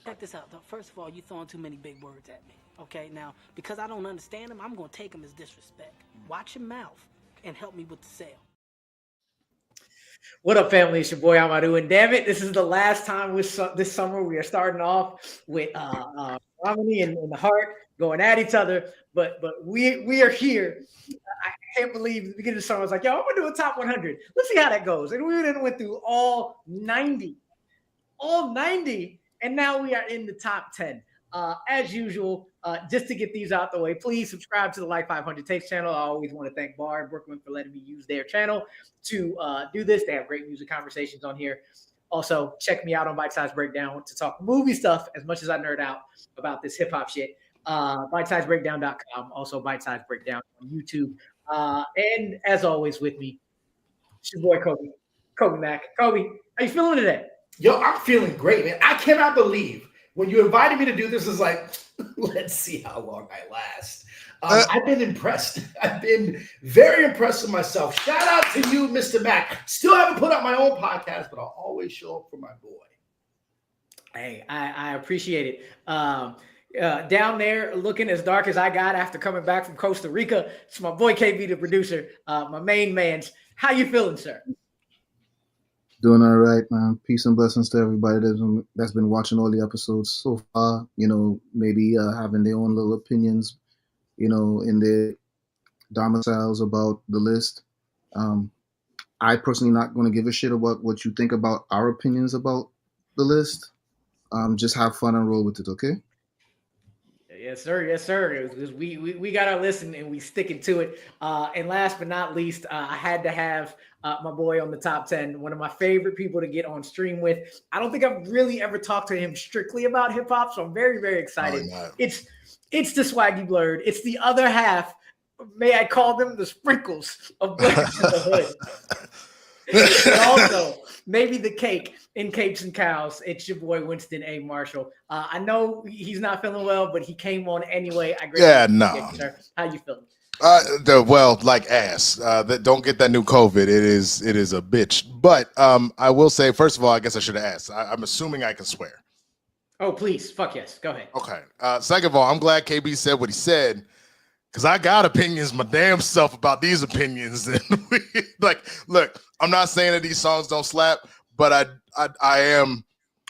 Check this out, though. First of all, you throwing too many big words at me. Okay, now because I don't understand them, I'm gonna take them as disrespect. Watch your mouth and help me with the sale. What up, family? It's your boy Amaru, and damn it, this is the last time this summer. We are starting off with Romney and the Heart going at each other, but we are here. I can't believe the beginning of the summer I was like, yo, I'm gonna do a top 100. Let's see how that goes. And we then went through all 90, and now we are in the top 10. As usual, just to get these out the way, please subscribe to the Like 500 Takes channel. I always want to thank Bar and Brooklyn for letting me use their channel to do this. They have great music conversations on here. Also, check me out on Bite Size Breakdown to talk movie stuff as much as I nerd out about this hip hop shit. BitesizeBreakdown.com, also Bite Size Breakdown on YouTube. And as always, with me, it's your boy Kolby Mac. Kolby, how you feeling today? Yo, I'm feeling great, man. I cannot believe when you invited me to do this, it's like, let's see how long I last. I've been impressed. I've been very impressed with myself. Shout out to you, Mr. Mac. Still haven't put out my own podcast, but I'll always show up for my boy. Hey, I appreciate it. Down there, looking as dark as I got after coming back from Costa Rica, it's my boy KB, the producer, my main man. How you feeling, sir? Doing all right, man. Peace and blessings to everybody that's been watching all the episodes so far. You know, maybe having their own little opinions, you know, in their domiciles about the list. I personally not going to give a shit about what you think about our opinions about the list. Just have fun and roll with it, okay? Yes, sir. Yes, sir. We got our list and we sticking to it. And last but not least, I had to have my boy on the top 10, one of my favorite people to get on stream with. I don't think I've really ever talked to him strictly about hip hop, so I'm very, very excited. It's the Swaggy Blurred. It's the other half. May I call them the sprinkles of Blurred to the Hood. And also, maybe the cake in Capes and Cows. It's your boy Winston A. Marshall. I know he's not feeling well, but he came on anyway. You, sir. How you feeling? Well, like ass. Don't get that new COVID. It is a bitch. But I will say, first of all, I guess I should have asked. I'm assuming I can swear. Oh, please. Fuck yes. Go ahead. Okay. Second of all, I'm glad KB said what he said, because I got opinions my damn self about these opinions. And look, I'm not saying that these songs don't slap, but I am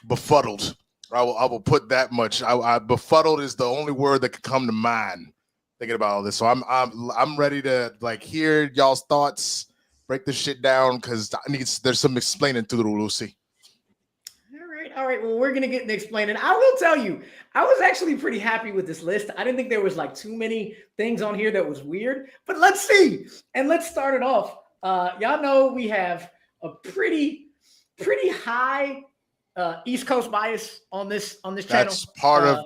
befuddled. I will put that much. Befuddled is the only word that could come to mind thinking about all this. So I'm ready to hear y'all's thoughts, break this shit down, because there's some explaining to do, Lucy. All right. Well, we're gonna get into explaining. I will tell you, I was actually pretty happy with this list. I didn't think there was too many things on here that was weird, but let's see. And let's start it off. Y'all know we have a pretty high East Coast bias on this channel.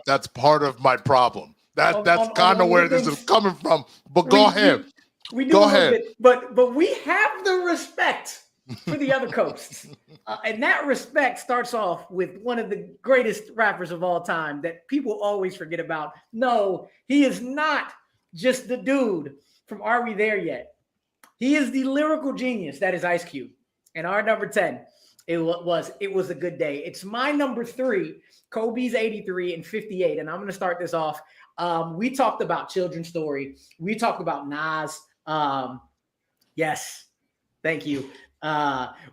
That's part of my problem. That's kind of where this is coming from. But go ahead. We do go ahead. But we have the respect for the other coasts. And that respect starts off with one of the greatest rappers of all time that people always forget about. No, he is not just the dude from Are We There Yet? He is the lyrical genius that is Ice Cube. And our number 10, it was a good day. It's my number 3, Kobe's 83 and 58. And I'm going to start this off. We talked about Children's Story. We talked about Nas. Yes, thank you.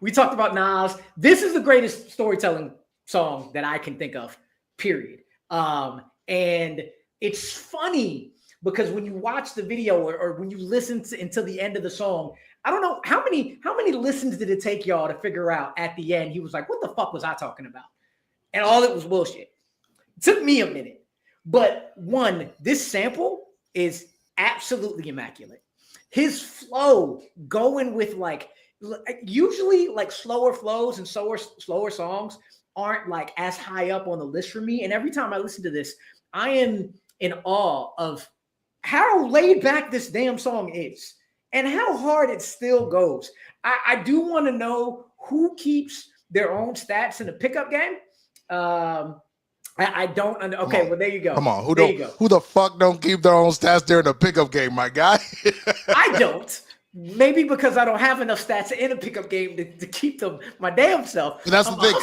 We talked about Nas. This is the greatest storytelling song that I can think of, period. And it's funny because when you watch the video or when you listen until the end of the song, I don't know how many listens did it take y'all to figure out at the end? He was like, what the fuck was I talking about? And all it was bullshit. It took me a minute. But one, this sample is absolutely immaculate. His flow going with usually slower flows and slower songs aren't as high up on the list for me. And every time I listen to this, I am in awe of how laid back this damn song is and how hard it still goes. I do want to know who keeps their own stats in the pickup game. I don't. Okay, well, there you go. Come on, who the fuck don't keep their own stats during the pickup game, my guy? I don't. Maybe because I don't have enough stats in a pickup game to keep them my damn self. And that's the thing.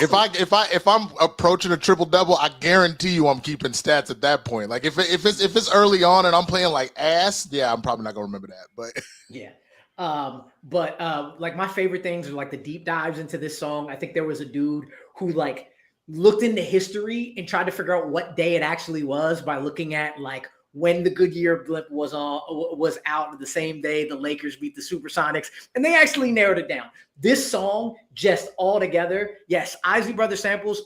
If I'm approaching a triple double, I guarantee you I'm keeping stats at that point. Like if it's early on and I'm playing like ass, yeah, I'm probably not gonna remember that. But yeah. Like my favorite things are like the deep dives into this song. I think there was a dude who like looked into history and tried to figure out what day it actually was by looking at like when the Goodyear blimp was out the same day the Lakers beat the Supersonics, and they actually narrowed it down. This song just all together, yes, Isley Brothers samples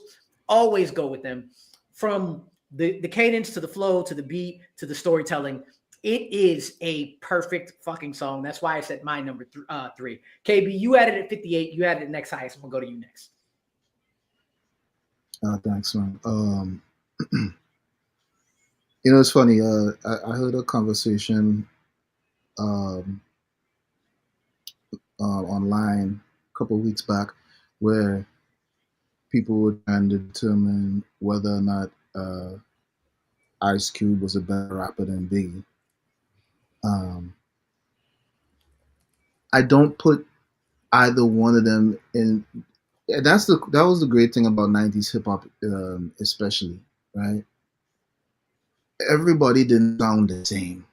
always go with them, from the cadence to the flow to the beat to the storytelling. It is a perfect fucking song. That's why I said my number 3. KB, you had it at 58. You had it next highest. I'm gonna go to you next. Thanks, man. It's funny. I heard a conversation online a couple of weeks back where people were trying to determine whether or not Ice Cube was a better rapper than Biggie. I don't put either one of them in. That was the great thing about 90s hip hop, especially, right? Everybody didn't sound the same,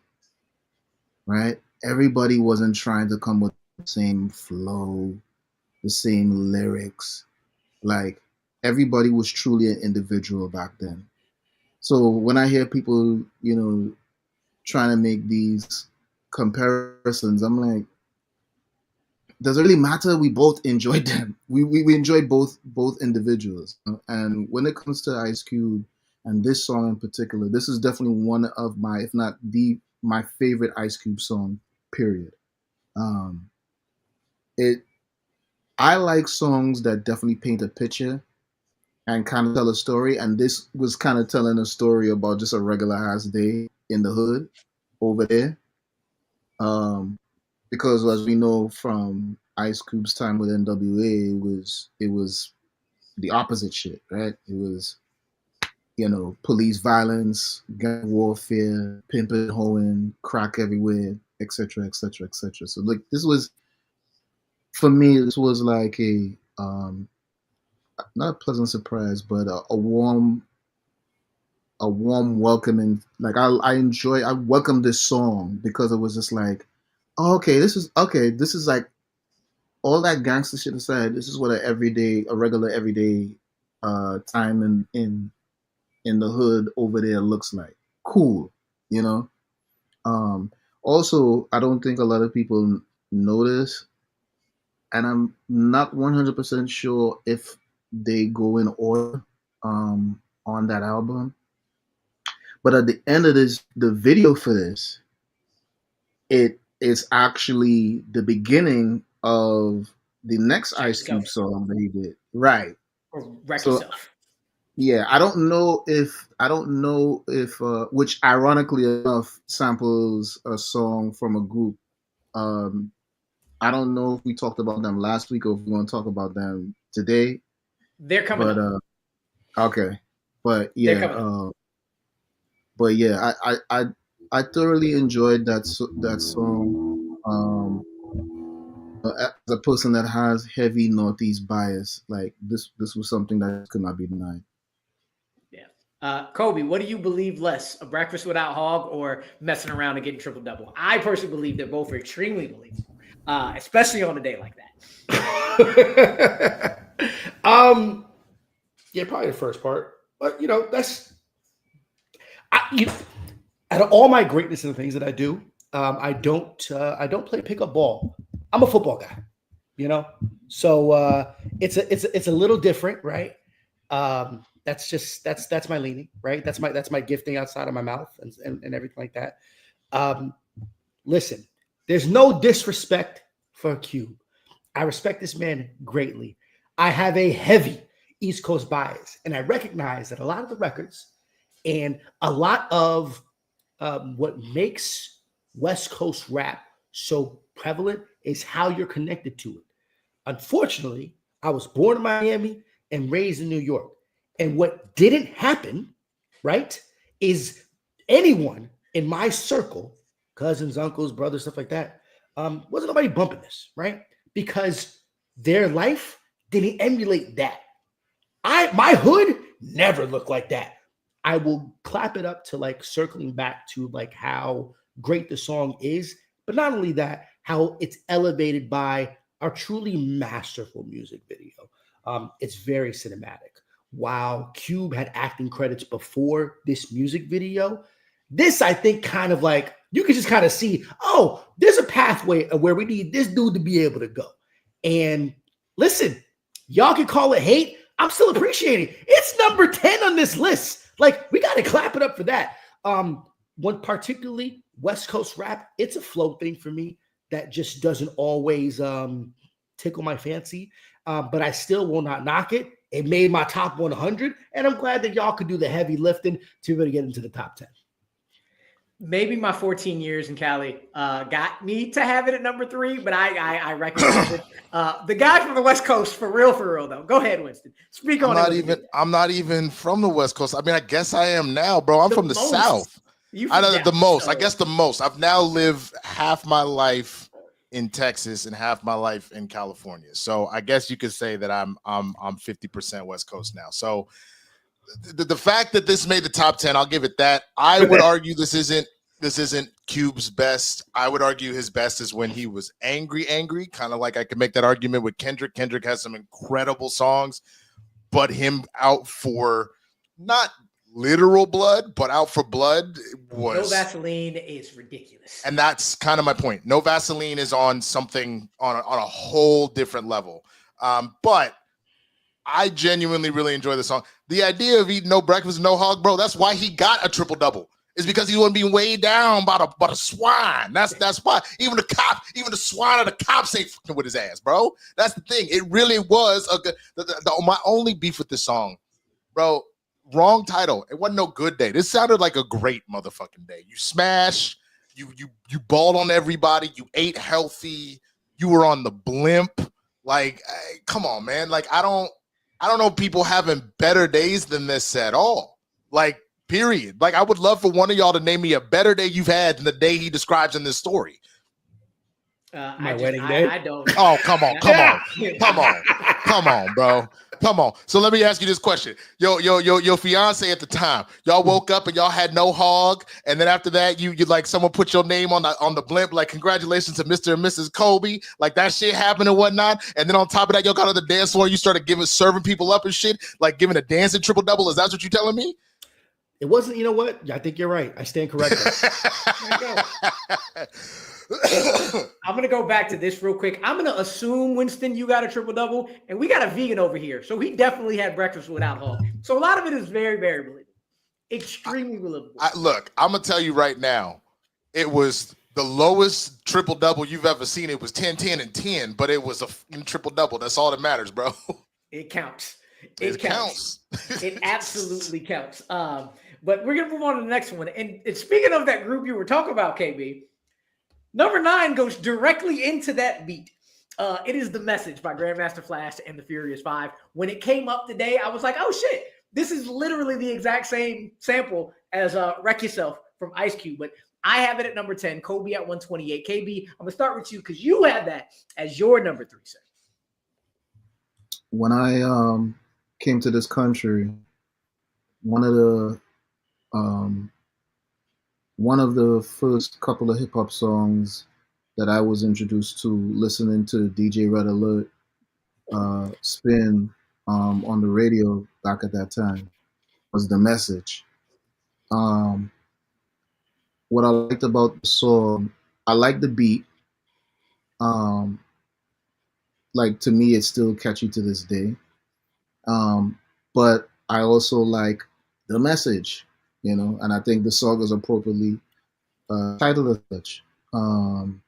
right? Everybody wasn't trying to come with the same flow, the same lyrics. Like, everybody was truly an individual back then. So when I hear people, trying to make these comparisons, I'm like, does it really matter? We both enjoyed them. We enjoyed both individuals. And when it comes to Ice Cube and this song in particular, this is definitely one of my, if not my favorite Ice Cube song, period. I like songs that definitely paint a picture and kind of tell a story. And this was kind of telling a story about just a regular ass day in the hood over there. Because as we know from Ice Cube's time with NWA, it was the opposite shit, right? It was, police violence, gang warfare, pimping, hoeing, crack everywhere, etc., etc., etc. So like this was, for me, this was like a not a pleasant surprise, but a warm welcoming. Like I welcomed this song because it was just like, oh, this is like all that gangster shit aside, this is what a regular everyday time in the hood over there looks like. Cool, Also, I don't think a lot of people know this, and I'm not 100% sure if they go in order on that album. But at the end of the video for this, it is actually the beginning of the next Ice Cube song that he did. Right. Or Wreck Yourself. Yeah, I don't know if which ironically enough samples a song from a group. I don't know if we talked about them last week or if we're going to talk about them today. They're coming up. Okay. But yeah, I thoroughly enjoyed that song. As a person that has heavy Northeast bias, like this was something that could not be denied. Yeah. Kolby, what do you believe less, a breakfast without hog or messing around and getting triple double? I personally believe they're both extremely believable, especially on a day like that. Yeah, probably the first part, but that's out of all my greatness and the things that I do, I don't play pickup ball. I'm a football guy, so it's a little different, right? That's my leaning, right? That's my gifting outside of my mouth and everything like that. Listen, there's no disrespect for Cube. I respect this man greatly. I have a heavy East Coast bias, and I recognize that a lot of the records and a lot of what makes West Coast rap so prevalent is how you're connected to it. Unfortunately, I was born in Miami and raised in New York. And what didn't happen, right, is anyone in my circle, cousins, uncles, brothers, stuff like that, wasn't nobody bumping this, right? Because their life didn't emulate that. My hood never looked like that. I will clap it up to like circling back to like how great the song is, but not only that, how it's elevated by a truly masterful music video. It's very cinematic. While Cube had acting credits before this music video, this I think kind of like you can just kind of see, oh, there's a pathway where we need this dude to be able to go. And listen, y'all can call it hate. I'm still appreciating. It's number 10 on this list. Like, we got to clap it up for that. One particularly West Coast rap, it's a flow thing for me that just doesn't always tickle my fancy. But I still will not knock it. It made my top 100, and I'm glad that y'all could do the heavy lifting to really get into the top 10. Maybe my 14 years in Cali got me to have it at number 3, but I recognize it. The guy from the West Coast, for real, though. Go ahead, Winston. Speak on it. I'm not even from the West Coast. I mean, I guess I am now, bro. I'm from the South. I know the most. I guess the most. I've now lived half my life in Texas and half my life in California. So I guess you could say that I'm 50% West Coast now. So the fact that this made the top 10, I'll give it that. I would argue this isn't Cube's best. I would argue his best is when he was angry, kind of like I could make that argument with Kendrick. Kendrick has some incredible songs, but him out for not literal blood, but out for blood was No Vaseline is ridiculous. And that's kind of my point. No Vaseline is on something on a whole different level. But I genuinely really enjoy the song. The idea of eating no breakfast, no hog, bro, that's why he got a triple double. It's because he wasn't being weighed down by the swine. That's why. Even the swine of the cops ain't fucking with his ass, bro. That's the thing. It really was a good. My only beef with this song, bro. Wrong title. It wasn't no good day. This sounded like a great motherfucking day. You smash. You balled on everybody. You ate healthy. You were on the blimp. Like, come on, man. Like, I don't know people having better days than this at all. Like, period. Like, I would love for one of y'all to name me a better day you've had than the day he describes in this story. My wedding day. I don't. Oh, come on, bro. Come on. So let me ask you this question. Your fiance at the time, y'all woke up and y'all had no hog, and then after that, you like someone put your name on the blimp, like congratulations to Mr. and Mrs. Kolby, like that shit happened and whatnot. And then on top of that, y'all got on the dance floor, you started serving people up and shit, like giving a dancing triple double. Is that what you're telling me? It wasn't. You know what? I think you're right. I stand corrected. There you go. I'm going to go back to this real quick. I'm going to assume, Winston, you got a triple-double, and we got a vegan over here. So he definitely had breakfast without hog. So a lot of it is very, very believable. Extremely believable. Look, I'm going to tell you right now, it was the lowest triple-double you've ever seen. It was 10, 10, and 10, but it was a triple-double. That's all that matters, bro. It counts. It counts. It absolutely counts. But we're going to move on to the next one. And speaking of that group you were talking about, KB, number 9 goes directly into that beat. It is The Message by Grandmaster Flash and the Furious Five. When it came up today, I was like, oh, shit. This is literally the exact same sample as Wreck Yourself from Ice Cube. But I have it at number 10, Kolby at 128. KB, I'm going to start with you because you had that as your number 3, sir. When I came to this country, one of the first couple of hip hop songs that I was introduced to listening to DJ Red Alert spin on the radio back at that time was The Message. What I liked about the song, I liked the beat. Like, to me, it's still catchy to this day. But I also like the message, and I think the song is appropriately titled as such. And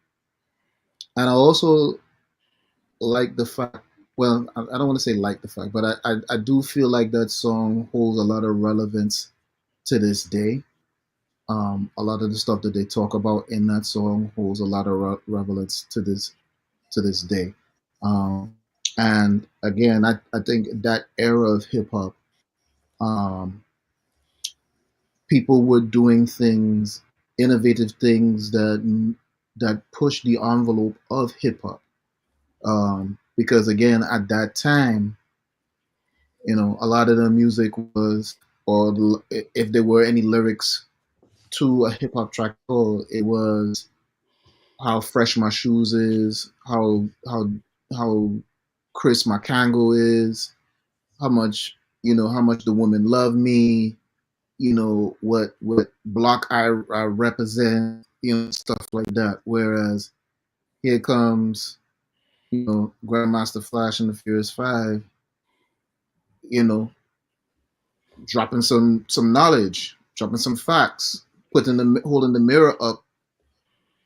I also like the fact, well, I don't want to say like the fact, but I do feel like that song holds a lot of relevance to this day. A lot of the stuff that they talk about in that song holds a lot of relevance to this day. And again, I think that era of hip hop, people were doing things, innovative things that that pushed the envelope of hip hop. Because again, at that time, a lot of the music was, or if there were any lyrics to a hip hop track, it was how fresh my shoes is, how crisp my Kango is, how much the women love me, what block I represent, stuff like that. Whereas here comes Grandmaster Flash and the Furious Five, you know, dropping some knowledge, dropping some facts, holding the mirror up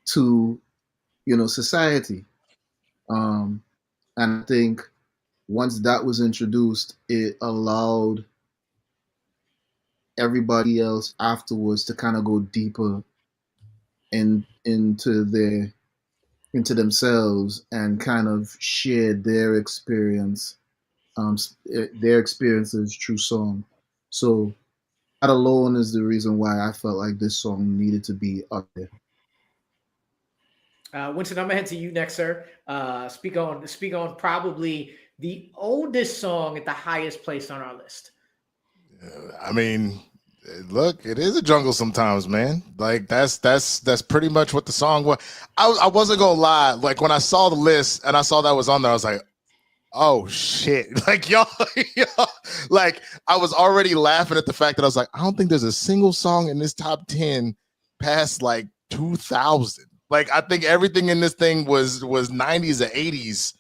to society. And I think once that was introduced, it allowed everybody else afterwards to kind of go deeper into themselves and kind of share their experiences through song. So that alone is the reason why I felt like this song needed to be up there. Winston, I'm gonna head to you next, sir. Speak on probably the oldest song at the highest place on our list. I mean, look, it is a jungle sometimes, man. Like that's pretty much what the song was. I wasn't gonna lie. Like when I saw the list and I saw that was on there, I was like, oh shit. Like y'all, like I was already laughing at the fact that I was like, I don't think there's a single song in this top 10 past like 2000. Like I think everything in this thing was 90s or 80s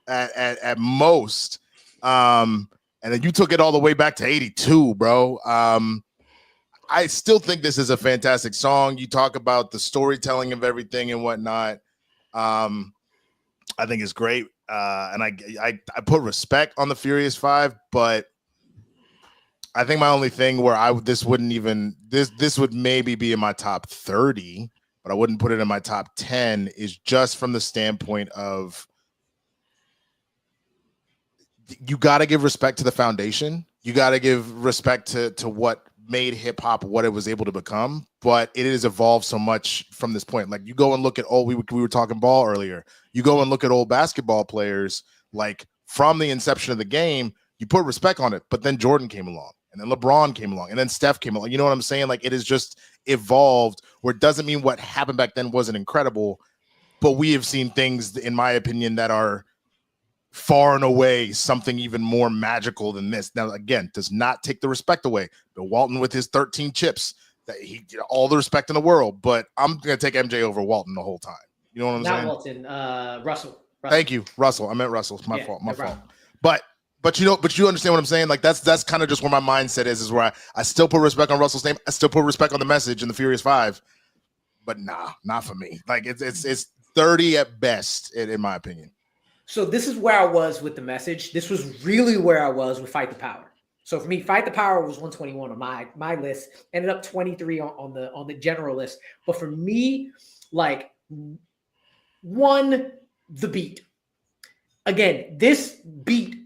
at most. And then you took it all the way back to 82, bro. I still think this is a fantastic song. You talk about the storytelling of everything and whatnot. I think it's great. And I put respect on the Furious Five, but I think my only thing where this would maybe be in my top 30, but I wouldn't put it in my top 10 is just from the standpoint of you got to give respect to the foundation. You got to give respect to what made hip hop what it was able to become, but it has evolved so much from this point. Like you go and look at we were talking ball earlier. You go and look at old basketball players, like from the inception of the game, you put respect on it, but then Jordan came along and then LeBron came along and then Steph came along. You know what I'm saying? Like it has just evolved where it doesn't mean what happened back then wasn't incredible, but we have seen things, in my opinion, that are far and away something even more magical than this. Now, again, does not take the respect away. Bill Walton with his 13 chips, that he all the respect in the world, but I'm going to take MJ over Walton the whole time. You know what I'm saying? Not Walton, Russell. Thank you, Russell. I meant Russell. It's my fault. But you understand what I'm saying? Like that's kind of just where my mindset is where I still put respect on Russell's name. I still put respect on the message in the Furious Five, but nah, not for me. Like it's 30 at best, in my opinion. So this is where I was with the message. This was really where I was with Fight the Power. So for me, Fight the Power was 121 on my list. Ended up 23 on the general list. But for me, like the beat. Again, this beat,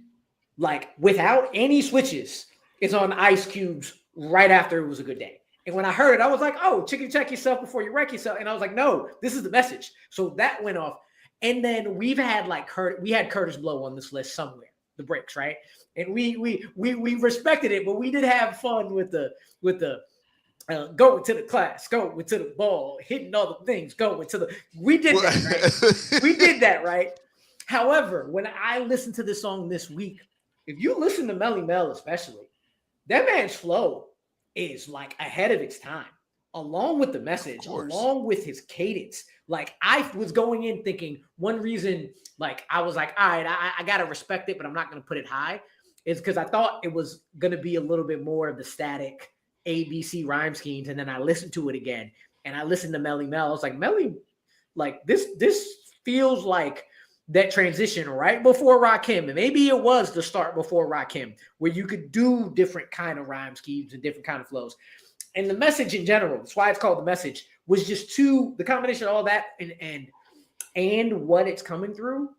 like without any switches, is on Ice Cube's right after It Was a Good Day. And when I heard it, I was like, oh, chicken check yourself before you wreck yourself. And I was like, no, this is the message. So that went off. And then we've had we had Curtis Blow on this list somewhere, the breaks, right? And we respected it, but we did have fun with the going to the class, going to the ball, hitting all the things, we did that, right? We did that, right? However, when I listened to this song this week, if you listen to Melly Mel especially, that man's flow is like ahead of its time, along with the message, along with his cadence. Like I was going in thinking one reason, like I was like, all right, I got to respect it, but I'm not going to put it high, is because I thought it was going to be a little bit more of the static ABC rhyme schemes. And then I listened to it again and I listened to Melly Mel. I was like, Melly, like this feels like that transition right before Rakim. And maybe it was the start before Rakim, where you could do different kind of rhyme schemes and different kind of flows. And the message in general, that's why it's called the message, was just the combination of all that and what it's coming through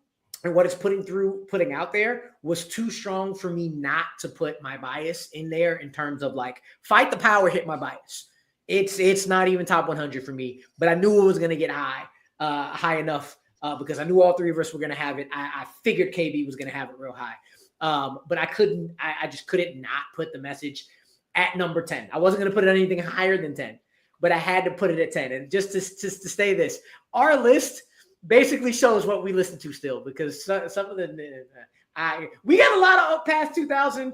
and what it's putting out there was too strong for me not to put my bias in there in terms of like Fight the Power hit my bias. It's not even top 100 for me, but I knew it was going to get high. high enough because I knew all three of us were going to have it. I figured KB was going to have it real high. But I just couldn't not put the message at number 10. I wasn't going to put it anything higher than 10, but I had to put it at 10. And just to say this, our list basically shows what we listen to still, because some of the we got a lot of past 2000,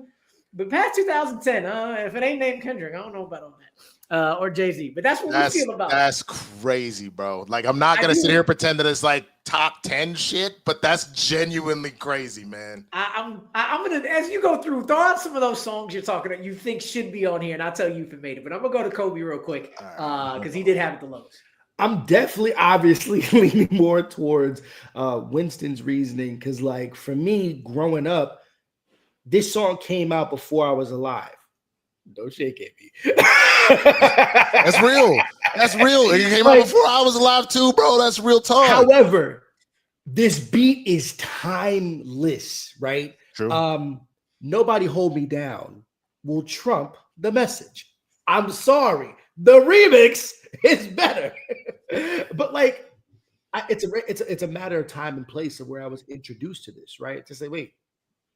but past 2010, if it ain't named Kendrick, I don't know about all that. Or Jay-Z, but that's what we feel about. That's crazy, bro. Like, I'm not gonna sit here and pretend that it's like top 10 shit, but that's genuinely crazy, man. I'm gonna, as you go through, throw out some of those songs you're talking about, you think should be on here, and I'll tell you if it made it. But I'm gonna go to Kolby real quick because he did have it the lowest. I'm definitely obviously leaning more towards Winston's reasoning, because, like, for me growing up, this song came out before I was alive. Don't shake at me. That's real. That's real. It came out before I was alive too, bro. That's real talk. However, this beat is timeless, right? True. Nobody Hold Me Down will trump the message. I'm sorry. The remix is better. But, like, it's a matter of time and place of where I was introduced to this, right? To say, wait,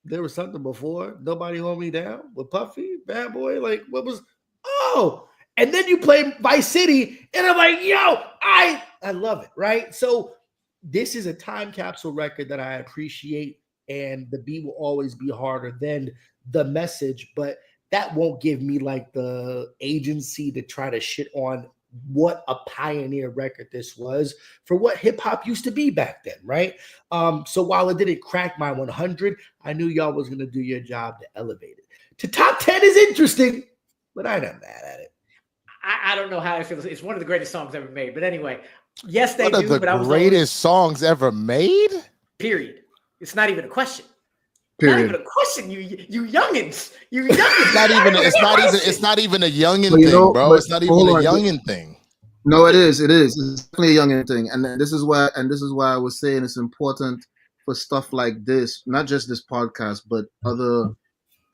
there was something before Nobody Hold Me Down with Puffy, Bad Boy. Like, what was? Oh, and then you play Vice City, and I'm like, yo, I love it, right? So this is a time capsule record that I appreciate, and the beat will always be harder than the message, but that won't give me, like, the agency to try to shit on what a pioneer record this was for what hip hop used to be back then, right? So while it didn't crack my 100, I knew y'all was gonna do your job to elevate it. To top 10 is interesting, but I'm not mad at it. I don't know how I feel. It's one of the greatest songs ever made. But anyway, yes, they One do. of the but I was greatest songs ever made. Period. It's not even a question. Period. Not even a question. You youngins. You youngins. It's not even a youngin' But, thing, bro. It's not even a youngin' thing. No, it is. It's definitely a youngin' thing, and this is why I was saying it's important for stuff like this, not just this podcast, but other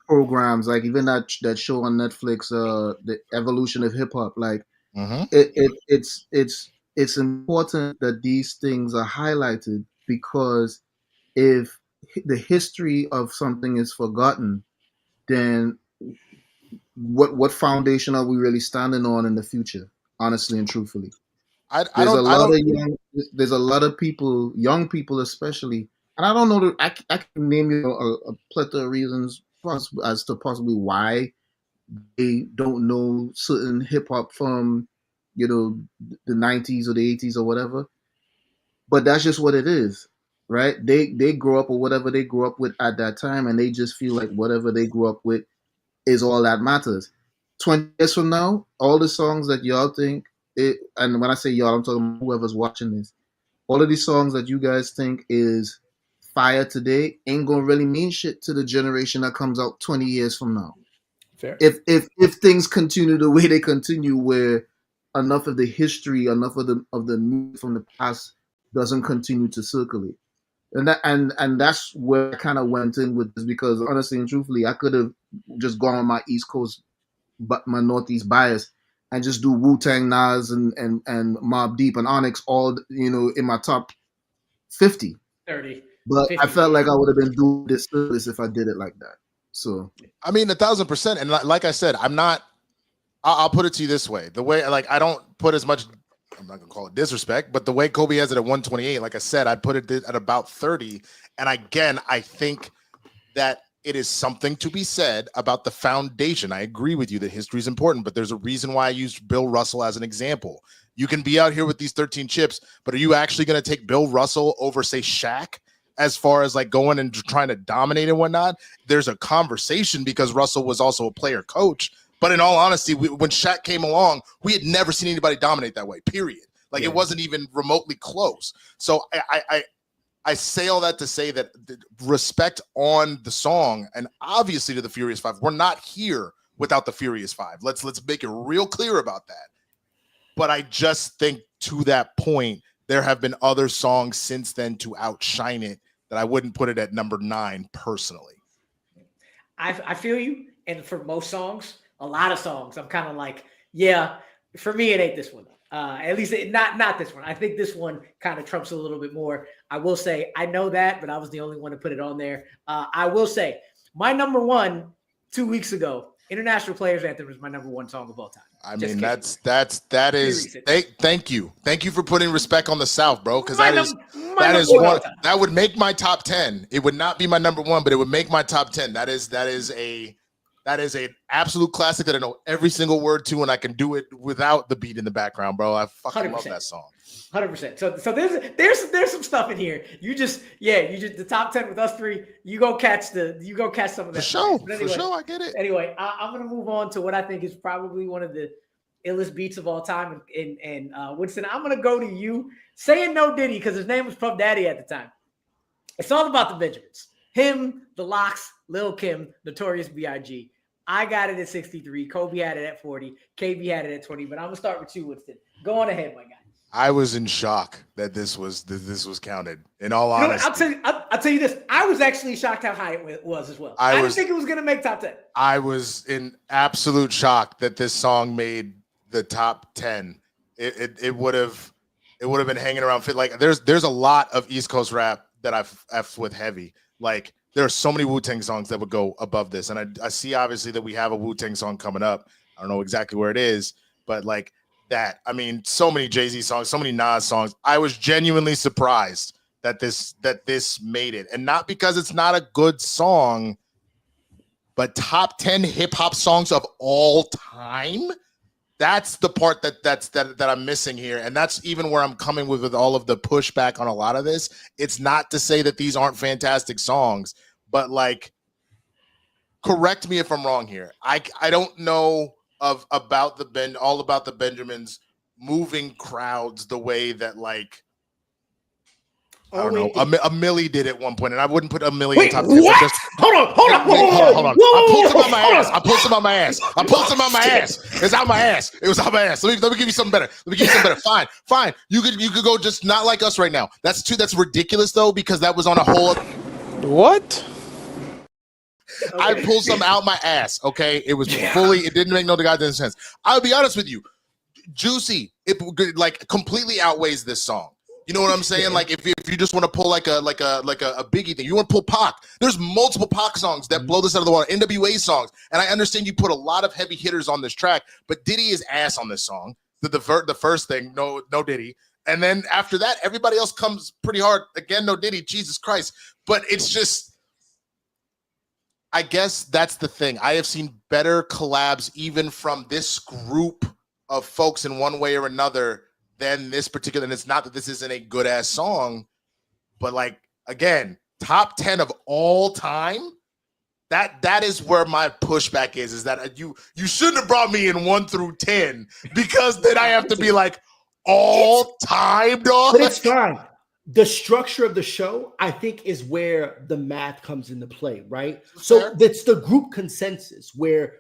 programs, like even that show on Netflix, the evolution of hip hop. Like, it's important that these things are highlighted, because if the history of something is forgotten, then what foundation are we really standing on in the future? Honestly and truthfully, there's a lot of people, young people especially, and I don't know. I can name you a plethora of reasons as to possibly why they don't know certain hip hop from, the 90s or the 80s or whatever. But that's just what it is, right? They grow up or whatever they grew up with at that time, and they just feel like whatever they grew up with is all that matters. 20 years from now, all the songs that y'all think and when I say y'all, I'm talking about whoever's watching this, all of these songs that you guys think is fire today ain't gonna really mean shit to the generation that comes out 20 years from now. Fair. If things continue the way they continue, where enough of the history, enough of the music from the past doesn't continue to circulate. And that's where I kind of went in with this, because honestly and truthfully, I could have just gone on my East Coast, but my Northeast bias, and just do Wu-Tang, Nas, and Mobb Deep and Onyx all, in my top 50. 30. But 50. I felt like I would have been doing this service if I did it like that. So, I mean, 1,000%. And like I said, I'll put it to you this way. The way, like, I don't put as much, I'm not gonna call it disrespect, but the way Kolby has it at 128, like I said, I'd put it at about 30. And again, I think that it is something to be said about the foundation. I agree with you that history is important, but there's a reason why I used Bill Russell as an example. You can be out here with these 13 chips, but are you actually going to take Bill Russell over, say, Shaq, as far as like going and trying to dominate and whatnot? There's a conversation, because Russell was also a player coach. But in all honesty, when Shaq came along, we had never seen anybody dominate that way, period. Like, It wasn't even remotely close. So I say all that to say that respect on the song, and obviously to the Furious Five. We're not here without the Furious Five. Let's make it real clear about that. But I just think, to that point, there have been other songs since then to outshine it that I wouldn't put it at number 9 personally. I feel you. And for most songs, a lot of songs, I'm kind of like, yeah, for me, it ain't this one. At least not this one. I think this one kind of trumps a little bit more. I will say I know that, but I was the only one to put it on there. I will say my number one 2 weeks ago, International Players Anthem is my number one song of all time. I mean, that is. Thank you for putting respect on the South, bro. Because that would make my top 10. It would not be my number one, but it would make my top 10. That is an absolute classic that I know every single word to, and I can do it without the beat in the background, bro. I fucking 100%. love that song. 100%. So there's some stuff in here. You just the top 10 with us three. You go catch some of that. For sure, I get it. Anyway, I'm gonna move on to what I think is probably one of the illest beats of all time. And Winston, I'm gonna go to you saying No Diddy because his name was Puff Daddy at the time. It's all about the Benjamins. Him, the Locks, Lil Kim, Notorious B.I.G. I got it at 63. Kolby had it at 40. KB had it at 20. But I'm gonna start with you, Winston. Go on ahead, my guy. I was in shock that this was counted. In all honesty, I'll tell you this. I was actually shocked how high it was as well. I didn't think it was gonna make top 10. I was in absolute shock that this song made the top 10. It would have been hanging around. Like there's a lot of East Coast rap that I've F'd with heavy. Like there are so many Wu-Tang songs that would go above this, and I see obviously that we have a Wu-Tang song coming up. I don't know exactly where it is, but like. That I mean, so many Jay-Z songs, so many Nas songs. I was genuinely surprised that this made it, and not because it's not a good song, but top 10 hip hop songs of all time. That's the part that I'm missing here, and that's even where I'm coming with all of the pushback on a lot of this. It's not to say that these aren't fantastic songs, but like, correct me if I'm wrong here. I don't know. About the Benjamins moving crowds the way that like I don't know a Millie did at one point, and I wouldn't put a Millie in top 10. What? Hold on. I pulled some out my ass. I pulled some out my ass. It's out my ass. It was out my ass. Let me give you something better. Fine. You could go just not like us right now. That's ridiculous though, because that was on a whole. What? Okay. I pulled some out my ass, okay? It was it didn't make no goddamn sense. I'll be honest with you. Juicy, it like completely outweighs this song. You know what I'm saying? Like if you just want to pull like a Biggie thing, you want to pull Pac. There's multiple Pac songs that blow this out of the water, NWA songs. And I understand you put a lot of heavy hitters on this track, but Diddy is ass on this song. The first thing, no Diddy. And then after that, everybody else comes pretty hard. Again, no Diddy, Jesus Christ. But it's just I guess that's the thing. I have seen better collabs even from this group of folks in one way or another than this particular. And it's not that this isn't a good ass song, but like, again, top 10 of all time. That is where my pushback is that you shouldn't have brought me in 1 through 10 because then I have to be like all time, dog. But it's fine. The structure of the show, I think, is where the math comes into play, right? So that's the group consensus where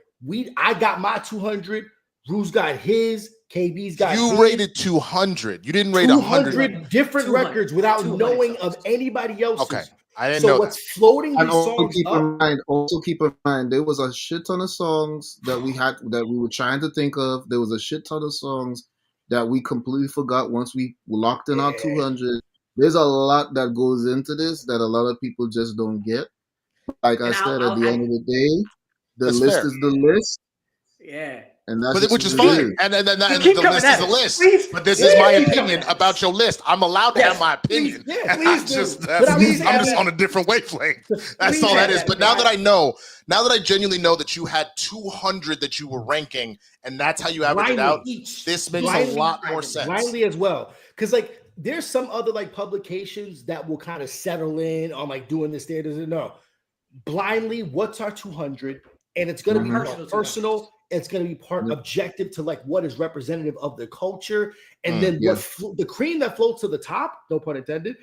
I got my 200, Rue's got his, KB's got you his. Rated 200. You didn't rate 100 different records without knowing of anybody else's. Okay. I didn't know. So what's floating these songs Also keep in mind, there was a shit ton of songs that we were trying to think of. There was a shit ton of songs that we completely forgot once we locked in our 200. There's a lot that goes into this that a lot of people just don't get. Like I said, at the end of the day, the list is the list. Yeah. And that's which is fine. And the list is the list. Please, but this is my opinion about your list. I'm allowed to have my opinion. I'm just on a different wavelength. That's all that is. But now that I genuinely know that you had 200 that you were ranking, and that's how you average it out, this makes a lot more sense. Blindly as well. Because like there's some other like publications that will kind of settle in on like doing this there. No. Blindly, what's our 200? And it's going to be personal. It's going to be part objective to like what is representative of the culture, and then the cream that floats to the top, no pun intended,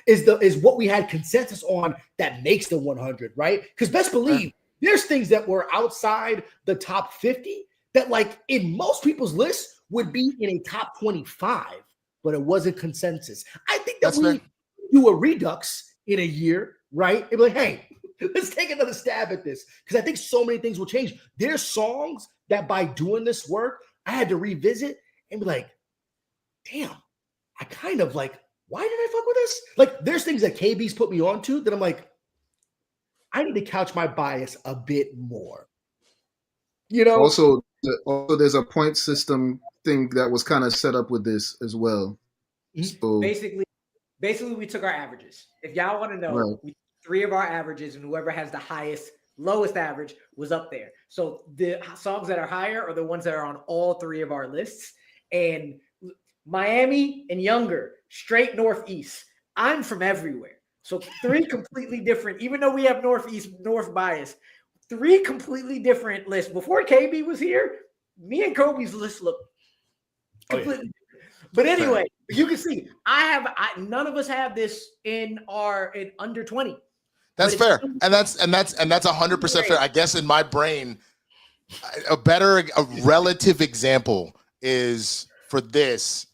is what we had consensus on that makes the 100, right? Because best believe there's things that were outside the top 50 that like in most people's lists would be in a top 25, but it wasn't consensus. I think that we do a redux in a year, right? And be like, hey, let's take another stab at this because I think so many things will change. There's songs that by doing this work, I had to revisit and be like, damn, I kind of like, why did I fuck with this? Like, there's things that KB's put me on to that I'm like, I need to couch my bias a bit more. You know? Also, there's a point system thing that was kind of set up with this as well. So Basically, we took our averages. If y'all want to know, Right. we took 3 of our averages, and whoever has the lowest average was up there. So the songs that are higher are the ones that are on all 3 of our lists. And Miami and Younger, straight Northeast. I'm from everywhere. So 3 completely different, even though we have North bias, 3 completely different lists. Before KB was here, me and Kobe's list looked completely different. But anyway, you can see none of us have this in under 20. That's fair. And that's 100% fair. I guess in my brain, a relative example is for this.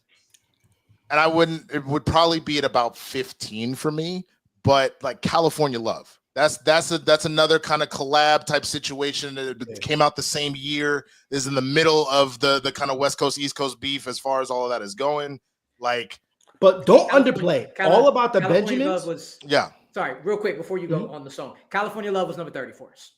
And it would probably be at about 15 for me, but like California Love. That's another kind of collab type situation that came out the same year. Is in the middle of the kind of West Coast East Coast beef as far as all of that is going. Like, but don't underplay all about the California Benjamins. Love was, yeah. Sorry, real quick before you go on the song. California Love was number 30 for us.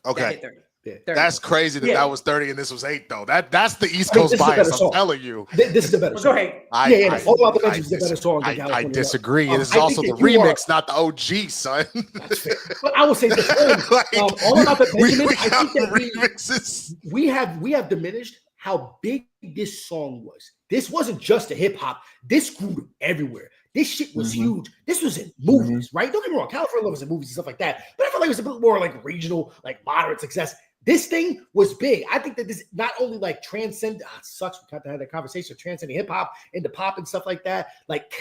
Okay. That hit 30. 30. That's crazy that was 30 and this was 8 though. That's the East Coast bias. I'm telling you. This is the better song. Go ahead. All about the Benjamins is the better song than California I Love. disagree. It is also the remix, not the OG, son. That's fair. But I will say this: all about the Benjamins. I think that remixes. we have diminished how big this song was. This wasn't just a hip hop. This grew everywhere. This shit was huge. This was in movies, right? Don't get me wrong. California Love was in movies and stuff like that. But I feel like it was a bit more like regional, like moderate success. This thing was big. I think that this not only like transcend. Sucks. We got to have that conversation of transcending hip hop into pop and stuff like that. Like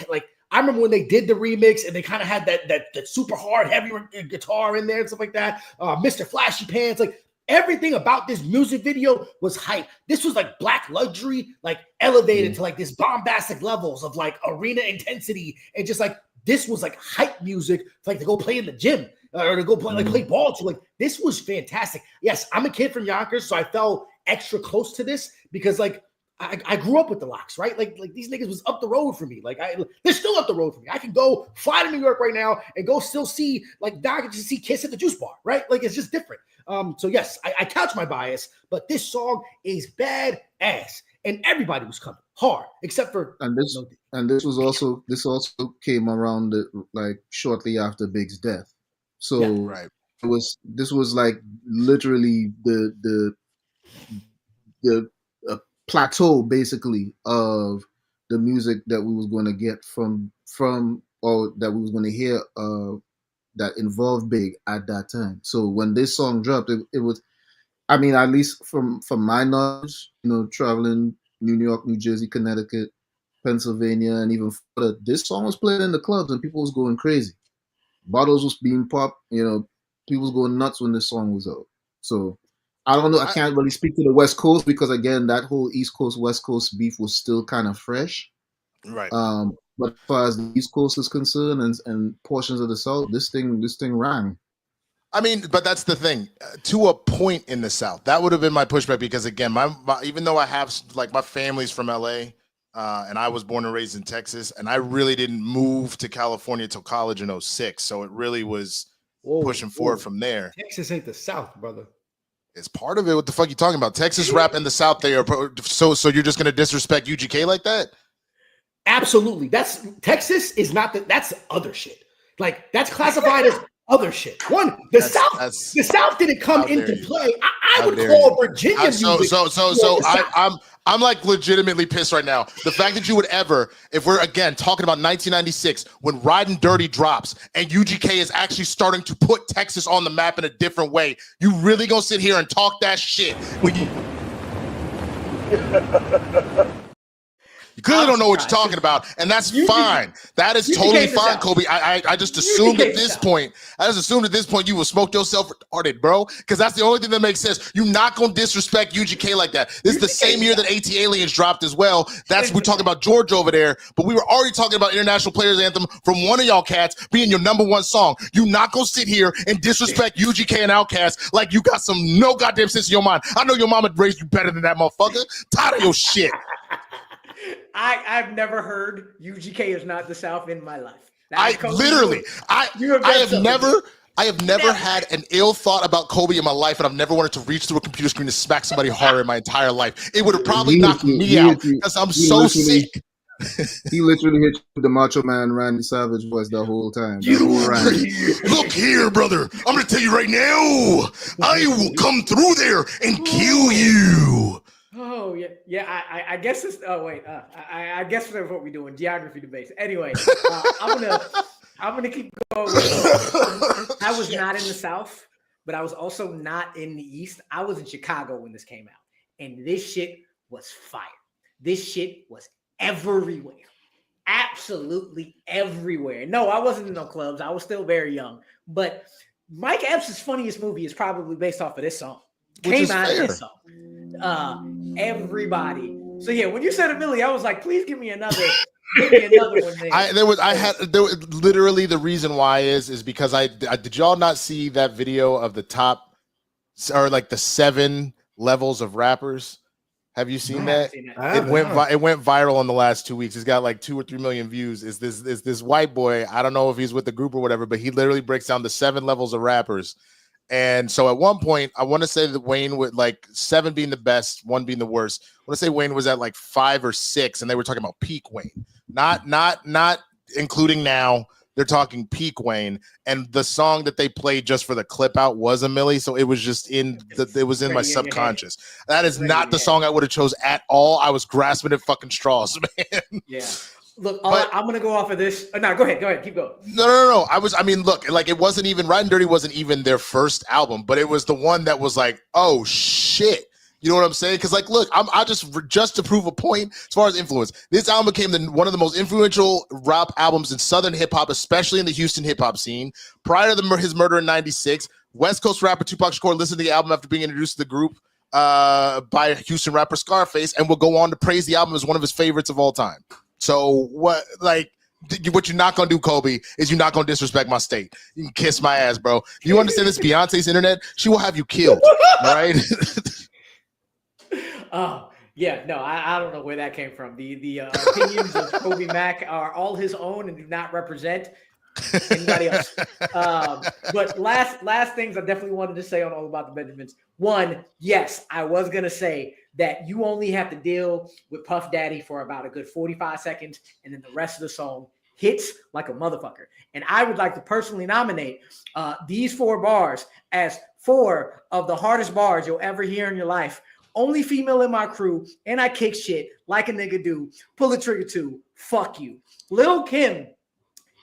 I remember when they did the remix and they kind of had that super hard, heavy guitar in there and stuff like that. Mr. Flashy Pants, like everything about this music video was hype. This was like Black luxury, like elevated to like this bombastic levels of like arena intensity, and just like this was like hype music, like to go play in the gym or to go play ball to. Like this was fantastic. Yes, I'm a kid from Yonkers, so I felt extra close to this because like I grew up with the Locks, right? Like these niggas was up the road for me. Like they're still up the road for me. I can go fly to New York right now and go still see like I can just see Kiss at the Juice Bar, right? Like it's just different. So yes, I couch my bias, but this song is bad ass, and everybody was coming hard except for this also came around like shortly after Big's death. So this was like literally the plateau basically of the music that we was going to get from or that we was going to hear that involved Big at that time. So when this song dropped, it was, I mean, at least from my knowledge, traveling New York, New Jersey, Connecticut, Pennsylvania, and even Florida, this song was played in the clubs and people was going crazy. Bottles was being popped, people was going nuts when this song was out. So I don't know. I can't really speak to the West Coast because again, that whole East Coast, West Coast beef was still kind of fresh. Right. But as far as the East Coast is concerned and portions of the South, this thing rang. I mean, but that's the thing. To a point in the South, that would have been my pushback because again, my even though I have like my family's from LA, and I was born and raised in Texas, and I really didn't move to California till college in 2006, so it really was pushing forward from there. Texas ain't the South, brother. It's part of it. What the fuck you talking about? Texas rap in the South, they are so you're just gonna disrespect UGK like that? Absolutely. That's Texas is not that's other shit. Like that's classified as other shit. The South didn't come into play. I would call Virginia music. I'm like legitimately pissed right now. The fact that you would ever, if we're again talking about 1996, when Riding Dirty drops and UGK is actually starting to put Texas on the map in a different way, you really gonna sit here and talk that shit when you You clearly don't know what you're talking about, and that's fine. That is totally fine, Kolby. I just assumed at this point, you will smoke yourself retarded, bro, because that's the only thing that makes sense. You're not going to disrespect UGK like that. This is the same year that AT Aliens dropped as well. We're talking about George over there, but we were already talking about International Players Anthem from one of y'all cats being your #1 song. You're not going to sit here and disrespect UGK and Outkast like you got no goddamn sense in your mind. I know your mama raised you better than that, motherfucker. Tired of your shit. I've never heard UGK is not the South in my life. I have never had an ill thought about Kolby in my life, and I've never wanted to reach through a computer screen to smack somebody harder in my entire life. It would have probably knocked me out because I'm so sick. He literally hit you with the Macho Man Randy Savage voice the whole time. Look here, brother. I'm going to tell you right now. I will come through there and kill you. Oh yeah. I guess this. Oh wait. I guess that's what we're doing. Geography debates. Anyway, I'm gonna keep going. I was not in the South, but I was also not in the East. I was in Chicago when this came out, and this shit was fire. This shit was everywhere, absolutely everywhere. No, I wasn't in no clubs. I was still very young. But Mike Epps' funniest movie is probably based off of this song. Came out of this song. Everybody. So yeah, when you said a Millie, I was like, please give me another. Give me another one. Literally the reason why is because I did y'all not see that video of the top or like the 7 levels of rappers? Have you seen that? It went viral in the last 2 weeks. It's got like 2 or 3 million views. Is this white boy? I don't know if he's with the group or whatever, but he literally breaks down the 7 levels of rappers. And so at one point, I want to say that Wayne would like 7 being the best, 1 being the worst. I want to say Wayne was at like 5 or 6, and they were talking about peak Wayne, not including now. They're talking peak Wayne, and the song that they played just for the clip out was a Millie, so it was just in my subconscious. That is not the song I would have chose at all. I was grasping at fucking straws, man. Yeah. Look, I'm gonna go off of this. No, go ahead, keep going. No. Look, like it wasn't even Riding Dirty wasn't even their first album, but it was the one that was like, oh shit. You know what I'm saying? Because like, look, I just to prove a point as far as influence, this album became one of the most influential rap albums in Southern hip hop, especially in the Houston hip hop scene. Prior to his murder in '96, West Coast rapper Tupac Shakur listened to the album after being introduced to the group by Houston rapper Scarface, and will go on to praise the album as one of his favorites of all time. So what you're not gonna do, Kolby, is you're not gonna disrespect my state. You can kiss my ass, bro. You understand this? Beyonce's internet, she will have you killed. All right. Yeah, no, I don't know where that came from. The opinions of Kolby Mac are all his own and do not represent anybody else. But last things I definitely wanted to say on All About the Benjamins. One, yes, I was gonna say that you only have to deal with Puff Daddy for about a good 45 seconds, and then the rest of the song hits like a motherfucker. And I would like to personally nominate these 4 bars as 4 of the hardest bars you'll ever hear in your life. Only female in my crew, and I kick shit like a nigga do. Pull the trigger too. Fuck you. Lil' Kim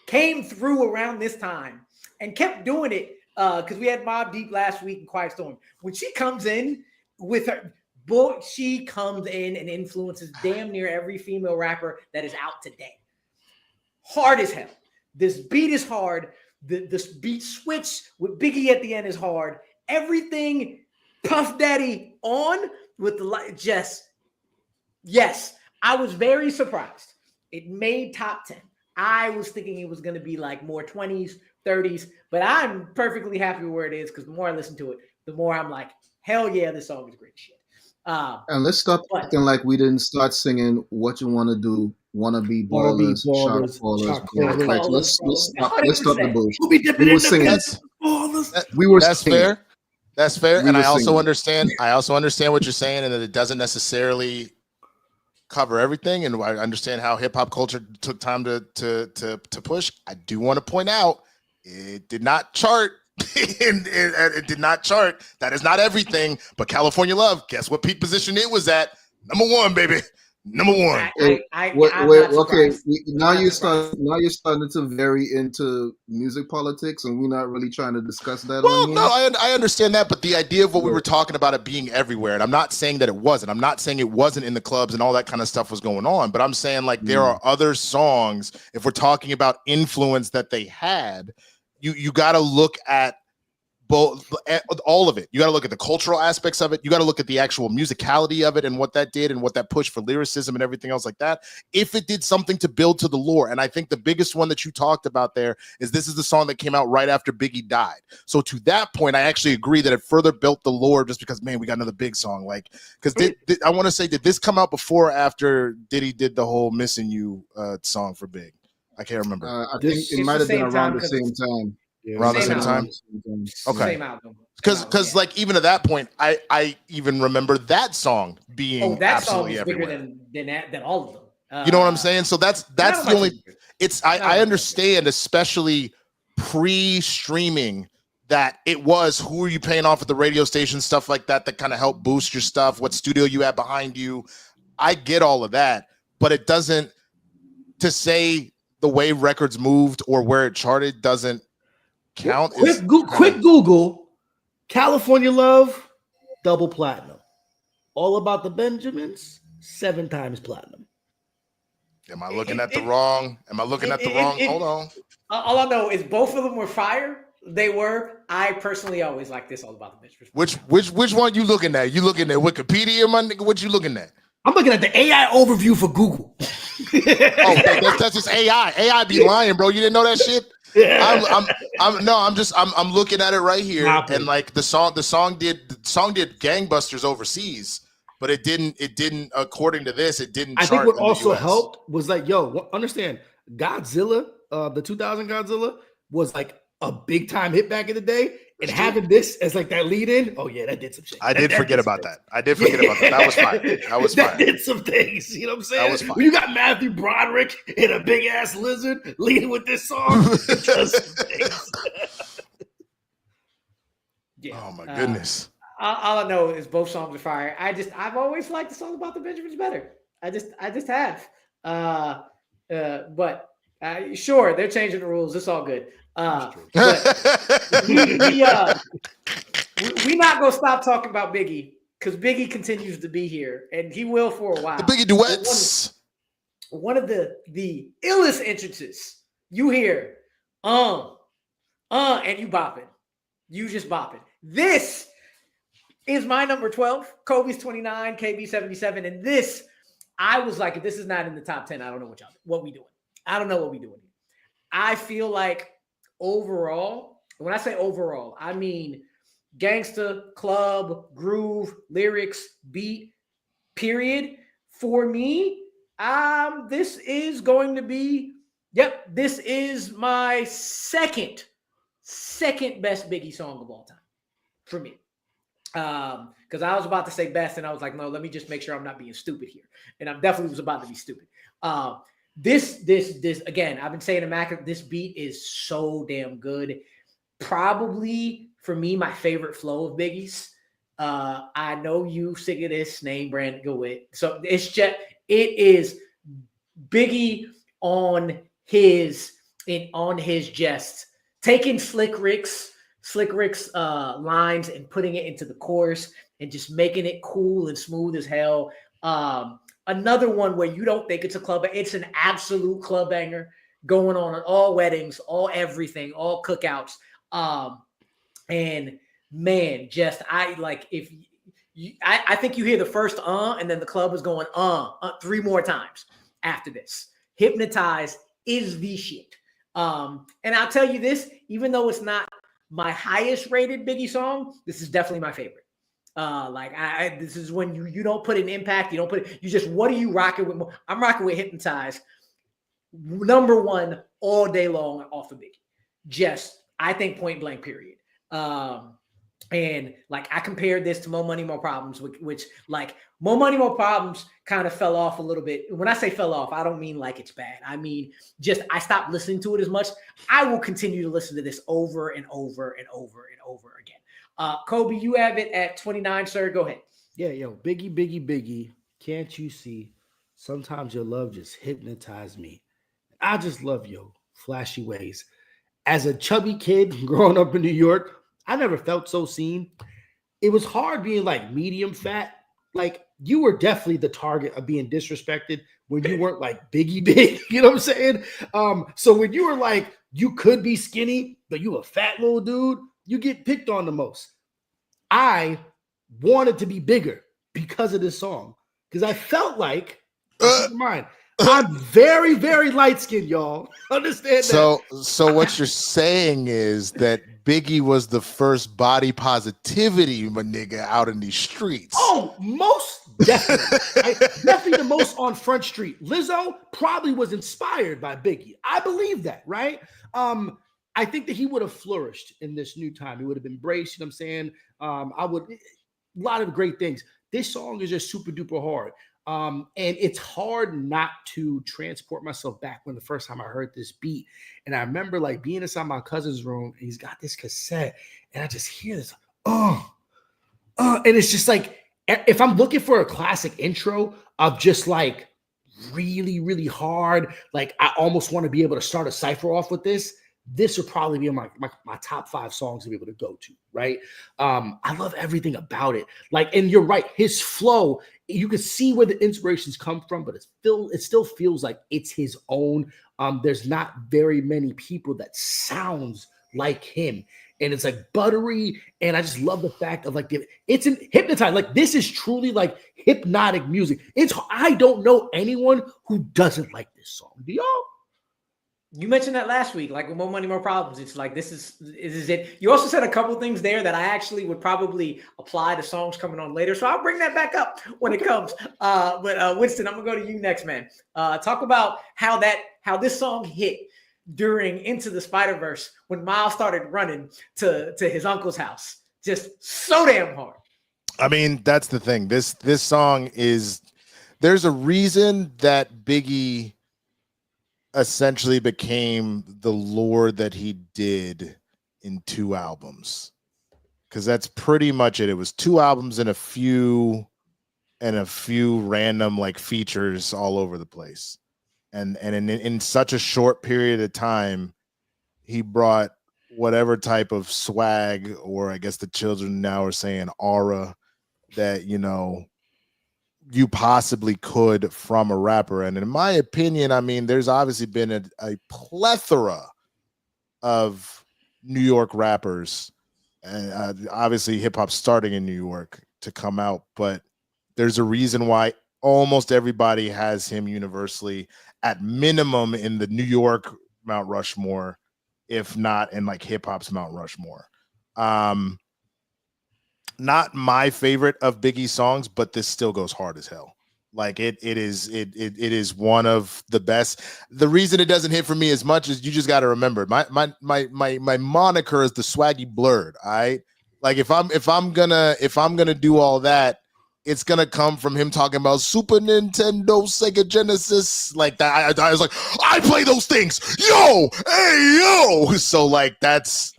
came through around this time and kept doing it because we had Mobb Deep last week and Quiet Storm. When she comes in with her, boy, she comes in and influences damn near every female rapper that is out today. Hard as hell. This beat is hard. This beat switch with Biggie at the end is hard. Everything Puff Daddy on with the light, yes, I was very surprised. It made top 10. I was thinking it was going to be like more 20s, 30s, but I'm perfectly happy where it is because the more I listen to it, the more I'm like, hell yeah, this song is great shit. And let's stop acting like we didn't start singing What You Want to Do, Wanna Be Ballers, Shot Callers. Like, let's stop the bullshit. We were singing. That's fair. That's fair, and I also understand what you're saying, and that it doesn't necessarily cover everything. And I understand how hip hop culture took time to push. I do want to point out it did not chart. It did not chart. That is not everything. But California Love, guess what peak position it was at? Number 1, baby. Number 1. Okay. Now you're starting to vary into music politics, and we're not really trying to discuss that. Well, no, I understand that, but the idea of what we were talking about it being everywhere, and I'm not saying that it wasn't. I'm not saying it wasn't in the clubs and all that kind of stuff was going on, but I'm saying like there are other songs. If we're talking about influence that they had, you got to look at both, all of it. You got to look at the cultural aspects of it. You got to look at the actual musicality of it and what that did and what that pushed for lyricism and everything else like that. If it did something to build to the lore, and I think the biggest one that you talked about there is this is the song that came out right after Biggie died. So to that point, I actually agree that it further built the lore just because, man, we got another big song. Like, because I want to say, did this come out before or after Diddy did the whole "Missing You" song for Big? I can't remember. I think it might have been around the same time. Yeah. Around the same time. Okay. Same album. Because like even at that point, I even remember that song being that song absolutely is everywhere. bigger than all of them. You know what I'm saying? So that's the only. It's I understand, especially pre-streaming, that it was who are you paying off at the radio station, stuff like that kind of helped boost your stuff. What studio you had behind you? I get all of that, but it doesn't. To say the way records moved or where it charted doesn't count. Quick Google, California Love, double platinum. All About the Benjamins, 7 times platinum. Am I looking at the wrong? Hold on. All I know is both of them were fire. They were. I personally always like this All About the Benjamins. Which one you looking at? You looking at Wikipedia, my nigga? What you looking at? I'm looking at the AI overview for Google. That's just AI. AI be lying, bro. You didn't know that shit? Yeah. I'm looking at it right here, and like the song did gangbusters overseas, but it didn't according to this, it didn't. I think what also helped was like, understand Godzilla, the 2000 Godzilla was like a big time hit back in the day, and having this as like that lead in, that did some shit. I did forget about that. That was fine. That did some things. You know what I'm saying? That was fine. When you got Matthew Broderick and a big ass lizard leading with this song, it does some things. Oh my goodness. All I know is both songs are fire. I've always liked the song about the Benjamins better. I just have. But sure, they're changing the rules. It's all good. But we're not gonna stop talking about Biggie because Biggie continues to be here, and he will for a while. The Biggie duets. One of the illest entrances you hear, and you bopping. You just bopping. This is my number 12. Kobe's 29, KB 77, and this, I was like, if this is not in the top 10, I don't know what we doing. I don't know what we doing. I feel like overall, when I say overall, I mean gangsta, club, groove, lyrics, beat, period. For me, this is going to be, this is my second best Biggie song of all time for me. Because I was about to say best, and I was like, no, let me just make sure I'm not being stupid here. And I definitely was about to be stupid. This again, I've been saying to Mac, this beat is so damn good. Probably for me, my favorite flow of Biggie's. I know you sick of this name brand go it. So it is Biggie on his jest, taking Slick Rick's lines and putting it into the chorus and just making it cool and smooth as hell. Another one where you don't think it's a club, it's an absolute club banger going on at all weddings, all everything, all cookouts. And man, I think you hear the first and then the club is going 3 more times after this. Hypnotize is the shit. And I'll tell you this, even though it's not my highest rated Biggie song, this is definitely my favorite. This is when you don't put an impact, you just, what are you rocking with? I'm rocking with Hypnotize, number 1 all day long off of Biggie. Just, I think point blank period. And like I compared this to More Money, More Problems, which like More Money, More Problems kind of fell off a little bit. When I say fell off, I don't mean like it's bad. I mean, just I stopped listening to it as much. I will continue to listen to this over and over and over and over again. Kolby, you have it at 29, sir. Go ahead. Yeah, Biggie. Can't you see? Sometimes your love just hypnotized me. I just love your flashy ways. As a chubby kid growing up in New York, I never felt so seen. It was hard being like medium fat. Like you were definitely the target of being disrespected when you weren't like Biggie big. You know what I'm saying? So when you were like, you could be skinny, but you a fat little dude. you get picked on the most. I wanted to be bigger because of this song. Because I felt like, keep in mind, I'm very, very light-skinned, y'all. Understand that? So what you're saying is that Biggie was the first body positivity, my nigga, out in these streets. Oh, most definitely. Definitely the most on Front Street. Lizzo probably was inspired by Biggie. I believe that, right? I think that he would have flourished in this new time. He would have embraced, you know what I'm saying? A lot of great things. This song is just super duper hard. And it's hard not to transport myself back when the first time I heard this beat. And I remember like being inside my cousin's room, and he's got this cassette, and I just hear this, and it's just like, if I'm looking for a classic intro of just like really, really hard, like I almost want to be able to start a cipher off with this would probably be my top 5 songs to be able to go to, right? I love everything about it. Like, and you're right, his flow, you can see where the inspirations come from, but it still feels like it's his own. There's not very many people that sounds like him. And it's like buttery, and I just love the fact of like it's hypnotized. Like this is truly like hypnotic music. I don't know anyone who doesn't like this song. Do y'all? You mentioned that last week, like with More Money, More Problems. It's like this is it. You also said a couple things there that I actually would probably apply to songs coming on later. So I'll bring that back up when it comes. But Winston, I'm gonna go to you next, man. Talk about how this song hit during Into the Spider-Verse when Miles started running to his uncle's house. Just so damn hard. I mean, that's the thing. This song is, there's a reason that Biggie essentially became the lord that he did in 2 albums, because that's pretty much it. It was 2 albums and a few random like features all over the place, and in such a short period of time, he brought whatever type of swag, or I guess the children now are saying aura, that you possibly could from a rapper. And in my opinion, I mean, there's obviously been a plethora of New York rappers, and obviously hip hop starting in New York to come out, but there's a reason why almost everybody has him universally at minimum in the New York Mount Rushmore, if not in like hip hop's Mount Rushmore. Not my favorite of Biggie's songs, but this still goes hard as hell. Like it is one of the best. The reason it doesn't hit for me as much is you just got to remember my moniker is the Swaggy Blurred. All right, like if I'm gonna do all that, it's gonna come from him talking about Super Nintendo, Sega Genesis, like that. I was like, I play those things, yo, hey yo. So like that's,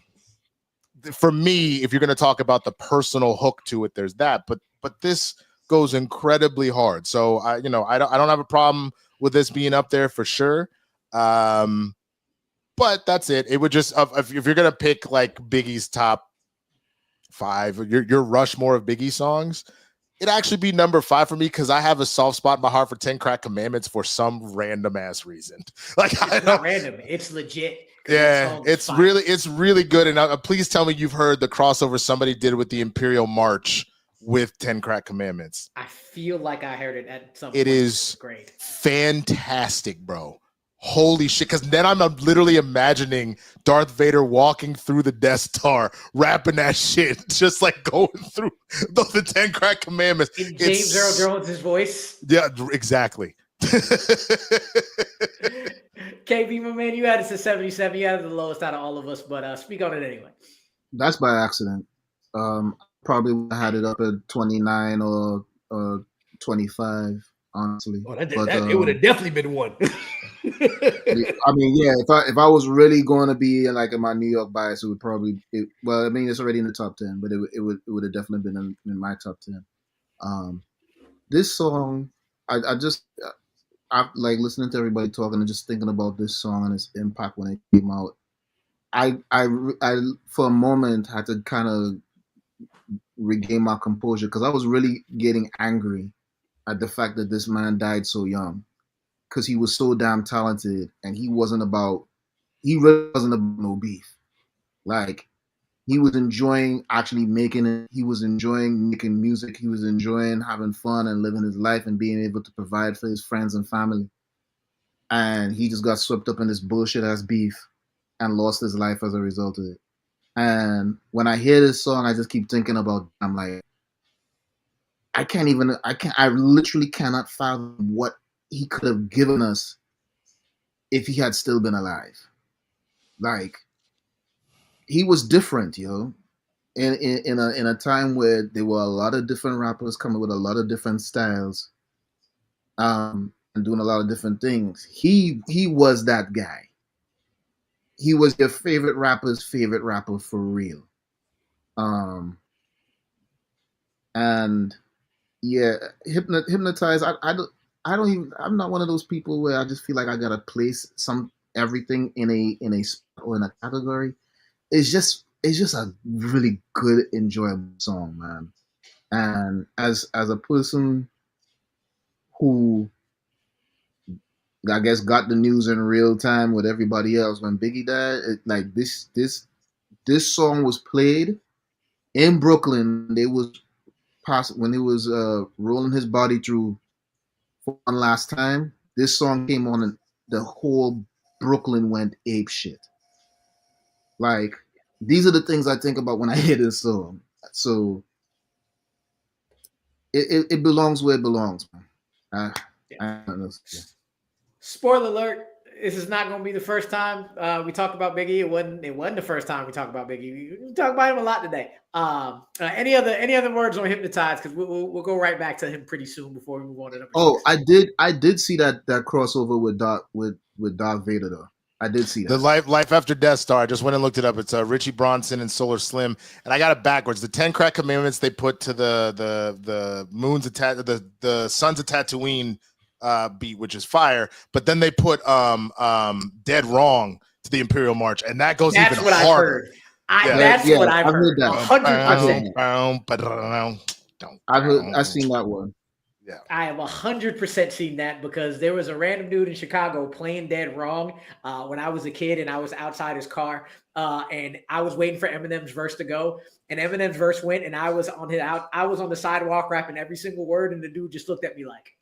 for me, if you're going to talk about the personal hook to it, there's that. But this goes incredibly hard. So I don't have a problem with this being up there for sure. But that's it. It would just, if you're going to pick like Biggie's top 5, your Rushmore of Biggie songs, it'd actually be number 5 for me, because I have a soft spot in my heart for 10 Crack Commandments for some random ass reason. Like It's not random. It's legit. Yeah, it's really good. And please tell me you've heard the crossover somebody did with the Imperial March with 10 Crack Commandments. I feel like I heard it at some point. It is great, fantastic, bro. Holy shit! Because then I'm literally imagining Darth Vader walking through the Death Star, rapping that shit, just like going through the 10 Crack Commandments. In James Earl Jones' voice. Yeah, exactly. KB, my man, you had it to 77. You had it the lowest out of all of us, but speak on it anyway. That's by accident. Probably would have had it up at 29 or 25, honestly. Oh, it would have definitely been one. I mean, yeah. If I was really going to be in my New York bias, it would probably. Well, I mean, it's already in the top 10, but it would have definitely been in my top 10. This song, I like listening to everybody talking and just thinking about this song and its impact when it came out. I for a moment had to kind of regain my composure, because I was really getting angry at the fact that this man died so young, because he was so damn talented, and he really wasn't about no beef. Like, he was enjoying actually making it. He was enjoying making music. He was enjoying having fun and living his life and being able to provide for his friends and family. And he just got swept up in this bullshit ass beef and lost his life as a result of it. And when I hear this song, I just keep thinking about, I'm like, I literally cannot fathom what he could have given us if he had still been alive. Like, he was different, yo. In a time where there were a lot of different rappers coming with a lot of different styles, and doing a lot of different things. He was that guy. He was your favorite rapper's favorite rapper for real. And yeah, hypnotized. I don't even. I'm not one of those people where I just feel like I gotta place everything in a spot or in a category. It's just a really good, enjoyable song, man. And as a person who, I guess, got the news in real time with everybody else when Biggie died, like this song was played in Brooklyn. They was when he was rolling his body through for one last time. This song came on and the whole Brooklyn went ape shit. Like, these are the things I think about when I hear this song. So it belongs where it belongs, man. I don't know. Spoiler alert: this is not going to be the first time we talk about Biggie. It wasn't the first time we talk about Biggie. We talk about him a lot today. Any other words on Hypnotize? Because we'll go right back to him pretty soon before we move on to number 6. I did see that crossover with Darth Vader though. I did see that. The Life After Death Star. I just went and looked it up. It's Richie Bronson and Solar Slim, and I got it backwards. The 10 Crack Commandments they put to the moon's the sun's a Tatooine beat, which is fire. But then they put Dead Wrong to the Imperial March, and that goes That's even what harder. That's what I've heard. 100%. I've seen that one. Yeah, I have 100% seen that because there was a random dude in Chicago playing Dead Wrong when I was a kid and I was outside his car and I was waiting for Eminem's verse to go, and Eminem's verse went and I was on the sidewalk rapping every single word, and the dude just looked at me like,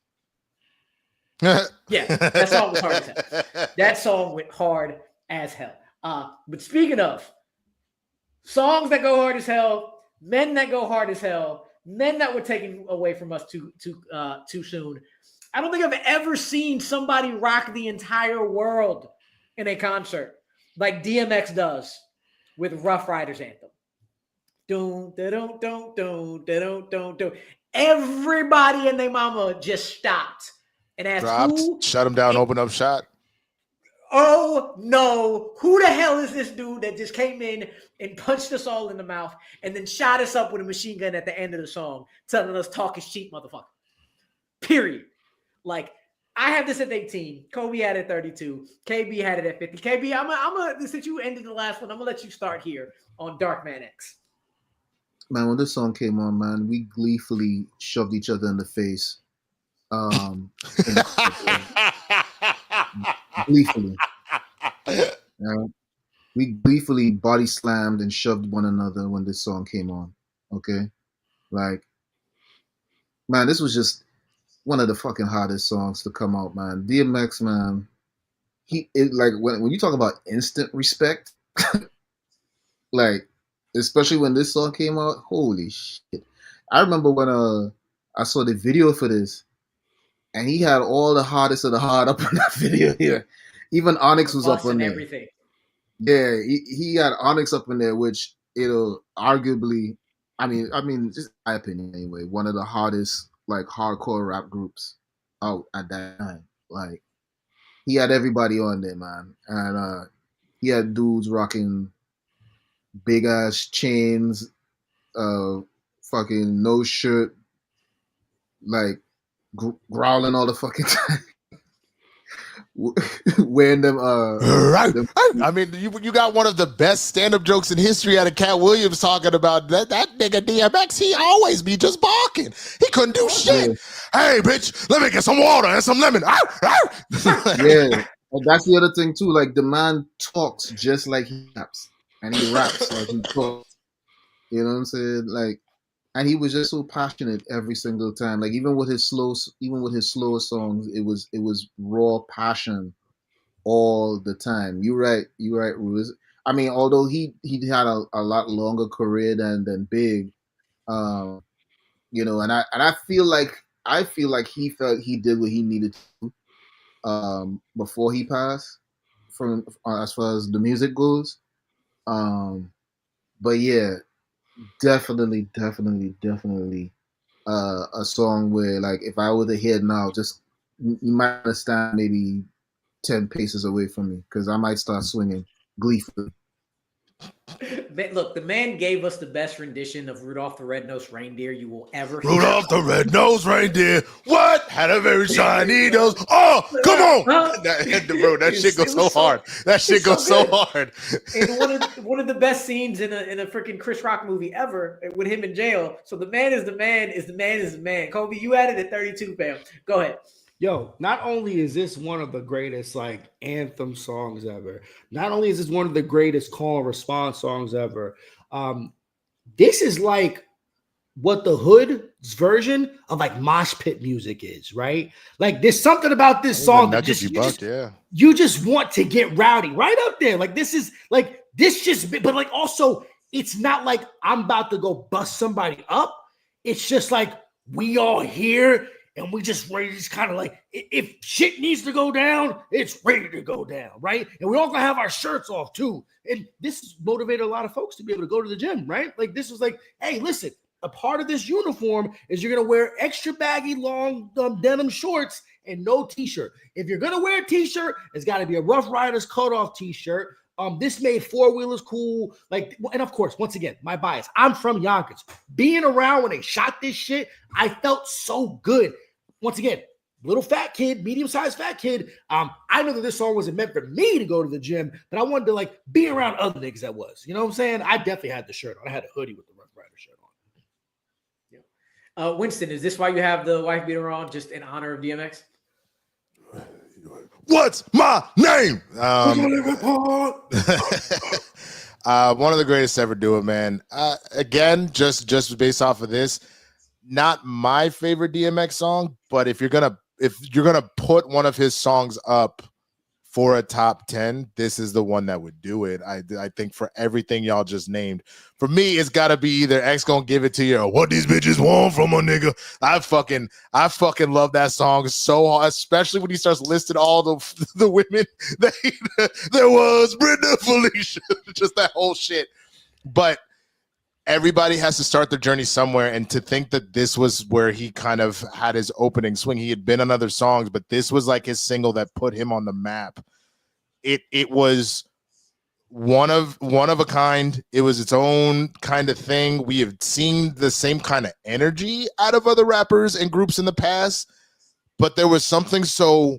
yeah, that song was hard as hell. That song went hard as hell. But speaking of songs that go hard as hell, men that go hard as hell, men that were taken away from us too soon. I don't think I've ever seen somebody rock the entire world in a concert like DMX does with Rough Riders Anthem. Everybody and their mama just stopped and asked, shut him down, open up shot. Oh no, who the hell is this dude that just came in and punched us all in the mouth and then shot us up with a machine gun at the end of the song, telling us talk is cheap, motherfucker. Period. Like, I have this at 18. Kolby had it at 32. KB had it at 50. KB, since you ended the last one, I'm gonna let you start here on Dark Man X. Man, when this song came on, man, we gleefully shoved each other in the face. Gleefully. We gleefully body slammed and shoved one another when this song came on. Okay? Like, man, this was just one of the fucking hottest songs to come out, man. DMX, man, when you talk about instant respect, like, especially when this song came out, holy shit. I remember when I saw the video for this, and he had all the hottest of the hot up in that video here. Even Onyx was up on there. Everything. Yeah, he had Onyx up in there, which it'll arguably, I mean, just my opinion anyway, one of the hottest like hardcore rap groups out at that time. Like, he had everybody on there, man, and he had dudes rocking big ass chains, fucking no shirt, like growling all the fucking time. Wearing them I mean, you got one of the best stand-up jokes in history out of Cat Williams talking about that nigga DMX. He always be just barking. He couldn't do shit. Yeah. Hey, bitch, let me get some water and some lemon. Yeah, and that's the other thing too. Like, the man talks just like he raps, and he raps like he talks. You know what I'm saying? Like, and he was just so passionate every single time. Like even with his slower songs, it was raw passion all the time. You're right, Ruiz. I mean, although he had a lot longer career than Big, um, you know, and I feel like he felt he did what he needed to before he passed, from as far as the music goes. But yeah, definitely a song where, like, if I were to hear it now, just you might understand maybe 10 paces away from me because I might start swinging gleefully. Look, the man gave us the best rendition of Rudolph the Red-Nosed Reindeer you will ever hear. Rudolph the Red-Nosed Reindeer. What? Had a very shiny nose. Oh, come on. That shit goes so hard. That shit goes so hard. And one of the best scenes in a freaking Chris Rock movie ever with him in jail. So the man is the man is the man is the man. Kolby, you added at 32, fam. Go ahead. Yo, not only is this one of the greatest like anthem songs ever, not only is this one of the greatest call and response songs ever, this is like what the Hood's version of like mosh pit music is, right? Like there's something about this song that you just want to get rowdy, right up there. Like this is like this just, but like also it's not like I'm about to go bust somebody up. It's just like we all here. And we just ready to just kind of like, if shit needs to go down, it's ready to go down, right? And we're all gonna have our shirts off too. And this motivated a lot of folks to be able to go to the gym, right? Like this was like, hey, listen, a part of this uniform is you're gonna wear extra baggy long denim shorts and no t-shirt. If you're gonna wear a t-shirt, it's gotta be a Rough Riders cutoff t-shirt. This made four-wheelers cool. Like, and of course, once again, my bias. I'm from Yonkers. Being around when they shot this shit, I felt so good. Once again, little fat kid, medium-sized fat kid. I know that this song wasn't meant for me to go to the gym, but I wanted to like be around other niggas that was. You know what I'm saying? I definitely had the shirt on. I had a hoodie with the Rough Rider shirt on. Yeah. Winston, is this why you have the wife beater on, just in honor of DMX? What's my name? One of the greatest to ever do it, man. Again, just based off of this, not my favorite DMX song, but if you're gonna put one of his songs up for a top 10, this is the one that would do it. I think for everything y'all just named, for me, it's got to be either X Gonna Give It To You or What These Bitches Want From a Nigga. I fucking love that song so hard, especially when he starts listing all the women that there was Brenda, Felicia, just that whole shit. But everybody has to start their journey somewhere, and to think that this was where he kind of had his opening swing. He had been on other songs, but this was like his single that put him on the map. It was one of a kind. It was its own kind of thing. We have seen the same kind of energy out of other rappers and groups in the past, but there was something so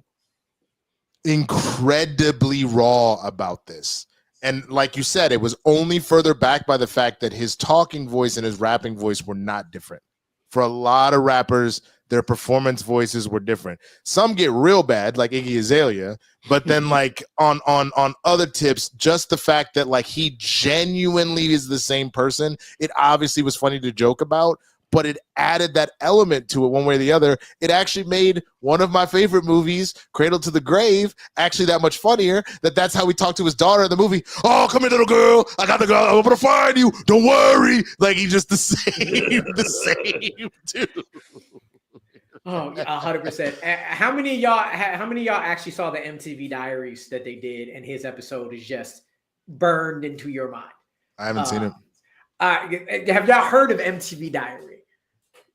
incredibly raw about this. And like you said, it was only further backed by the fact that his talking voice and his rapping voice were not different. For a lot of rappers, their performance voices were different. Some get real bad, like Iggy Azalea, but then like on other tips, just the fact that like he genuinely is the same person, it obviously was funny to joke about, but it added that element to it one way or the other. It actually made one of my favorite movies, Cradle to the Grave, actually that much funnier. That's how he talked to his daughter in the movie. Oh, come here, little girl. I got the girl. I'm going to find you. Don't worry. Like, he's just the same dude. Oh, 100%. How many of y'all actually saw the MTV Diaries that they did, and his episode is just burned into your mind? I haven't seen it. Have y'all heard of MTV Diary?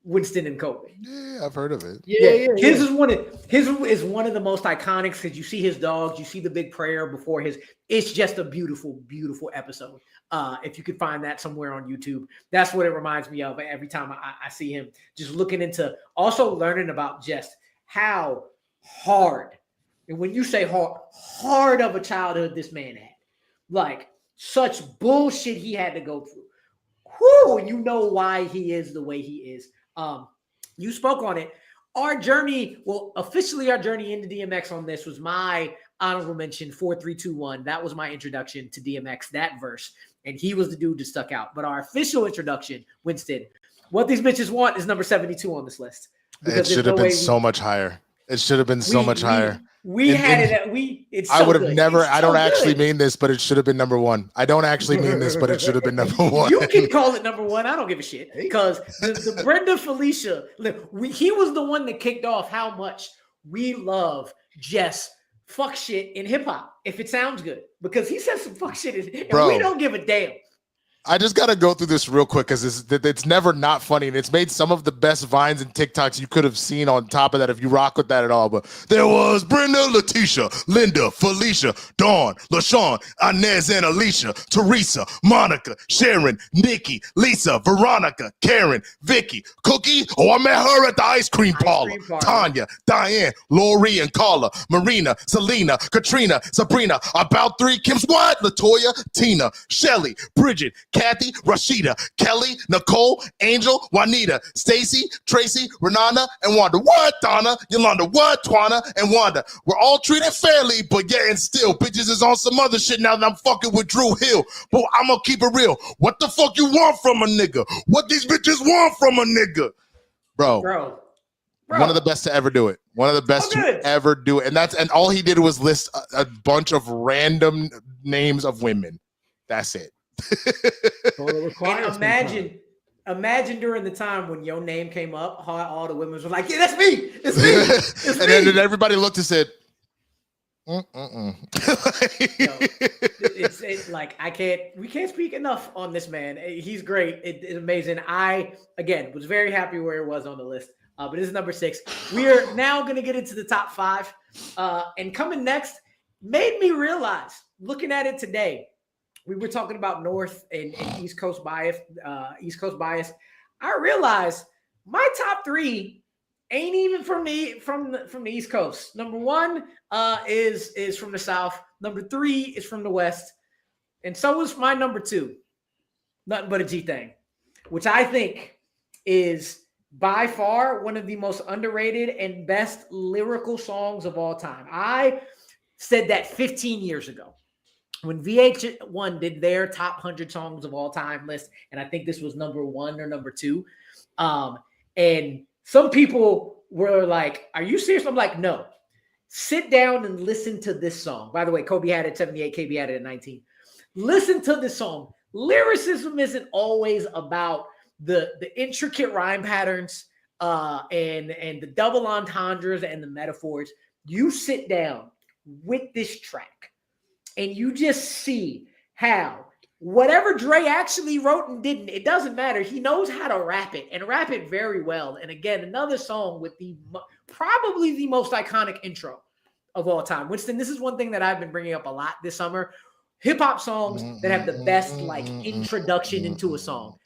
Winston and Kolby. Yeah, I've heard of it. Yeah. His is one of the most iconic, because you see his dogs, you see the big prayer before his. It's just a beautiful, beautiful episode. If you could find that somewhere on YouTube, that's what it reminds me of every time I see him. Just looking into, also learning about just how hard, and when you say hard of a childhood this man had, like such bullshit he had to go through. Whoo, you know why he is the way he is. You spoke on it. Our journey, well, officially our journey into DMX on this was my honorable mention 4321. That was my introduction to DMX, that verse. And he was the dude that stuck out. But our official introduction, Winston, What These Bitches Want is number 72 on this list. It should have been so much higher. It should have been so much higher. We had it at it's so I would have good. never, It's I don't so actually good. mean this, but it should have been number one. I don't actually mean this, but it should have been number one. You can call it number one. I don't give a shit. Because the Brenda Felicia, he was the one that kicked off how much we love just fuck shit in hip hop if it sounds good. Because he says some fuck shit and we don't give a damn. I just got to go through this real quick because it's never not funny. And it's made some of the best Vines and TikToks you could have seen on top of that if you rock with that at all. But there was Brenda, Letitia, Linda, Felicia, Dawn, LaShawn, Inez and Alicia, Teresa, Monica, Sharon, Nikki, Lisa, Veronica, Karen, Vicky, Cookie. Oh, I met her at the ice cream parlor. Tanya, Diane, Lori and Carla, Marina, Selena, Katrina, Sabrina, about three Kims, what? Latoya, Tina, Shelly, Bridget, Kathy, Rashida, Kelly, Nicole, Angel, Juanita, Stacy, Tracy, Renana, and Wanda. What, Donna? Yolanda, what? Twana and Wanda. We're all treated fairly, but yeah, and still, bitches is on some other shit now that I'm fucking with Drew Hill. But I'm gonna keep it real. What the fuck you want from a nigga? What these bitches want from a nigga? Bro. One of the best to ever do it. One of the best to ever do it. And all he did was list a bunch of random names of women. That's it. And imagine during the time when your name came up, how all the women were like, "Yeah, that's me, it's me." It's and then everybody looked and said, it's like we can't speak enough on this man. He's great. It's amazing. I again was very happy where it was on the list. But this is number 6. We are now going to get into the top 5. And coming next made me realize, looking at it today. We were talking about North and East Coast bias. I realized my top 3 ain't even from the East Coast. Number 1 is from the South. Number 3 is from the West, and so is my number 2. Nothing But a G Thing, which I think is by far one of the most underrated and best lyrical songs of all time. I said that 15 years ago. When VH1 did their top 100 songs of all time list, and I think this was number 1 or number 2, and some people were like, "Are you serious?" I'm like, "No. Sit down and listen to this song." By the way, Kobe had it at 78, KB had it at 19. Listen to this song. Lyricism isn't always about the intricate rhyme patterns and the double entendres and the metaphors. You sit down with this track, and you just see how whatever Dre actually wrote and didn't, it doesn't matter. He knows how to rap it and rap it very well. And again, another song with probably the most iconic intro of all time. Winston, this is one thing that I've been bringing up a lot this summer. Hip hop songs that have the best introduction into a song.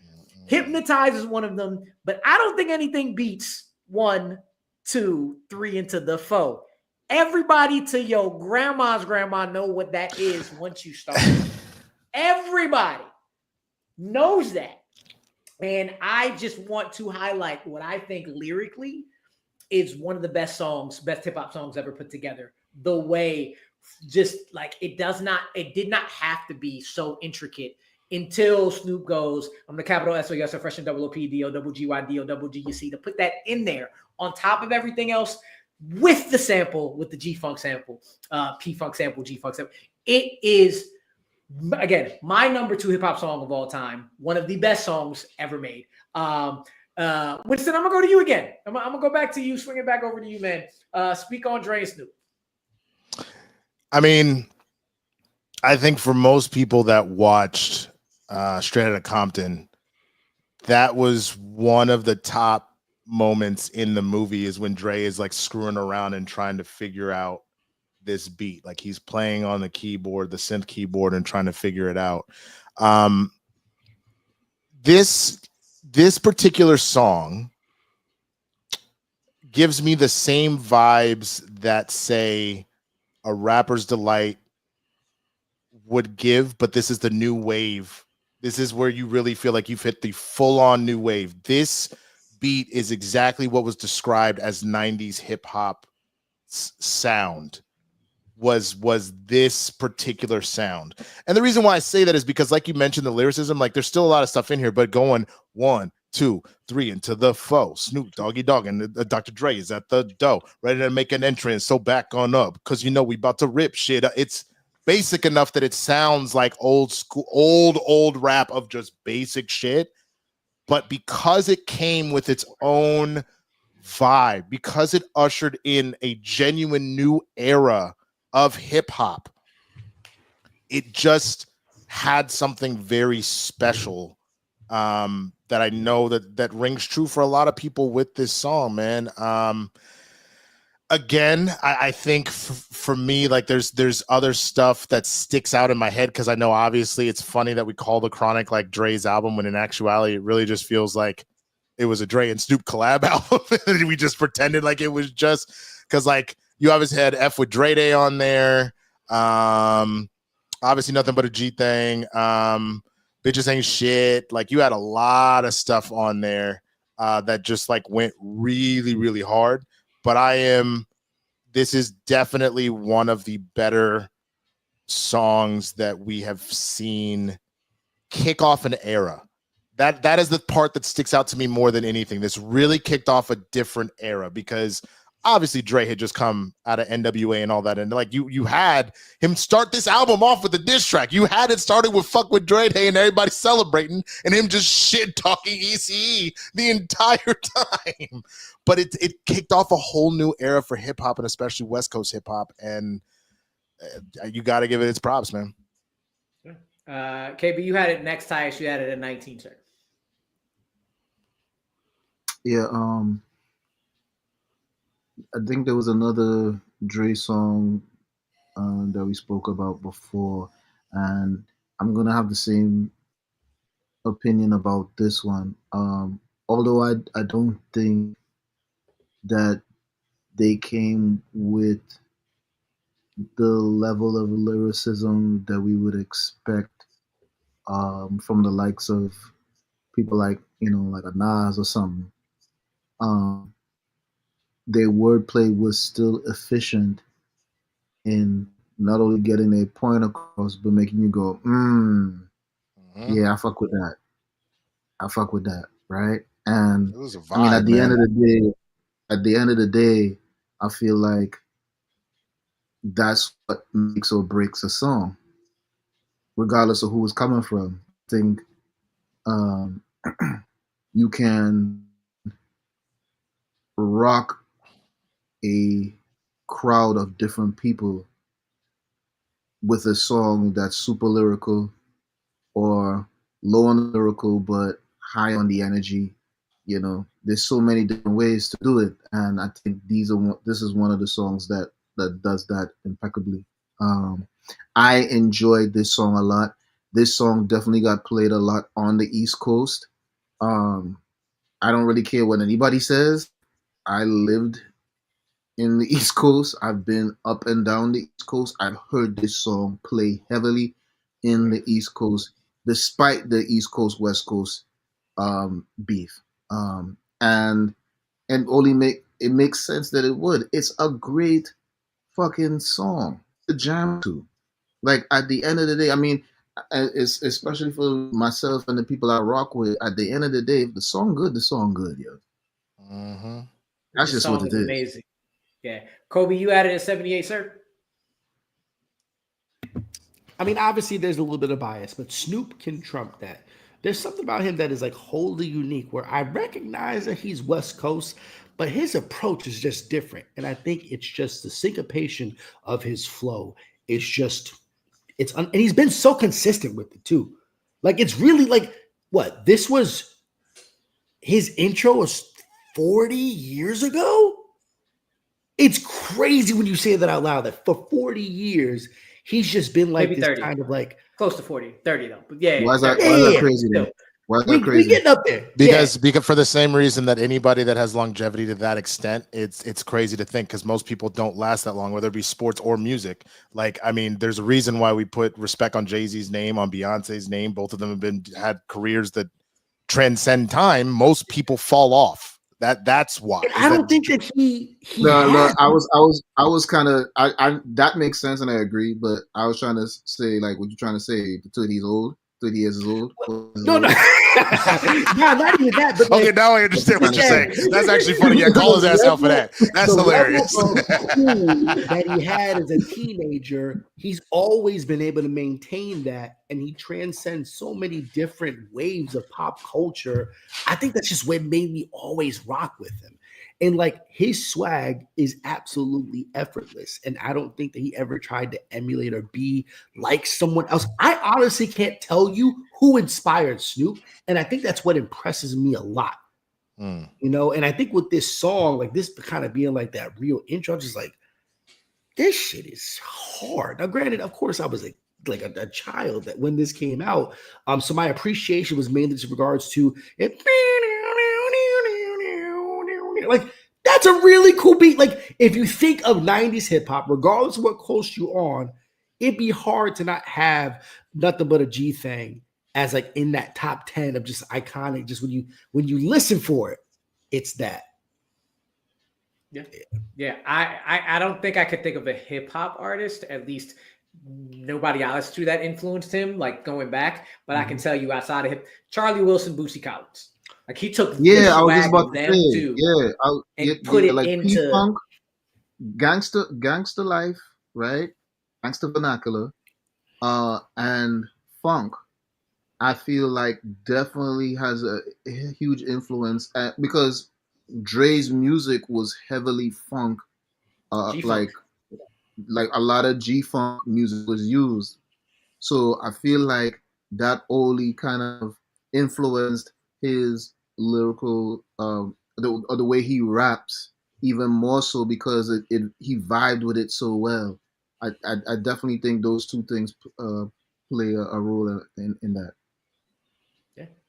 Hypnotize is one of them, but I don't think anything beats 1, 2, 3 into the 4. Everybody to your grandma's grandma know what that is once you start. Everybody knows that. And I just want to highlight what I think lyrically is one of the best hip hop songs ever put together. The way just like it did not have to be so intricate until Snoop goes, "I'm the capital SOS, fresh and double OP, DOGGY, DOGGUC," to put that in there on top of everything else. With the sample, with the G-Funk sample, P-Funk sample, G-Funk sample. It is, again, my number 2 hip-hop song of all time. One of the best songs ever made. Winston, I'm going to go to you again. I'm going to go back to you, swing it back over to you, man. Speak on Dre and Snoop. I mean, I think for most people that watched Straight Outta Compton, that was one of the top moments in the movie is when Dre is like screwing around and trying to figure out this beat. Like he's playing on the keyboard, the synth keyboard, and trying to figure it out. This particular song gives me the same vibes that, say, a Rapper's Delight would give, but this is the new wave. This is where you really feel like you've hit the full-on new wave. This beat is exactly what was described as 90s hip-hop sound. was this particular sound. And the reason why I say that is because, like you mentioned, the lyricism, like there's still a lot of stuff in here, but going 1, 2, 3 into the foe, Snoop Doggy Dogg, and Dr. Dre is at the dough, ready to make an entrance. So back on up, because we about to rip shit. It's basic enough that it sounds like old school, old rap of just basic shit. But because it came with its own vibe, because it ushered in a genuine new era of hip hop, it just had something very special that I know that rings true for a lot of people with this song, man. Again, I think for me, like there's other stuff that sticks out in my head, because I know obviously it's funny that we call The Chronic like Dre's album, when in actuality it really just feels like it was a Dre and Snoop collab album. And we just pretended like it was just because, like, you obviously had F with Dre Day on there. Obviously Nothing But a G Thing. Bitches Ain't Shit. Like, you had a lot of stuff on there that just like went really, really hard. But this is definitely one of the better songs that we have seen kick off an era. That is the part that sticks out to me more than anything. This really kicked off a different era, because obviously Dre had just come out of NWA and all that. And like you had him start this album off with a diss track. You had it started with Fuck with Dre Day and everybody celebrating, and him just shit talking ECE the entire time. But it kicked off a whole new era for hip hop, and especially West Coast hip hop. And you got to give it its props, man. KB, you had it next highest. You had it at 19, sir. Yeah, I think there was another Dre song that we spoke about before, and I'm gonna have the same opinion about this one. Although I don't think that they came with the level of lyricism that we would expect from the likes of people like like a Nas or something. Their wordplay was still efficient in not only getting a point across, but making you go, yeah, I fuck with that. I fuck with that, right? And It was a vibe, I mean, at the man. end of the day, I feel like that's what makes or breaks a song, regardless of who it's coming from. I think you can rock a crowd of different people with a song that's super lyrical or low on the lyrical but high on the energy. There's so many different ways to do it, and I think this is one of the songs that does that impeccably. I enjoyed this song a lot. This song definitely got played a lot on the East Coast. I don't really care what anybody says. I lived in the East Coast. I've been up and down the East Coast. I've heard this song play heavily in the East Coast, despite the East Coast West Coast beef. And only it makes sense that it would. It's a great fucking song to jam to. Like, at the end of the day, I mean, it's especially for myself and the people I rock with. At the end of the day, if the song good, the song good, yo. Mm-hmm. That's just what it is. Amazing. Yeah, Kolby, you had it at 78, sir. I mean, obviously there's a little bit of bias, but Snoop can trump that. There's something about him that is like wholly unique, where I recognize that he's West Coast, but his approach is just different. And I think it's just the syncopation of his flow. And he's been so consistent with it too. Like, it's really like, what? This was his intro was 40 years ago? It's crazy when you say that out loud, that for 40 years, he's just been like Maybe this 30. kind of like, Close to 40, 30 though. But yeah. Why is that Yeah. crazy though? Why is that we crazy? getting up there. Because for the same reason that anybody that has longevity to that extent, it's crazy to think, because most people don't last that long, whether it be sports or music. Like, I mean, there's a reason why we put respect on Jay-Z's name, on Beyonce's name. Both of them have had careers that transcend time. Most people fall off. That's why. I don't think that he No, has. I was kind of, I that makes sense and I agree, but I was trying to say, like, what you trying to say? 30 he's old, 30 years is old. No, not even that. But Okay, like, now I understand what you're saying. That's actually funny. Yeah, call his ass out for that. That's the hilarious. level of cool that he had as a teenager, he's always been able to maintain that, and he transcends so many different waves of pop culture. I think that's just what made me always rock with him. And like his swag is absolutely effortless. And I don't think that he ever tried to emulate or be like someone else. I honestly can't tell you who inspired Snoop. And I think that's what impresses me a lot. You know, and I think with this song, like this kind of being like that real intro, I'm just like, this shit is hard. Now, granted, of course, I was a child that when this came out. So my appreciation was mainly in regards to it. Like, that's a really cool beat. Like, if you think of 90s hip hop, regardless of what coast you're on, it'd be hard to not have Nothing But a G Thing as like in that top 10 of just iconic. Just when you listen for it, it's that. Yeah. I don't think I could think of a hip hop artist, at least nobody else to that influenced him, like going back. But I can tell you outside of him, Charlie Wilson, Bootsy Collins. Like he took Yeah, the I was just swag about of to them say, too, and put it like into P-Funk, gangster life, right? Gangster vernacular, and funk. I feel like definitely has a huge influence because Dre's music was heavily funk, G-Funk. like a lot of G-Funk music was used. So I feel like that only kind of influenced his lyrical, the way he raps even more so because he vibed with it so well. I definitely think those two things play a role in that.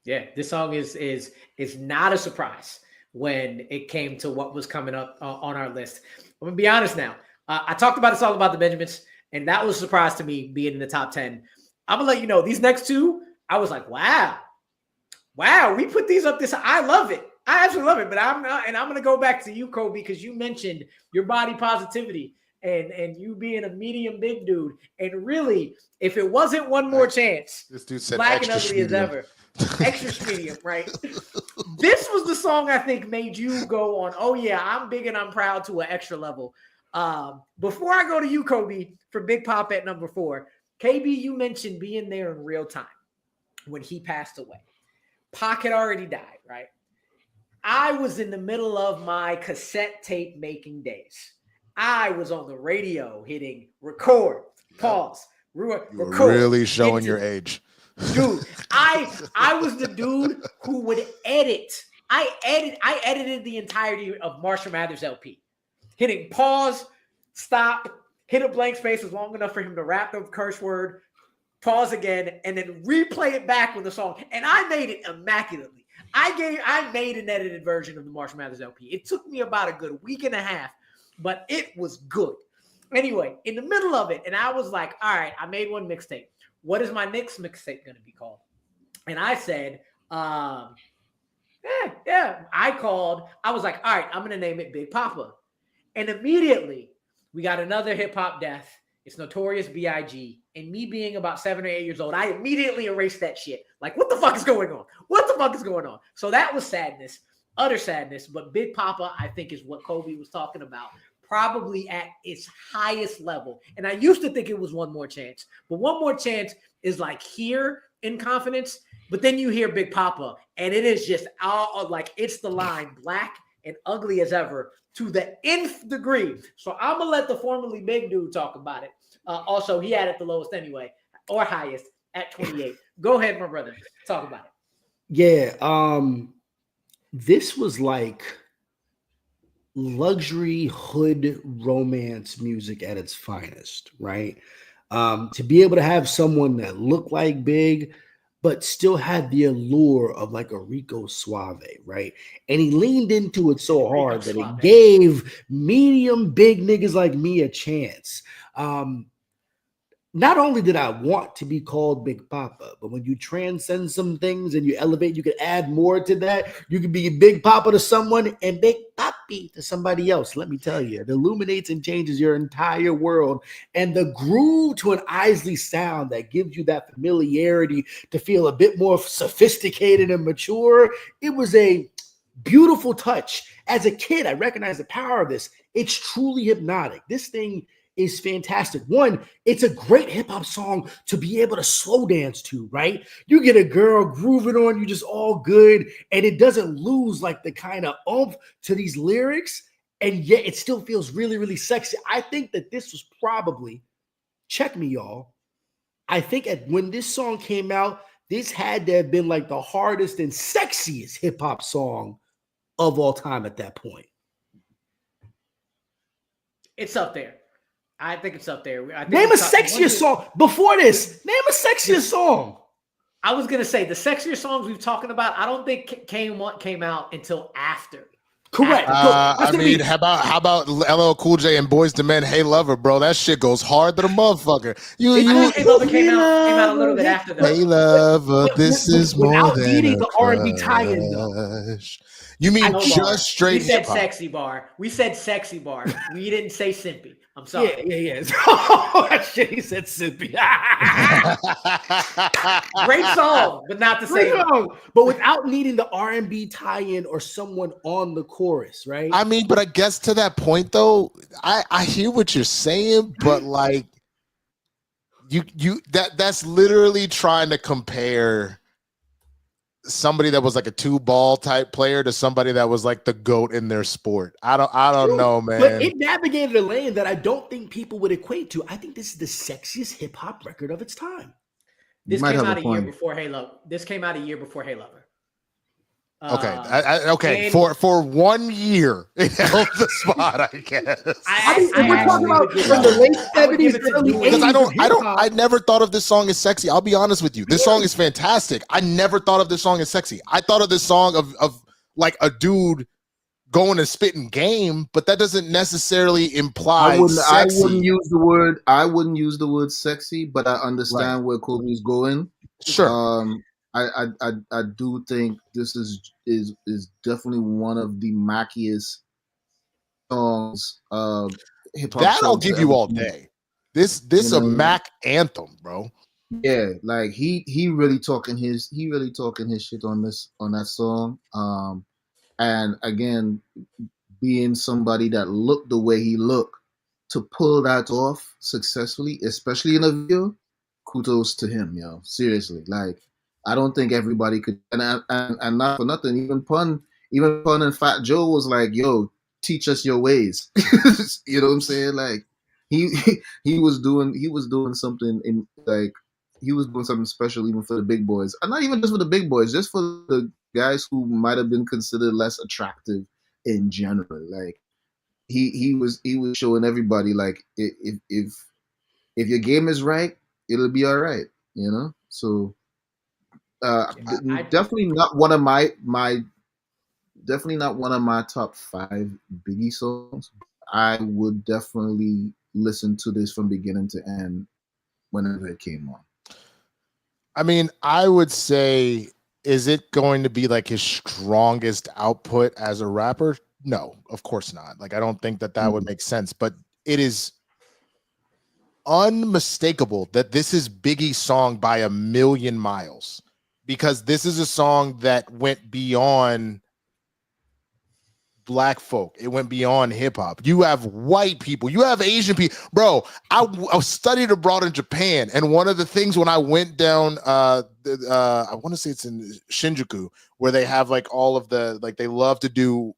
Yeah. This song is not a surprise when it came to what was coming up on our list. I'm gonna be honest now. I talked about this all about the Benjamins, and that was a surprise to me being in the top 10. I'm gonna let you know these next two. I was like, wow, we put these up this. I love it. I absolutely love it. But I'm not, and I'm gonna go back to you, Kolby, because you mentioned your body positivity and you being a medium big dude. And really, if it wasn't One More Chance, This dude said Black and extra Ugly as medium. ever. Extra medium, right? This was the song I think made you go on, oh yeah, I'm big and I'm proud to an extra level. Before I go to you, Kolby, for Big Pop at number 4, KB, you mentioned being there in real time when he passed away. Pac had already died, right? I was in the middle of my cassette tape making days. I was on the radio hitting record, pause, record. You're really showing your age. Dude, I was the dude who would edit. I edited the entirety of Marshall Mathers LP. Hitting pause, stop, hit a blank space was long enough for him to rap the curse word, pause again, and then replay it back with the song. And I made it immaculately. I made an edited version of the Marshall Mathers LP. It took me about a good week and a half, but it was good. Anyway, in the middle of it, and I was like, all right, I made one mixtape. What is my next mixtape going to be called? And I said, I was like, all right, I'm going to name it Big Papa. And immediately we got another hip hop death. It's Notorious B.I.G. And me being about 7 or 8 years old, I immediately erased that shit. Like, what the fuck is going on? What the fuck is going on? So that was sadness, utter sadness. But Big Papa, I think, is what Kolby was talking about. Probably at its highest level. And I used to think it was One More Chance, but One More Chance is like here in confidence, but then you hear Big Papa and it is just all like it's the line Black and Ugly as Ever to the nth degree. So I'm gonna let the formerly big dude talk about it. Also, he had it the lowest anyway, or highest at 28. Go ahead, my brother. Talk about it. Yeah. This was like luxury hood romance music at its finest, right? To be able to have someone that looked like Big, but still had the allure of like a Rico Suave, right? And he leaned into it so hard that it gave medium big niggas like me a chance. not only did I want to be called Big Papa, but when you transcend some things and you elevate, you can add more to that. You can be Big Papa to someone and Big Papi to somebody else. Let me tell you, it illuminates and changes your entire world. And the groove to an Isley sound that gives you that familiarity to feel a bit more sophisticated and mature, it was a beautiful touch. As a kid, I recognized the power of this. It's truly hypnotic. This thing is fantastic. One, it's a great hip hop song to be able to slow dance to, right? You get a girl grooving on you, just all good, and it doesn't lose like the kind of oomph to these lyrics, and yet it still feels really, really sexy. I think that this was probably, check me, y'all. I think when this song came out, this had to have been like the hardest and sexiest hip hop song of all time at that point. It's up there. I think it's up there. Name a sexier song before this. Name a sexier song. I was gonna say the sexier songs we've talking about. I don't think came out until after. Correct. I mean, how about LL Cool J and Boys II Men? Hey Lover, bro, that shit goes hard to the motherfucker. Hey Lover came out a little bit after that. Hey Lover, this is more than needing a the R&B tie-in though. You mean just straight? We said sexy bar. We said sexy bar. We didn't say simpy. I'm sorry. Yeah. Oh, shit, he said simpy. Great song, but not the same. But without needing the R&B tie-in or someone on the chorus, right? I mean, but I guess to that point though, I hear what you're saying, but like that's literally trying to compare somebody that was like a 2-ball type player to somebody that was like the GOAT in their sport. I don't know, man. But it navigated a lane that I don't think people would equate to. I think this is the sexiest hip hop record of its time. This came out a year before Hey Lover. This came out a year before Hey Lover. Okay. Okay. For 1 year, it held the spot, I guess. We're talking about from the late 70s, early 80s. Because I never thought of this song as sexy. I'll be honest with you. This song is fantastic. I never thought of this song as sexy. I thought of this song of like a dude going and spitting game, but that doesn't necessarily imply sexy. I wouldn't use the word sexy, but I understand where Kolby's going. Sure. I do think this is definitely one of the mackiest songs hip hop. That I'll give you all day. This a Mac anthem, bro. Yeah, like he really talking his shit on that song. And again, being somebody that looked the way he looked to pull that off successfully, especially in a video, kudos to him, yo. Seriously, like. I don't think everybody could, and not for nothing. Even Pun and Fat Joe was like, "Yo, teach us your ways." You know what I'm saying? Like he was doing something he was doing something special even for the big boys, and not even just for the big boys, just for the guys who might have been considered less attractive in general. Like he was showing everybody like if your game is right, it'll be all right. You know, so. Definitely not one of my top 5 Biggie songs. I would definitely listen to this from beginning to end whenever it came on. I mean, I would say, is it going to be like his strongest output as a rapper? No, of course not. Like, I don't think that would make sense, but it is unmistakable that this is Biggie's song by a million miles. Because this is a song that went beyond black folk. It went beyond hip hop. You have white people. You have Asian people. Bro, I studied abroad in Japan. And one of the things when I went down, I want to say it's in Shinjuku, where they have like all of the, like they love to do,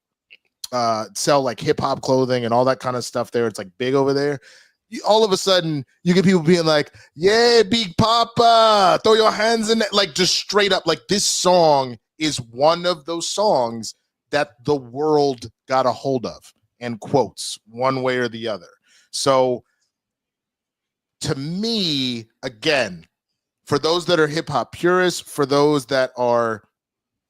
sell like hip hop clothing and all that kind of stuff there. It's like big over there. All of a sudden, you get people being like, yeah, Big Papa, throw your hands in it. Like, just straight up, like, this song is one of those songs that the world got a hold of and quotes one way or the other. So, to me, again, for those that are hip-hop purists, for those that are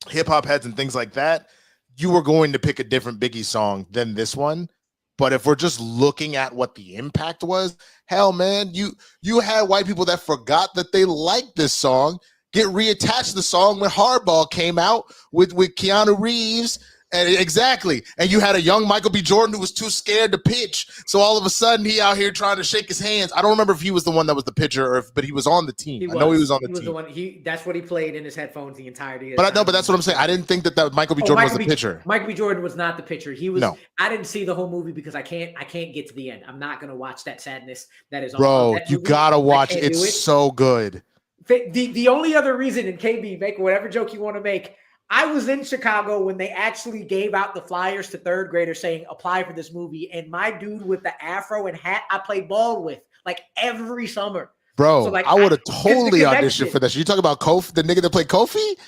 hip-hop heads and things like that, you were going to pick a different Biggie song than this one. But if we're just looking at what the impact was, hell, man, you had white people that forgot that they liked this song get reattached to the song when Hardball came out with Keanu Reeves. And exactly. And you had a young Michael B. Jordan who was too scared to pitch. So all of a sudden he out here trying to shake his hands. I don't remember if he was the one that was the pitcher but he was on the team. I know he was on the team. The one, that's what he played in his headphones the entirety of the time. But that's what I'm saying. I didn't think that Michael B. Jordan was the pitcher. Michael B. Jordan was not the pitcher. He was. No. I didn't see the whole movie because I can't get to the end. I'm not gonna watch that sadness that is on. Bro, you gotta watch it. It's so good. The only other reason, and KB, make whatever joke you want to make, I was in Chicago when they actually gave out the flyers to third graders saying, apply for this movie. And my dude with the afro and hat I played ball with like every summer. Bro, so like, I would have totally auditioned for that. So you talking about Kofi, the nigga that played Kofi?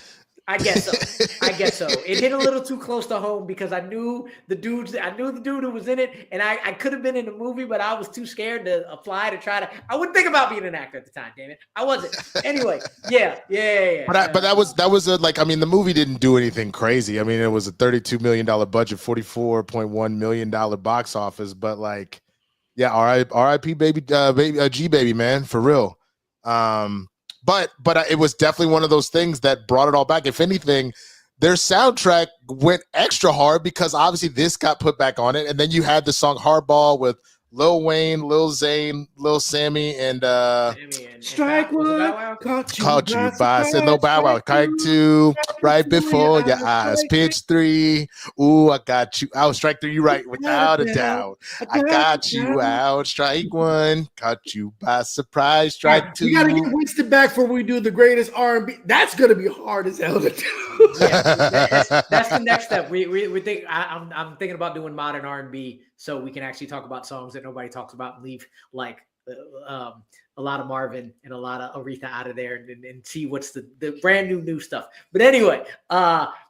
I guess so. It hit a little too close to home because I knew the dude who was in it, and I could have been in the movie, but I was too scared to apply to try to. I wouldn't think about being an actor at the time. Damn it, I wasn't. Anyway, yeah. But that was like, I mean, the movie didn't do anything crazy. I mean, it was a $32 million budget, $44.1 million box office, but like, yeah, R.I.P. baby, G baby, man, for real. But it was definitely one of those things that brought it all back. If anything, their soundtrack went extra hard because obviously this got put back on it. And then you had the song Hardball with Lil Wayne, Lil Zane, Lil Sammy, and Strike One, caught you by said no Bow Wow. Strike two, right before your eyes. Pitch three, ooh, I got you out. Strike three, you right, without a doubt. I got you out. Strike one, caught you by surprise. Strike two. You gotta get Winston back for when we do the greatest R&B. That's gonna be hard as hell to do. That's the next step. We think I'm thinking about doing modern R&B so we can actually talk about songs that nobody talks about and leave like a lot of Marvin and a lot of Aretha out of there and see what's the brand new stuff. But anyway,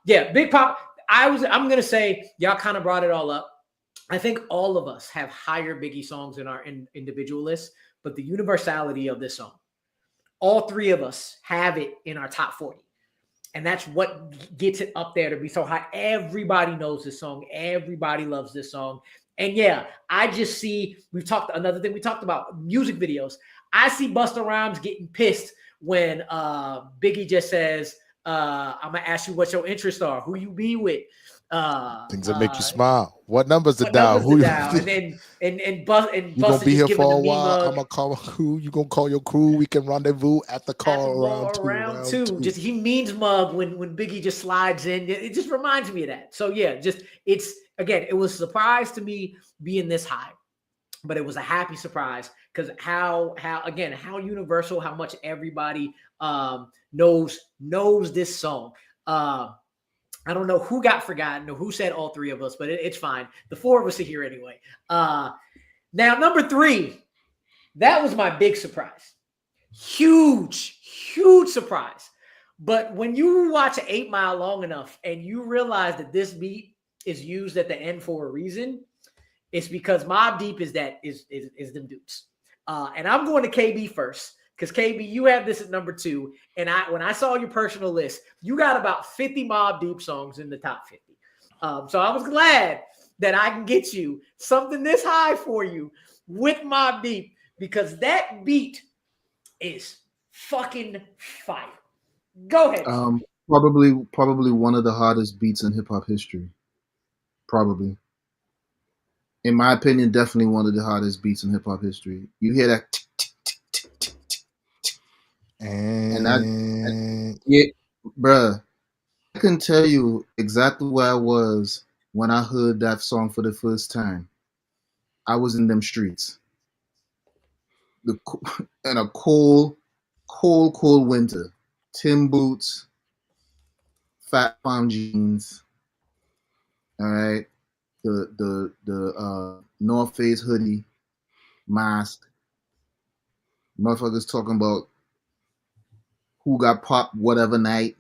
Big Pop. I'm gonna say y'all kind of brought it all up. I think all of us have higher Biggie songs in our individual lists, but the universality of this song, all three of us have it in our top 40. And that's what gets it up there to be so high. Everybody knows this song. Everybody loves this song. And yeah, I just see, another thing we talked about, music videos. I see Busta Rhymes getting pissed when Biggie just says, I'm going to ask you what your interests are, who you be with. Things that make you smile. What numbers to dial? Who and then and Busta be here for a while. I'm gonna call a crew. You gonna call your crew? We can rendezvous at the car around two. Just he means mug when Biggie just slides in. It just reminds me of that. So yeah, it was a surprise to me being this high, but it was a happy surprise because how universal, how much everybody knows this song. I don't know who got forgotten or who said all three of us, but it's fine. The four of us are here anyway. Now, number 3, that was my big surprise. Huge surprise. But when you watch 8 Mile long enough and you realize that this beat is used at the end for a reason, it's because Mobb Deep is them dudes. And I'm going to KB first. Because KB, you have this at number 2, and when I saw your personal list, you got about 50 Mobb Deep songs in the top 50. So I was glad that I can get you something this high for you with Mobb Deep because that beat is fucking fire. Go ahead. Probably one of the hottest beats in hip hop history. Probably. In my opinion, definitely one of the hottest beats in hip hop history. You hear that. Yeah, bruh, I can tell you exactly where I was when I heard that song for the first time. I was in them streets. In a cold winter. Tim boots, fat farm jeans. All right. The North Face hoodie, mask. Motherfuckers talking about who got popped whatever night.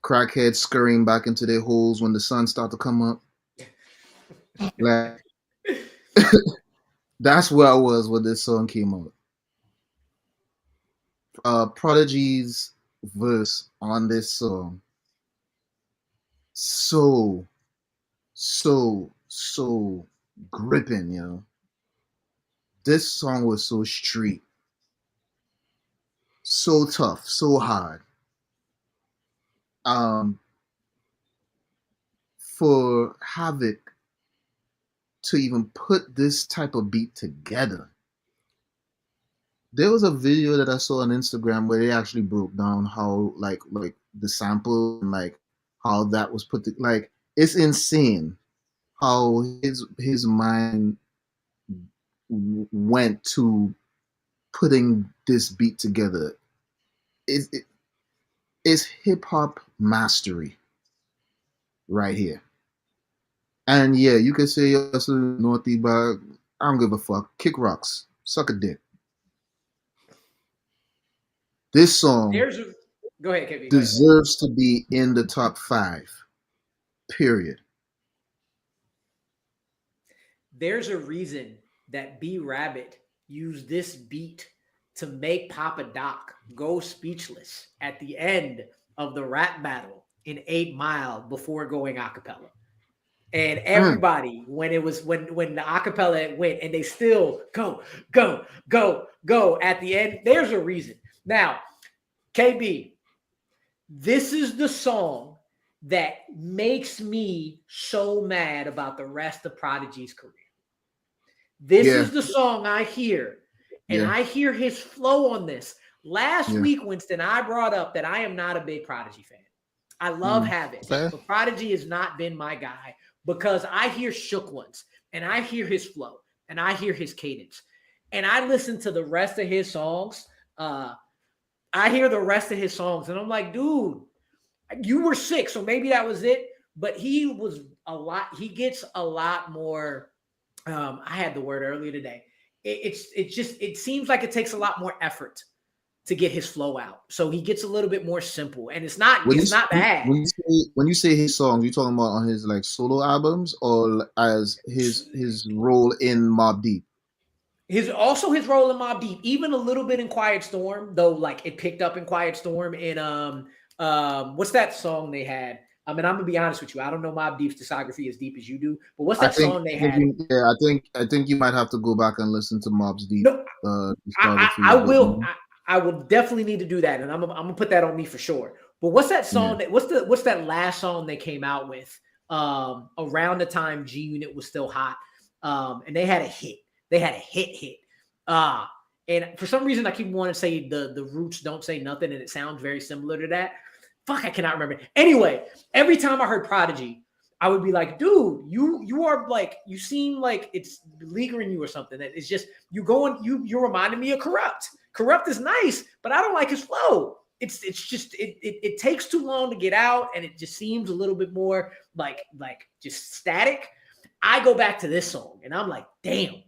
Crackheads scurrying back into their holes when the sun starts to come up. Like, that's where I was when this song came out. Prodigy's verse on this song, so so gripping, you know. This song was so street, so tough, so hard. For Havoc to even put this type of beat together. There was a video that I saw on Instagram where they actually broke down how like the sample and like how that was put like it's insane how his mind went to putting this beat together. It's hip hop mastery right here. And yeah, you could say you're naughty, but I don't give a fuck. Kick rocks, suck a dick. This song Go ahead, KB. deserves to be in the top 5. Period. There's a reason that B Rabbit used this beat to make Papa Doc go speechless at the end of the rap battle in 8 Mile before going a cappella. And everybody, when the acapella went and they still go at the end, there's a reason. Now, KB, this is the song that makes me so mad about the rest of Prodigy's career. This is the song I hear, and I hear his flow on this. Last week, Winston, I brought up that I am not a big Prodigy fan. I love Havoc, but Prodigy has not been my guy. Because I hear Shook Ones, and I hear his flow, and I hear his cadence, and I listen to the rest of his songs. I hear the rest of his songs, and I'm like, dude, you were sick, so maybe that was it. But he gets a lot more. I had the word earlier today. It seems like it takes a lot more effort to get his flow out. So he gets a little bit more simple, and it's not bad. When you say his songs, you talking about on his like solo albums or as his role in Mobb Deep? His role in Mobb Deep, even a little bit in Quiet Storm, though like it picked up in Quiet Storm in what's that song they had? I mean, I'm gonna be honest with you. I don't know Mobb Deep's discography as deep as you do, but what's that song they had? Yeah, I think you might have to go back and listen to Mobb Deep. No, I will definitely need to do that, and I'm gonna put that on me for sure. But what's that song? What's that last song they came out with around the time G Unit was still hot, and they had a hit. They had a hit. And for some reason, I keep wanting to say the Roots Don't Say Nothing, and it sounds very similar to that. Fuck, I cannot remember. Anyway, every time I heard Prodigy, I would be like, dude, you are like, you seem like it's beleaguering you or something. That it's just you're reminding me of Corrupt. Corrupt is nice, but I don't like his flow. It's just it takes too long to get out, and it just seems a little bit more like just static. I go back to this song, and I'm like, damn,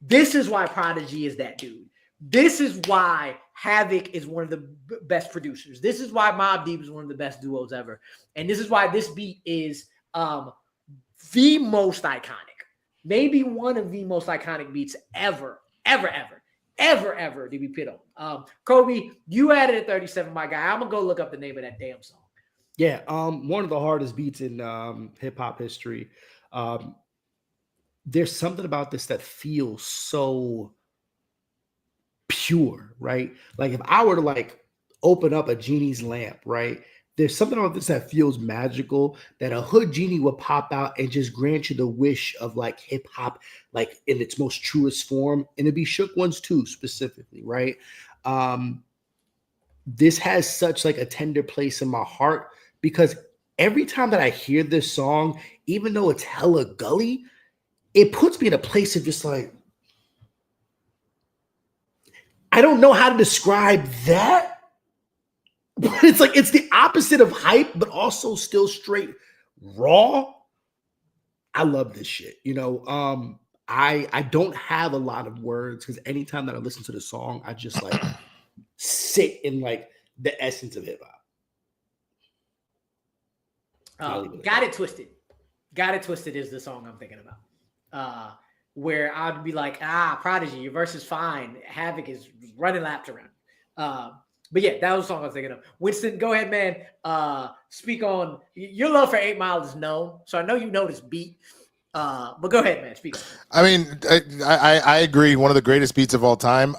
this is why Prodigy is that dude. This is why Havoc is one of the best producers. This is why Mobb Deep is one of the best duos ever, and this is why this beat is the most iconic, maybe one of the most iconic beats ever to be put on. Kolby, you added at 37, my guy. I'm gonna go look up the name of that damn song. Yeah, one of the hardest beats in hip hop history. There's something about this that feels so pure, right? Like if I were to like open up a genie's lamp, right? There's something about this that feels magical, that a hood genie would pop out and just grant you the wish of like hip hop, like in its most truest form. And it'd be Shook Ones too, specifically, right? This has such like a tender place in my heart because every time that I hear this song, even though it's hella gully, it puts me in a place of just like, I don't know how to describe that. But it's like, it's the opposite of hype, but also still straight raw. I love this shit. You know, I don't have a lot of words because anytime that I listen to the song, I just like sit in like the essence of hip hop. Got It Twisted. Got It Twisted is the song I'm thinking about. Where I'd be like, Prodigy, your verse is fine. Havoc is running laps around. But yeah, that was the song I was thinking of. Winston, go ahead, man. Speak on your love for 8 Mile is known. So I know you know this beat. But go ahead, man. Speak up. I mean, I agree. One of the greatest beats of all time.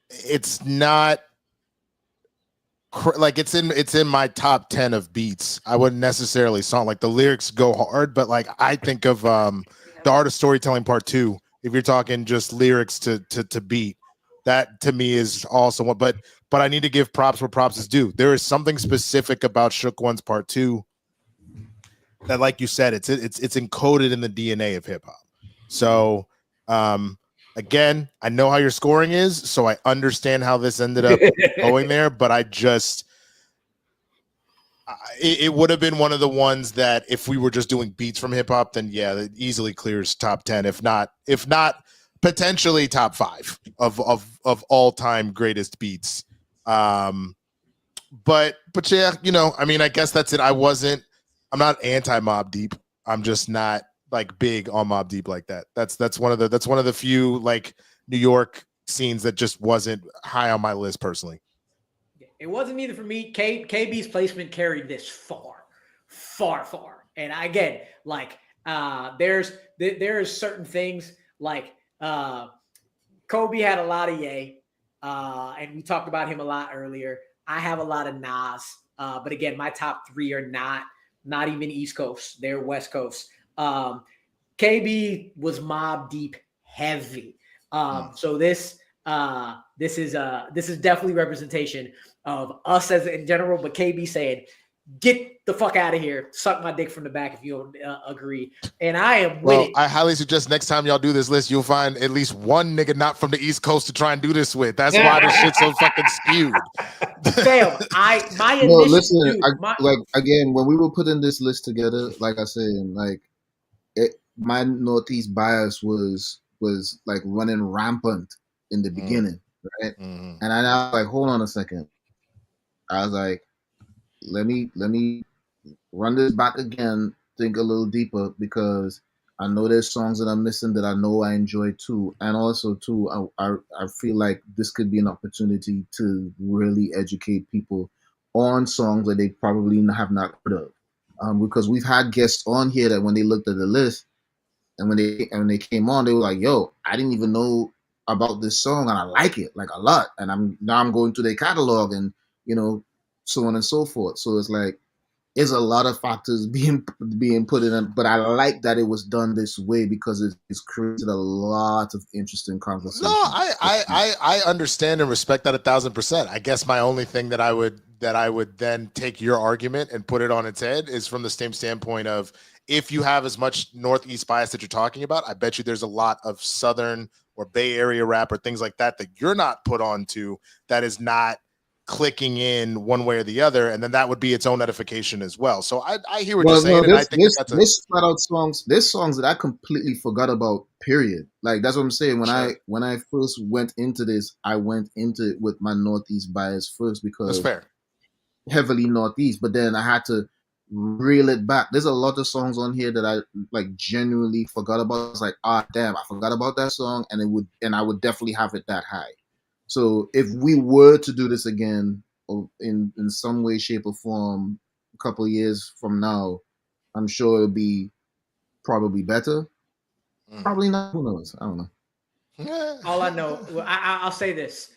It's not like it's in my top 10 of beats. I wouldn't necessarily song like the lyrics go hard, but like I think of the Art of Storytelling Part 2. If you're talking just lyrics to beat, that to me is also one. But I need to give props where props is due. There is something specific about Shook One's Part 2 that, like you said, it's encoded in the DNA of hip hop. So again, I know how your scoring is, so I understand how this ended up going there, but it would have been one of the ones that if we were just doing beats from hip hop, then yeah, it easily clears top 10, if not potentially top 5 of all time greatest beats. But yeah, you know, I mean, I guess that's it. I'm not anti Mobb Deep. I'm just not like big on Mobb Deep like that. That's one of the few like New York scenes that just wasn't high on my list personally. It wasn't either for me. KB's placement carried this far. And again, like there's certain things like Kolby had a lot of Ye, and we talked about him a lot earlier. I have a lot of Nas, but again, my top 3 are not even East Coast. They're West Coast. KB was Mobb Deep heavy. So this is definitely representation of us as in general, but KB saying, get the fuck out of here, suck my dick from the back if you don't agree. And I am with it. I highly suggest next time y'all do this list, you'll find at least one nigga not from the East Coast to try and do this with. That's why this shit's so fucking skewed. Fam, like again, when we were putting this list together, like I said, like my Northeast bias was like running rampant in the beginning, right? And I now like, hold on a second. I was like, let me run this back again, think a little deeper, because I know there's songs that I'm missing that I know I enjoy too. And also too, I feel like this could be an opportunity to really educate people on songs that they probably have not heard of. Because we've had guests on here that when they looked at the list and when they came on, they were like, yo, I didn't even know about this song and I like it like a lot. And I'm going to their catalog and, you know, so on and so forth. So it's like, there's a lot of factors being put in, but I like that it was done this way because it's created a lot of interesting conversations. No, I understand and respect that 1,000%. I guess my only thing that I would then take your argument and put it on its head is from the same standpoint of, if you have as much Northeast bias that you're talking about, I bet you there's a lot of Southern or Bay Area rap or things like that you're not put onto that is not clicking in one way or the other, and then that would be its own edification as well. So I hear what you're saying. And I think this flat out songs. There's songs that I completely forgot about. Period. Like that's what I'm saying. When I first went into this, I went into it with my Northeast bias first because that's fair. Heavily Northeast, but then I had to reel it back. There's a lot of songs on here that I like genuinely forgot about. It's like, damn, I forgot about that song, and I would definitely have it that high. So if we were to do this again in some way, shape, or form a couple of years from now, I'm sure it'll be probably better. Probably not. Who knows? I don't know. All I know, I'll say this.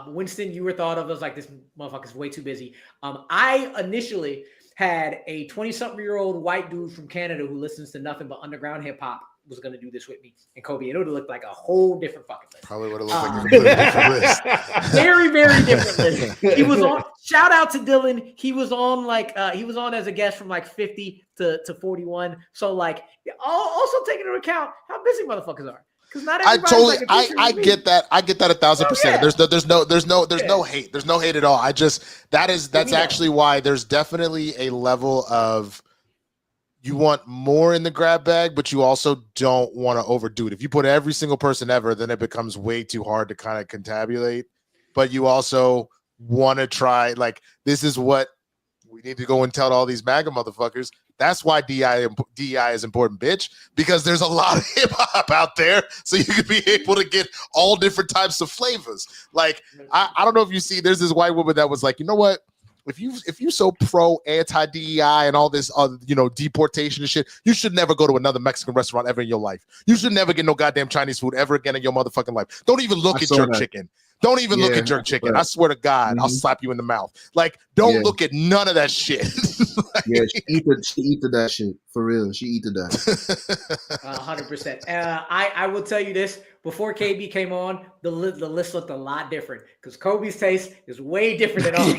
Winston, you were thought of as like, this motherfucker's way too busy. I initially had a 20-something-year-old white dude from Canada who listens to nothing but underground hip-hop was going to do this with me and Kolby. It would have looked like a whole different fucking list. Probably would have looked like a completely different list. Very, very different list. He was on, shout out to Dylan. He was on he was on as a guest from like 50 to 41. So like, also taking into account how busy motherfuckers are. Because not everybody. I get that. I get that 1,000%. Yeah. There's no hate. There's no hate at all. That's actually why there's definitely a level of, you want more in the grab bag, but you also don't want to overdo it. If you put every single person ever, then it becomes way too hard to kind of contabulate. But you also want to try, like, this is what we need to go and tell all these MAGA motherfuckers. That's why DEI is important, bitch, because there's a lot of hip hop out there. So you could be able to get all different types of flavors. Like, I don't know if you see, there's this white woman that was like, you know what? if you so pro anti DEI and all this deportation and shit, you should never go to another Mexican restaurant ever in your life. You should never get no goddamn Chinese food ever again in your motherfucking life. Don't even look at jerk chicken. Don't even look at jerk chicken. I swear to God, I'll slap you in the mouth. Like, don't look at none of that shit. Yeah, she eated that shit for real. She eated that. 100%. I will tell you this: before KB came on, the list looked a lot different because Kobe's taste is way different than ours.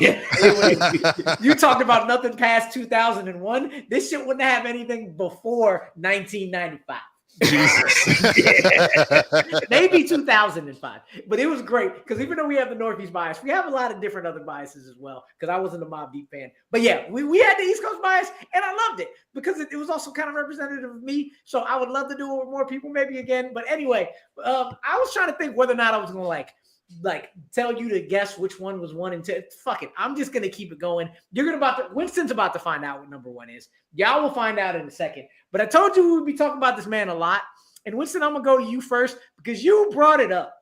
You talked about nothing past 2001. This shit wouldn't have anything before 1995. Jesus. Maybe 2005, but it was great because even though we have the Northeast bias, we have a lot of different other biases as well. Because I wasn't a Mobb Deep fan, but yeah, we had the East Coast bias, and I loved it because it was also kind of representative of me. So I would love to do it with more people, maybe again. But anyway, I was trying to think whether or not I was gonna like tell you to guess which one was 1 and 2. Fuck it, I'm just gonna keep it going. Winston's about to find out what number 1 is. Y'all will find out in a second. But I told you we would be talking about this man a lot. And Winston, I'm gonna go to you first because you brought it up.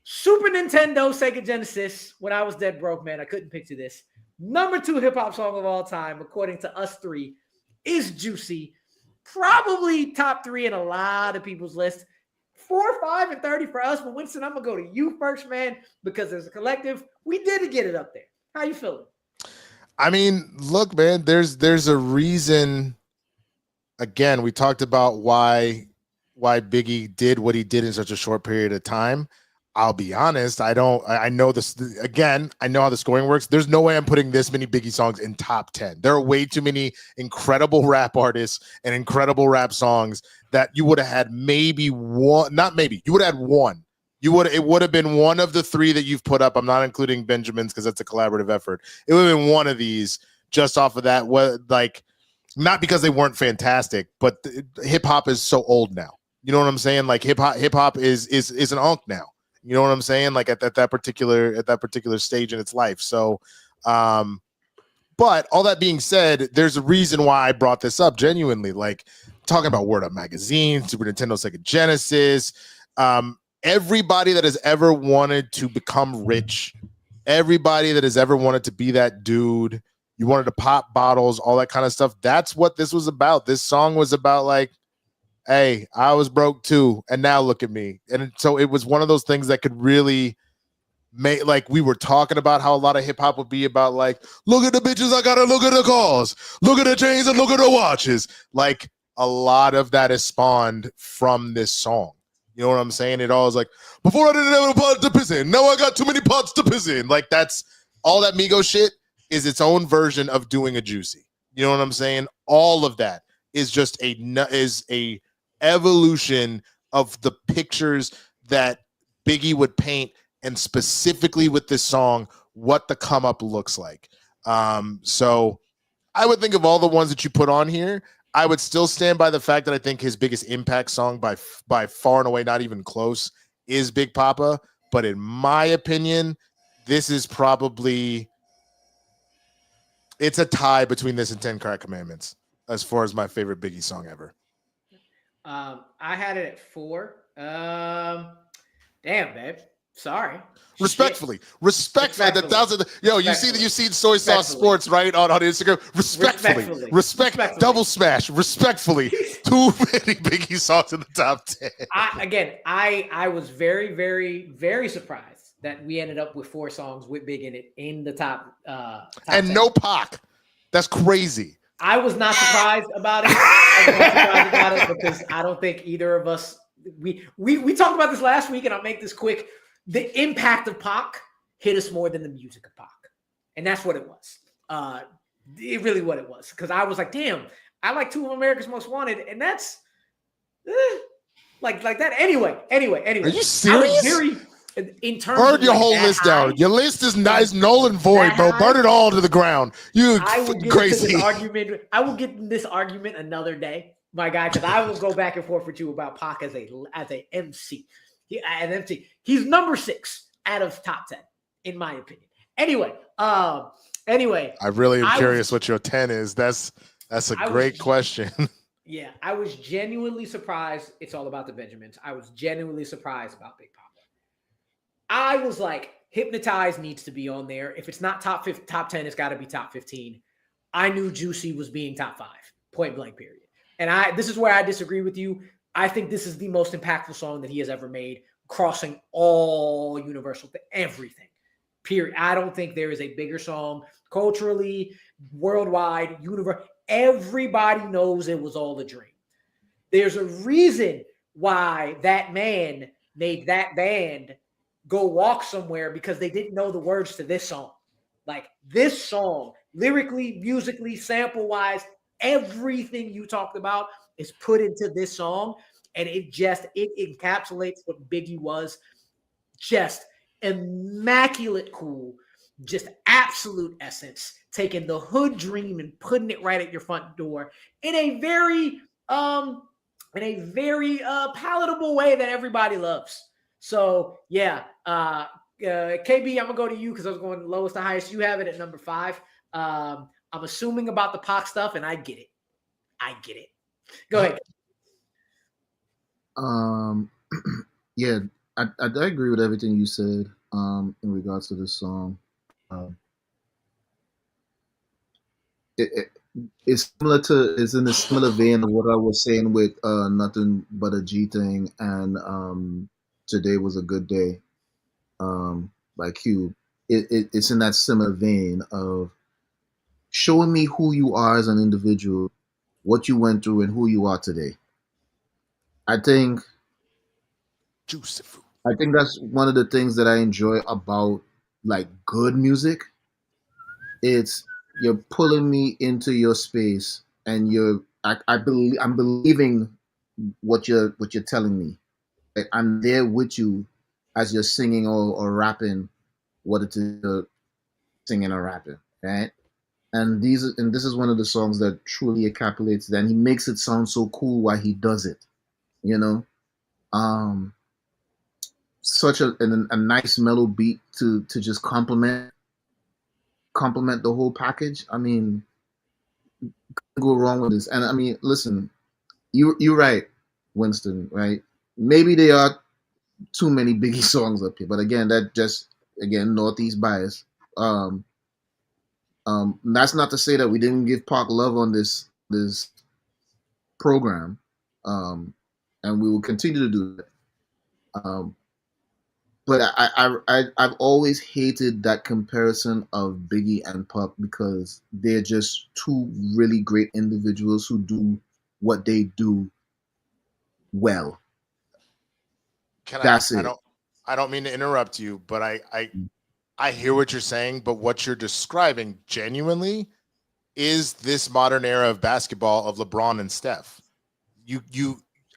Super Nintendo, Sega Genesis. When I was dead broke, man, I couldn't picture this. Number 2 hip hop song of all time, according to us 3, is Juicy. Probably top 3 in a lot of people's lists. 4, 5, and 30 for us. But Winston, I'm gonna go to you first, man, because as a collective, we did get it up there. How you feeling? I mean, look, man, there's a reason. Again, we talked about why Biggie did what he did in such a short period of time. I'll be honest, I know this again. I know how the scoring works. There's no way I'm putting this many Biggie songs in top 10. There are way too many incredible rap artists and incredible rap songs that you would have had maybe one, not maybe, you would have had one. It would have been one of the 3 that you've put up. I'm not including Benjamin's because that's a collaborative effort. It would have been one of these just off of that. Not because they weren't fantastic, but hip hop is so old now. You know what I'm saying? Like hip hop is an unk now. You know what I'm saying? Like at that particular stage in its life. So, but all that being said, there's a reason why I brought this up. Genuinely, like talking about Word Up Magazine, Super Nintendo, Sega Genesis, everybody that has ever wanted to become rich, everybody that has ever wanted to be that dude. You wanted to pop bottles, all that kind of stuff. That's what this was about. This song was about like, hey, I was broke too, and now look at me. And so it was one of those things that could really make, like we were talking about how a lot of hip hop would be about like, look at the bitches I gotta look at the cars, look at the chains and look at the watches. Like a lot of that is spawned from this song. You know what I'm saying? It all is like, before I didn't have a pot to piss in, now I got too many pots to piss in. Like that's all that Migos shit is its own version of doing a Juicy. You know what I'm saying? All of that is just a evolution of the pictures that Biggie would paint, and specifically with this song, what the come up looks like. So I would think of all the ones that you put on here, I would still stand by the fact that I think his biggest impact song by far and away, not even close, is Big Papa. But in my opinion, this is probably, it's a tie between this and 10 Crack Commandments as far as my favorite Biggie song ever. I had it at 4. Damn, babe. Sorry. Respectfully. You see Soy Sauce Sports, right, on Instagram. Respectfully. Double smash. Respectfully. Too many Biggie songs in the top 10. I was very, very, very surprised that we ended up with 4 songs with Big in it in the top and 10. No Pac. That's crazy. I was not surprised about it. Because I don't think either of us, we talked about this last week, and I'll make this quick. The impact of Pac hit us more than the music of Pac. And that's what it was. It really what it was. Because I was like, damn, I like 2 of America's Most Wanted, and that's like that. Anyway. Are you serious? In terms burn of your like whole list down. Your list is nice, null and void, bro. Burn it all to the ground. You crazy. I will get in this argument another day, my guy, because I will go back and forth with you about Pac as a MC. He's number 6 out of top 10, in my opinion. Anyway, I really am curious what your 10 is. That's a great question. Yeah, I was genuinely surprised. It's all about the Benjamins. I was genuinely surprised about Big Papa. I was like, Hypnotize needs to be on there. If it's not top 10, it's got to be top 15. I knew Juicy was being top 5, point blank, period. And this is where I disagree with you. I think this is the most impactful song that he has ever made, crossing all Universal, everything, period. I don't think there is a bigger song culturally, worldwide, universe. Everybody knows it was all a dream. There's a reason why that man made that band go walk somewhere, because they didn't know the words to this song. Like, this song, lyrically, musically, sample-wise, everything you talked about is put into this song, and it encapsulates what Biggie was. Just immaculate cool, just absolute essence, taking the hood dream and putting it right at your front door in a very palatable way that everybody loves. So yeah, KB, I'm gonna go to you because I was going lowest to highest. You have it at number 5. I'm assuming about the Pac stuff, and I get it. Go ahead. Yeah, I agree with everything you said in regards to this song. It's in a similar vein of what I was saying with Nothing But a G Thing and Today Was a Good Day by Cube. It's in that similar vein of showing me who you are as an individual, what you went through, and who you are today. I think that's one of the things that I enjoy about like good music. It's you're pulling me into your space, and I'm believing what you're telling me. Like, I'm there with you as you're singing or rapping what it is you're singing or rapping, right? And this is one of the songs that truly encapsulates that. And he makes it sound so cool while he does it, you know. Such a nice mellow beat to just complement the whole package. I mean, go wrong with this. And I mean, listen, you're right, Winston, right? Maybe there are too many Biggie songs up here, but again, Northeast bias. That's not to say that we didn't give Pac love on this program, and we will continue to do that. But I've always hated that comparison of Biggie and Puff because they're just two really great individuals who do what they do well. That's it. I don't mean to interrupt you, but I hear what you're saying, but what you're describing genuinely is this modern era of basketball of LeBron and Steph.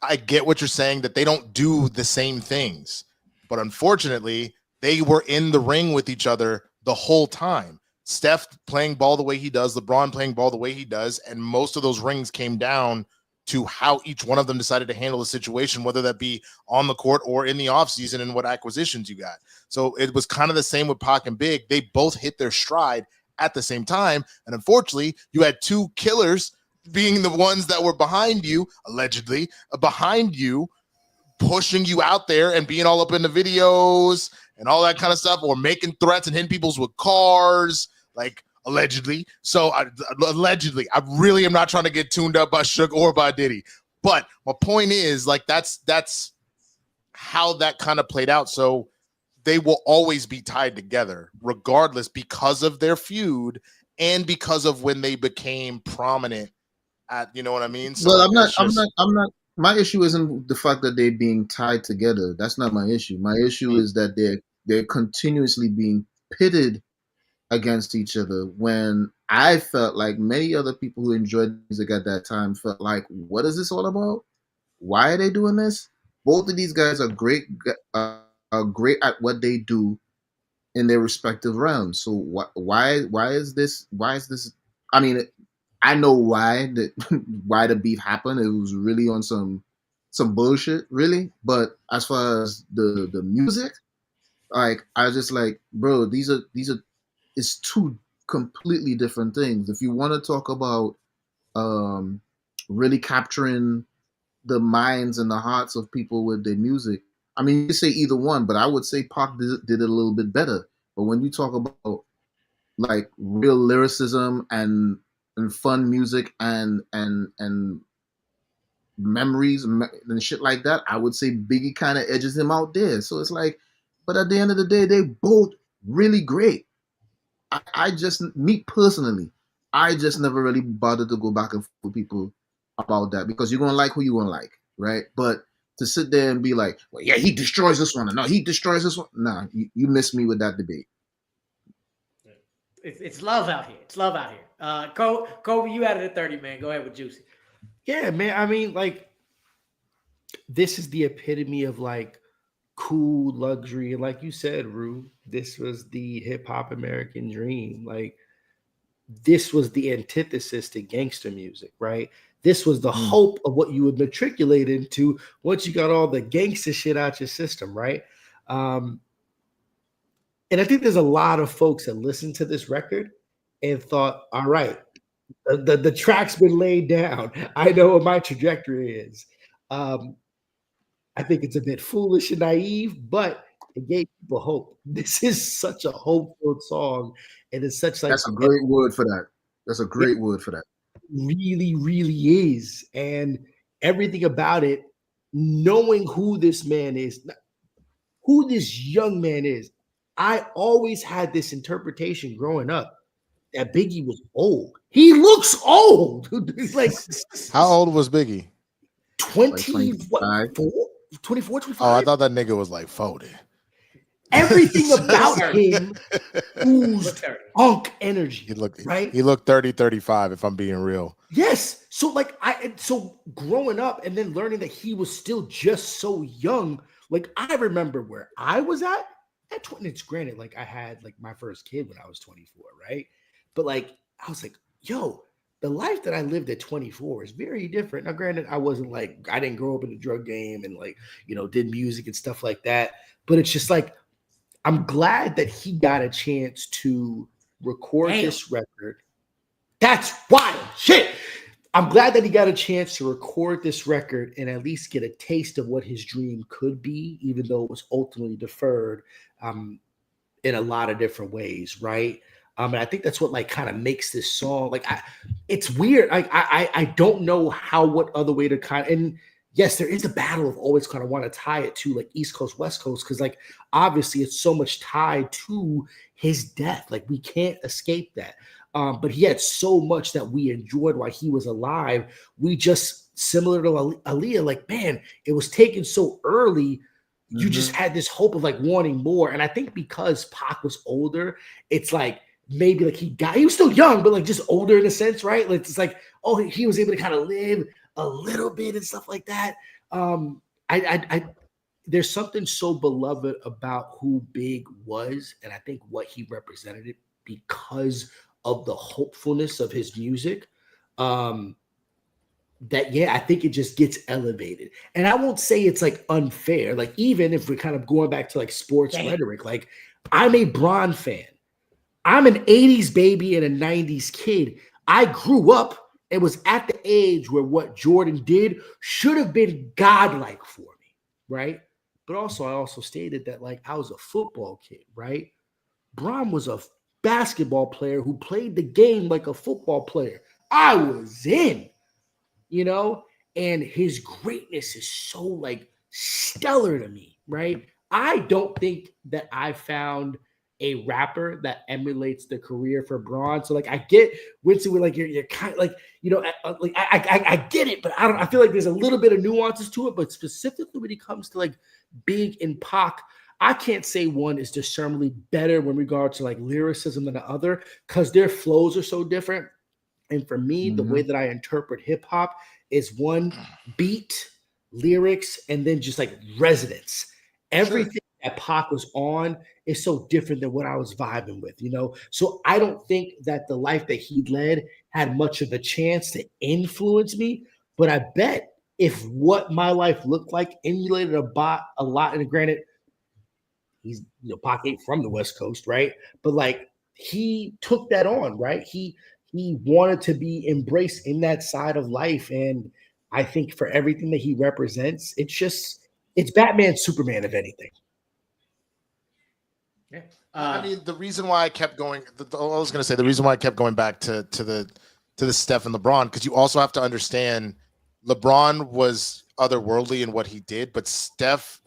I get what you're saying, that they don't do the same things, but unfortunately they were in the ring with each other the whole time. Steph playing ball the way he does, LeBron playing ball the way he does, and most of those rings came down to how each one of them decided to handle the situation, whether that be on the court or in the offseason, and what acquisitions you got. So it was kind of the same with Pac and Big. They both hit their stride at the same time. And unfortunately, you had two killers being the ones that were behind you, allegedly, behind you, pushing you out there and being all up in the videos and all that kind of stuff, or making threats and hitting people with cars, like allegedly. So allegedly, I really am not trying to get tuned up by Suge or by Diddy. But my point is, like, that's how that kind of played out. So they will always be tied together, regardless, because of their feud and because of when they became prominent. You know what I mean? So well, I'm not. My issue isn't the fact that they're being tied together. That's not my issue. My issue is that they're continuously being pitted against each other, when I felt like many other people who enjoyed music at that time felt like, what is this all about? Why are they doing this? Both of these guys are great at what they do in their respective realms. So why is this? I mean, I know why why the beef happened. It was really on some bullshit, really. But as far as the music, like, I was just like, bro, these are it's two completely different things. If you want to talk about really capturing the minds and the hearts of people with their music, I mean, you say either one, but I would say Pac did it a little bit better. But when you talk about like real lyricism and fun music and memories and shit like that, I would say Biggie kind of edges him out there. So it's like, but at the end of the day, they both really great. I just, me personally, I just never really bothered to go back and forth with people about that because you're gonna like who you gonna like, right? But to sit there and be like, well, yeah, he destroys this one, and no, he destroys this one. Nah, you missed me with that debate. It's love out here. It's love out here. Kolby, you added a 30, man. Go ahead with Juicy. Yeah, man. I mean, like, this is the epitome of like cool luxury. And like you said, Rue, this was the hip hop American dream. Like, this was the antithesis to gangster music, right? This was the hope of what you would matriculate into once you got all the gangster shit out your system, right? And I think there's a lot of folks that listened to this record and thought, all right, the track's been laid down. I know what my trajectory is. I think it's a bit foolish and naive, but it gave people hope. This is such a hopeful song. And it's such like— That's a great word for that. That's a great word for that. Really, really is. And everything about it, knowing who this man is, who this young man is, I always had this interpretation growing up that Biggie was old. He looks old. He's like, how old was Biggie? 24, 25. Oh, I thought that nigga was like 40. Everything about him oozed punk energy. He looked right. He looked 30, 35, if I'm being real. Yes. So like so growing up and then learning that he was still just so young. Like I remember where I was at 20. It's granted, like I had like my first kid when I was 24, right? But like I was like, yo, the life that I lived at 24 is very different. Now, granted, I didn't grow up in the drug game and like, did music and stuff like that. But it's just like, I'm glad that he got a chance to record this record. That's wild shit. I'm glad that he got a chance to record this record and at least get a taste of what his dream could be, even though it was ultimately deferred in a lot of different ways, right? And I think that's what like kind of makes this song like it's weird. I don't know what other way to kind of, and yes, there is a battle of always kind of want to tie it to like East Coast, West Coast, because like obviously it's so much tied to his death. Like we can't escape that. But he had so much that we enjoyed while he was alive. We just, similar to Aaliyah, like, man, it was taken so early. You just had this hope of like wanting more. And I think because Pac was older, it's like maybe like he was still young, but like just older in a sense, right? Like it's like, oh, he was able to kind of live a little bit and stuff like that. There's something so beloved about who Big was, and I think what he represented it because of the hopefulness of his music. I think it just gets elevated. And I won't say it's like unfair. Like even if we're kind of going back to like sports rhetoric, like I'm a Bron fan. I'm an 80s baby and a 90s kid. I grew up and was at the age where what Jordan did should have been godlike for me, right? But also, I also stated that like I was a football kid, right? Bron was a basketball player who played the game like a football player. I was in, and his greatness is so like stellar to me, right? I don't think that I found a rapper that emulates the career for Bron. So like I get Winston with like you're kind of like like I get it, but I feel like there's a little bit of nuances to it. But specifically when it comes to like Big and Pac, I can't say one is discernibly better when regard to like lyricism than the other because their flows are so different. And for me, the way that I interpret hip hop is one beat, lyrics, and then just like resonance. Everything that Pac was on is so different than what I was vibing with, So I don't think that the life that he led had much of a chance to influence me. But I bet if what my life looked like emulated a lot, and granted, he's Pac ain't from the West Coast, right? But like he took that on, right? He wanted to be embraced in that side of life. And I think for everything that he represents, it's just It's Batman, Superman, if anything. Yeah. I mean, the reason why I kept going, I was going to say the reason why I kept going back to the Steph and LeBron, because you also have to understand LeBron was otherworldly in what he did, but Steph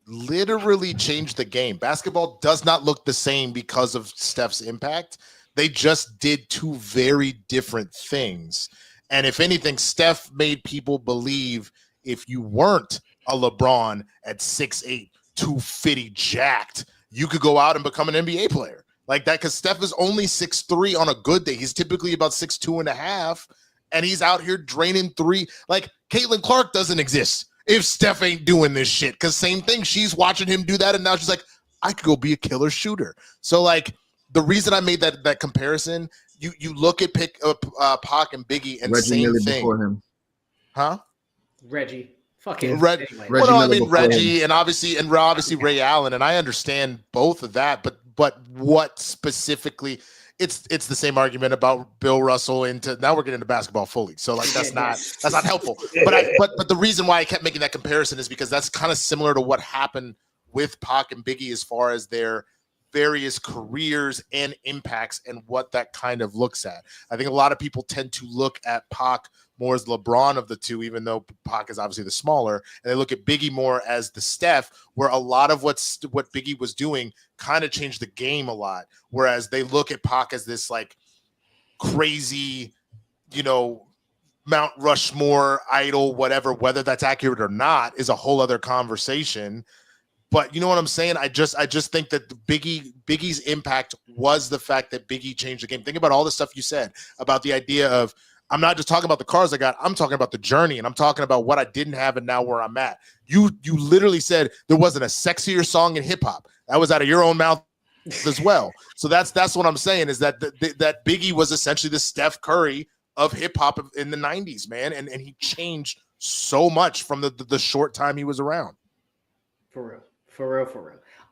literally changed the game. Basketball does not look the same because of Steph's impact. They just did two very different things. And if anything, Steph made people believe if you weren't a LeBron at 6'8", 250 jacked, you could go out and become an NBA player like that. Because Steph is only 6'3" on a good day. He's typically about 6'2.5", and he's out here draining three. Like Caitlin Clark doesn't exist if Steph ain't doing this shit. Because same thing, she's watching him do that, and now she's like, I could go be a killer shooter. So like the reason I made that comparison, you look at Pac and Biggie and Reggie same Miller thing, before him. huh? Reggie. Fuck him. Anyway. Reggie Well, no, I Miller mean before Reggie him. and obviously Ray Allen, and I understand both of that, but what specifically? It's the same argument about Bill Russell now we're getting into basketball fully, so like that's not helpful. But the reason why I kept making that comparison is because that's kind of similar to what happened with Pac and Biggie as far as their various careers and impacts and what that kind of looks at. I think a lot of people tend to look at Pac more as LeBron of the two, even though Pac is obviously the smaller, and they look at Biggie more as the Steph, where a lot of what Biggie was doing kind of changed the game a lot. Whereas they look at Pac as this like crazy, Mount Rushmore idol, whatever, whether that's accurate or not is a whole other conversation. But you know what I'm saying? I just think that Biggie's impact was the fact that Biggie changed the game. Think about all the stuff you said about the idea of, I'm not just talking about the cars I got, I'm talking about the journey, and I'm talking about what I didn't have and now where I'm at. You literally said there wasn't a sexier song in hip hop. That was out of your own mouth as well. So that's what I'm saying, is that that Biggie was essentially the Steph Curry of hip hop in the 90s, man, and he changed so much from the short time he was around. For real.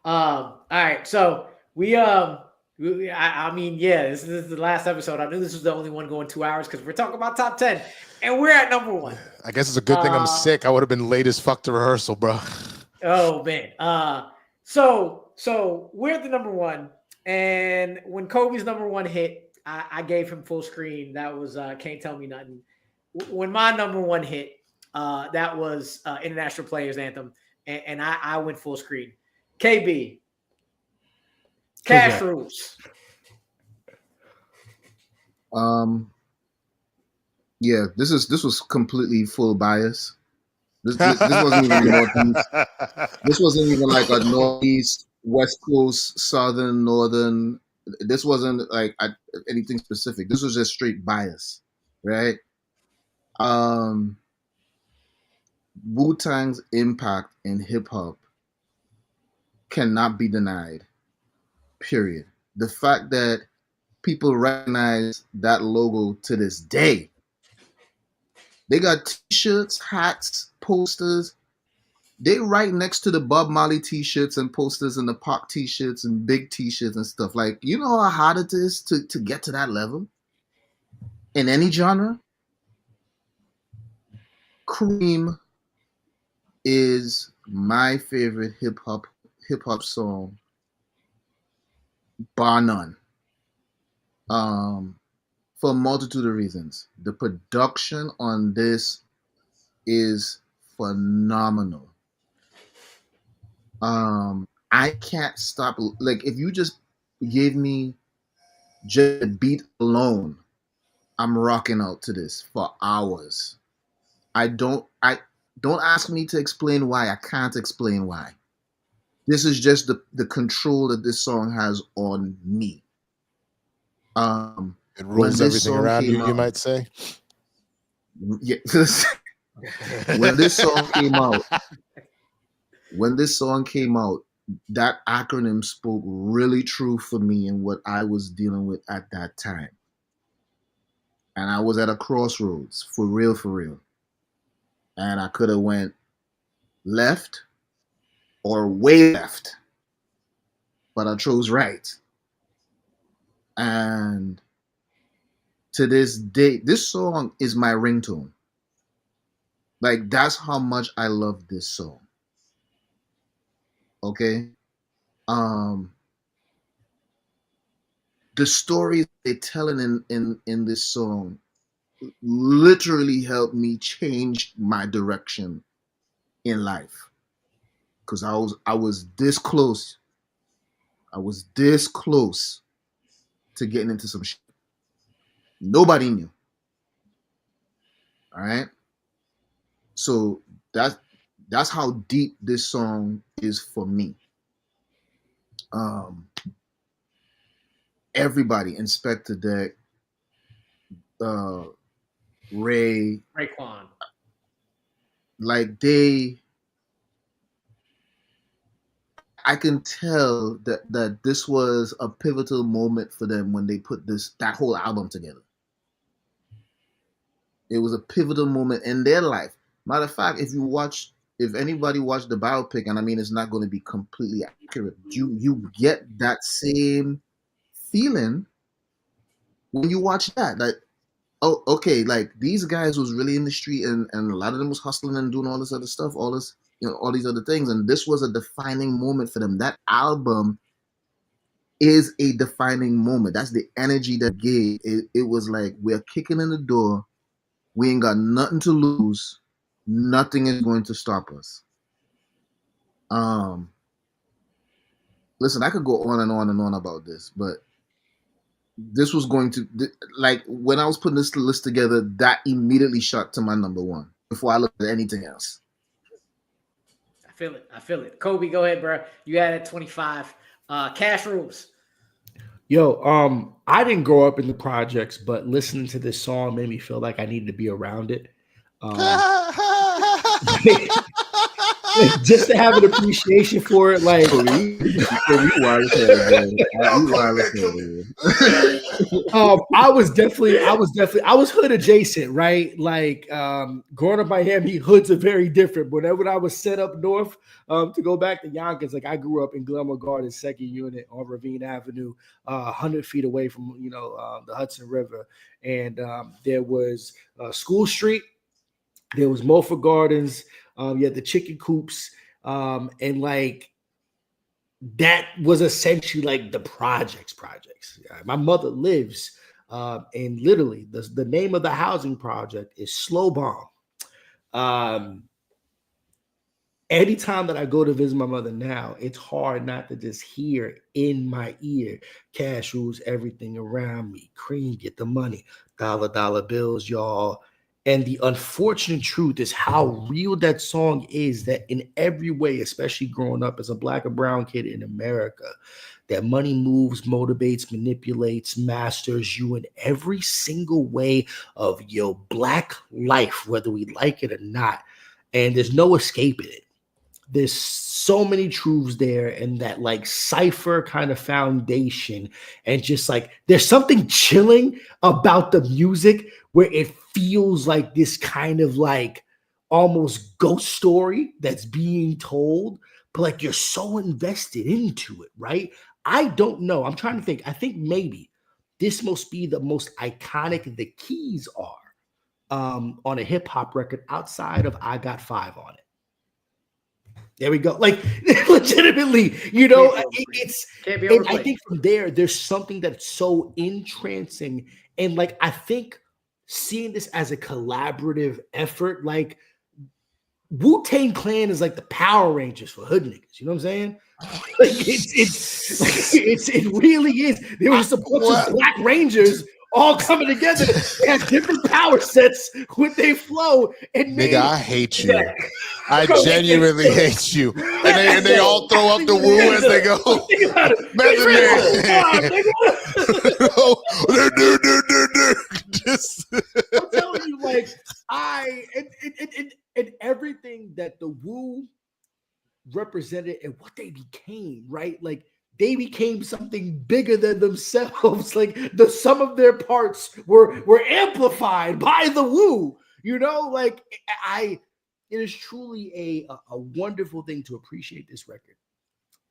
All right, so I mean, this is the last episode. I knew this was the only one going 2 hours because we're talking about top 10, and we're at number 1. I guess it's a good thing I'm sick. I would have been late as fuck to rehearsal, bro. Oh man. So we're at the number 1, and when Kobe's number 1 hit, I gave him full screen. That was Can't Tell Me Nothing. When my number 1 hit, that was International Players Anthem. And I went full screen. KB, Cash Rules. Yeah, this was completely full bias. This wasn't even Northeast. This wasn't even like a Northeast, West Coast, Southern, Northern. This wasn't like anything specific. This was just straight bias, right? Wu-Tang's impact in hip-hop cannot be denied, period. The fact that people recognize that logo to this day. They got t-shirts, hats, posters. They right next to the Bob Marley t-shirts and posters and the Pac t-shirts and big t-shirts and stuff. Like, you know how hard it is to get to that level in any genre? Cream is my favorite hip hop song, bar none. For a multitude of reasons. The production on this is phenomenal. I can't stop. Like, if you just gave me just the beat alone, I'm rocking out to this for hours. Don't ask me to explain why. I can't explain why. This is just the control that this song has on me. It rules everything around you, you might say. Yeah. When this song came out, that acronym spoke really true for me and what I was dealing with at that time. And I was at a crossroads, for real. And I could have went left or way left, but I chose right. And to this day, this song is my ringtone. Like, that's how much I love this song. Okay. The stories they're telling in this song literally helped me change my direction in life. Because I was this close. I was this close to getting into some shit. Nobody knew. All right. So that's how deep this song is for me. Everybody, Inspector Deck, Ray, Raekwon. like I can tell that this was a pivotal moment for them when they put that whole album together. It was a pivotal moment in their life. Matter of fact, if anybody watched the biopic, and I mean it's not going to be completely accurate, you get that same feeling when you watch that. Like, oh, okay, like these guys was really in the street, and a lot of them was hustling and doing all this other stuff, all this, all these other things, and this was a defining moment for them. That album is a defining moment. That's the energy that gave. It was like, we're kicking in the door. We ain't got nothing to lose. Nothing is going to stop us. Listen, I could go on and on and on about this, but this was going to, like, when I was putting this list together, that immediately shot to my number one before I looked at anything else. I feel it. Kolby, go ahead, bro. You had it 25. Cash rules. Yo, I didn't grow up in the projects, but listening to this song made me feel like I needed to be around it. Just to have an appreciation for it, like I was hood adjacent, right? Like growing up in Miami, hoods are very different. But when I was set up north to go back to Yonkers, like I grew up in Glenmore Gardens, second unit on Ravine Avenue, 100 feet away from the Hudson River, and there was School Street, there was Mulford Gardens. You had the chicken coops, and like that was essentially like the projects. My mother lives, and literally the name of the housing project is Slow Bomb. Anytime that I go to visit my mother now, it's hard not to just hear in my ear, cash rules everything around me, cream, get the money, dollar bills, y'all. And the unfortunate truth is how real that song is, that in every way, especially growing up as a Black and brown kid in America, that money moves, motivates, manipulates, masters you in every single way of your Black life, whether we like it or not. And there's no escaping it. There's so many truths there, and that like cipher kind of foundation, and just like there's something chilling about the music where it feels like this kind of like almost ghost story that's being told, but like you're so invested into it, right? I don't know. I'm trying to think. I think maybe this must be the most iconic the keys are on a hip hop record outside of I Got Five on it. There we go. Like legitimately, it's Can't be and overplayed. I think from there's something that's so entrancing. And like I think seeing this as a collaborative effort, like Wu-Tang Clan is like the Power Rangers for hood niggas. You know what I'm saying? Like it really is. There was a bunch of Black Rangers all coming together. They had different power sets with their flow. And nigga, I hate you. I genuinely hate you. And they all throw up the woo as they go. I'm telling you, like and everything that the woo represented and what they became, right? Like they became something bigger than themselves. Like the sum of their parts were amplified by the woo. Like it is truly a wonderful thing to appreciate this record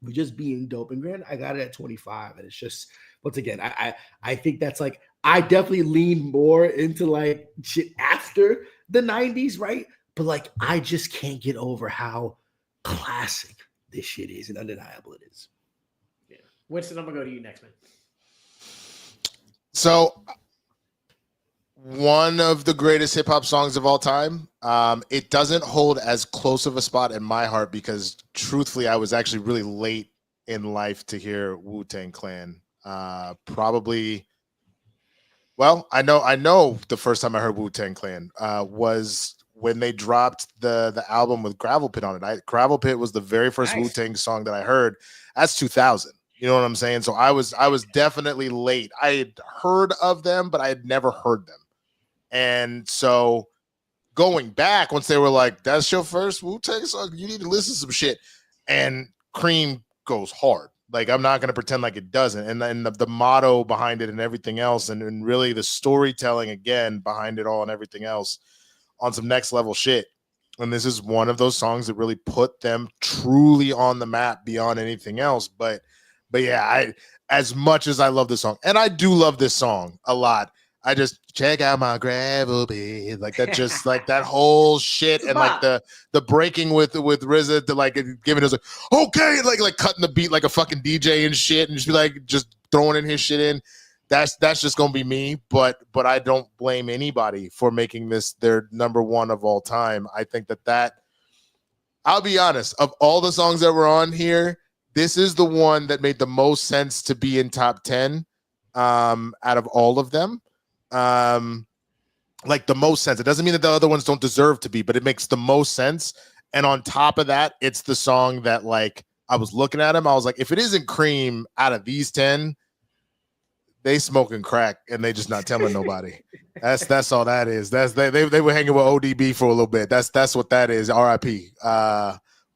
for just being dope. And granted, I got it at 25, and it's just once again, I think that's like I definitely lean more into like shit after the 90s, right? But like I just can't get over how classic this shit is, and undeniable it is. Yeah. Winston, I'm gonna go to you next, man. So, one of the greatest hip hop songs of all time. It doesn't hold as close of a spot in my heart because, truthfully, I was actually really late in life to hear Wu-Tang Clan. Probably. Well, I know the first time I heard Wu-Tang Clan was when they dropped the album with Gravel Pit on it. Gravel Pit was the very first Wu-Tang song that I heard. That's 2000. You know what I'm saying? So I was definitely late. I had heard of them, but I had never heard them. And so going back, once they were like, that's your first Wu-Tang song, you need to listen to some shit. And Cream goes hard. Like, I'm not going to pretend like it doesn't. And then the motto behind it and everything else, and really the storytelling again behind it all and everything else on some next level shit. And this is one of those songs that really put them truly on the map beyond anything else. But yeah, as much as I love this song, and I do love this song a lot, I just check out my gravel pit, like that, just like that whole shit, and like the breaking with RZA to like giving us like okay, like cutting the beat like a fucking DJ and shit, and just be like just throwing in his shit in. That's just gonna be me, but I don't blame anybody for making this their number one of all time. I think that I'll be honest, of all the songs that were on here, this is the one that made the most sense to be in top 10 out of all of them. Like the most sense. It doesn't mean that the other ones don't deserve to be, but it makes the most sense. And on top of that, it's the song that, like, I was looking at him, I was like, if it isn't Cream out of these 10, they smoking crack and they just not telling nobody. That's all that is. That's they were hanging with ODB for a little bit. That's what that is. RIP.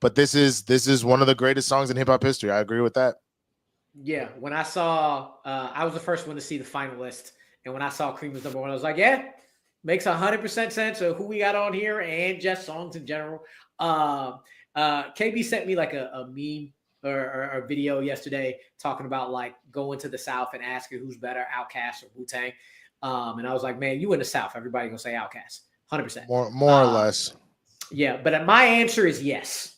But this is one of the greatest songs in hip hop history. I agree with that. Yeah, when I saw, I was the first one to see the finalist, and when I saw Cream was number one, I was like, yeah, makes 100% sense of who we got on here and just songs in general. KB sent me like a meme or a video yesterday talking about like going to the South and asking who's better, Outkast or Wu-Tang. And I was like, man, you in the South, everybody gonna say Outkast, 100%. More or less. Yeah, but my answer is yes,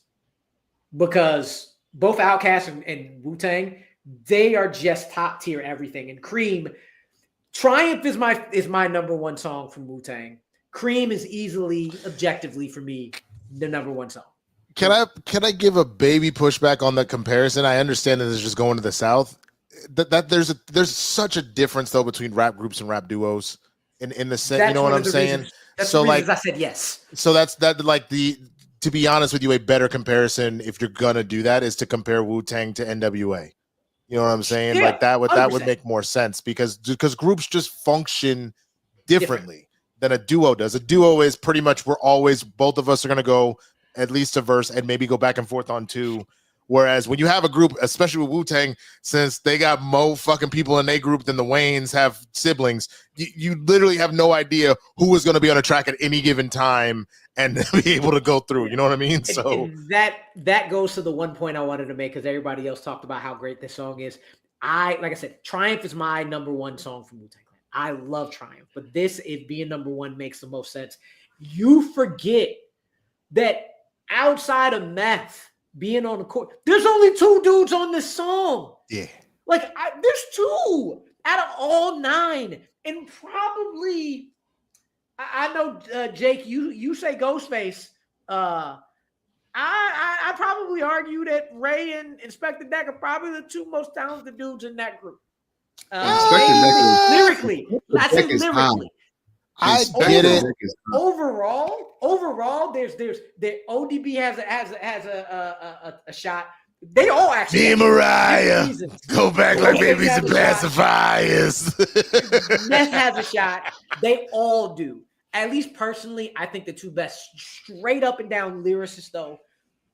because both Outkast and Wu-Tang, they are just top tier everything. And Cream, Triumph is my number one song from Wu-Tang. Cream is easily, objectively for me, the number one song. Can I give a baby pushback on the comparison? I understand that it's just going to the South. That there's such a difference though between rap groups and rap duos in the sense, you know what I'm saying? That's so the like I said yes. So that's like to be honest with you, a better comparison if you're gonna do that is to compare Wu-Tang to NWA. You know what I'm saying? Yeah, like that would 100%. make more sense because groups just function differently than a duo does. A duo is pretty much both of us are gonna go at least a verse and maybe go back and forth on two. Whereas when you have a group, especially with Wu-Tang, since they got more fucking people in their group than the Waynes have siblings, you literally have no idea who is going to be on a track at any given time and be able to go through. You know what I mean? So and that goes to the one point I wanted to make because everybody else talked about how great this song is. Like I said, Triumph is my number one song from Wu-Tang Clan. I love Triumph, but this, it being number one, makes the most sense. You forget that outside of Meth being on the court, there's only two dudes on this song. Yeah. Like, there's two out of all 9. And probably, I know, Jake, you say Ghostface. I probably argue that Ray and Inspector Deck are probably the two most talented dudes in that group. Lyrically. That's it, lyrically. I get it. Overall, there's the ODB has a shot. They all actually. Me and Mariah go back like babies and pacifiers. Ness has a shot. They all do. At least personally, I think the two best straight up and down lyricists though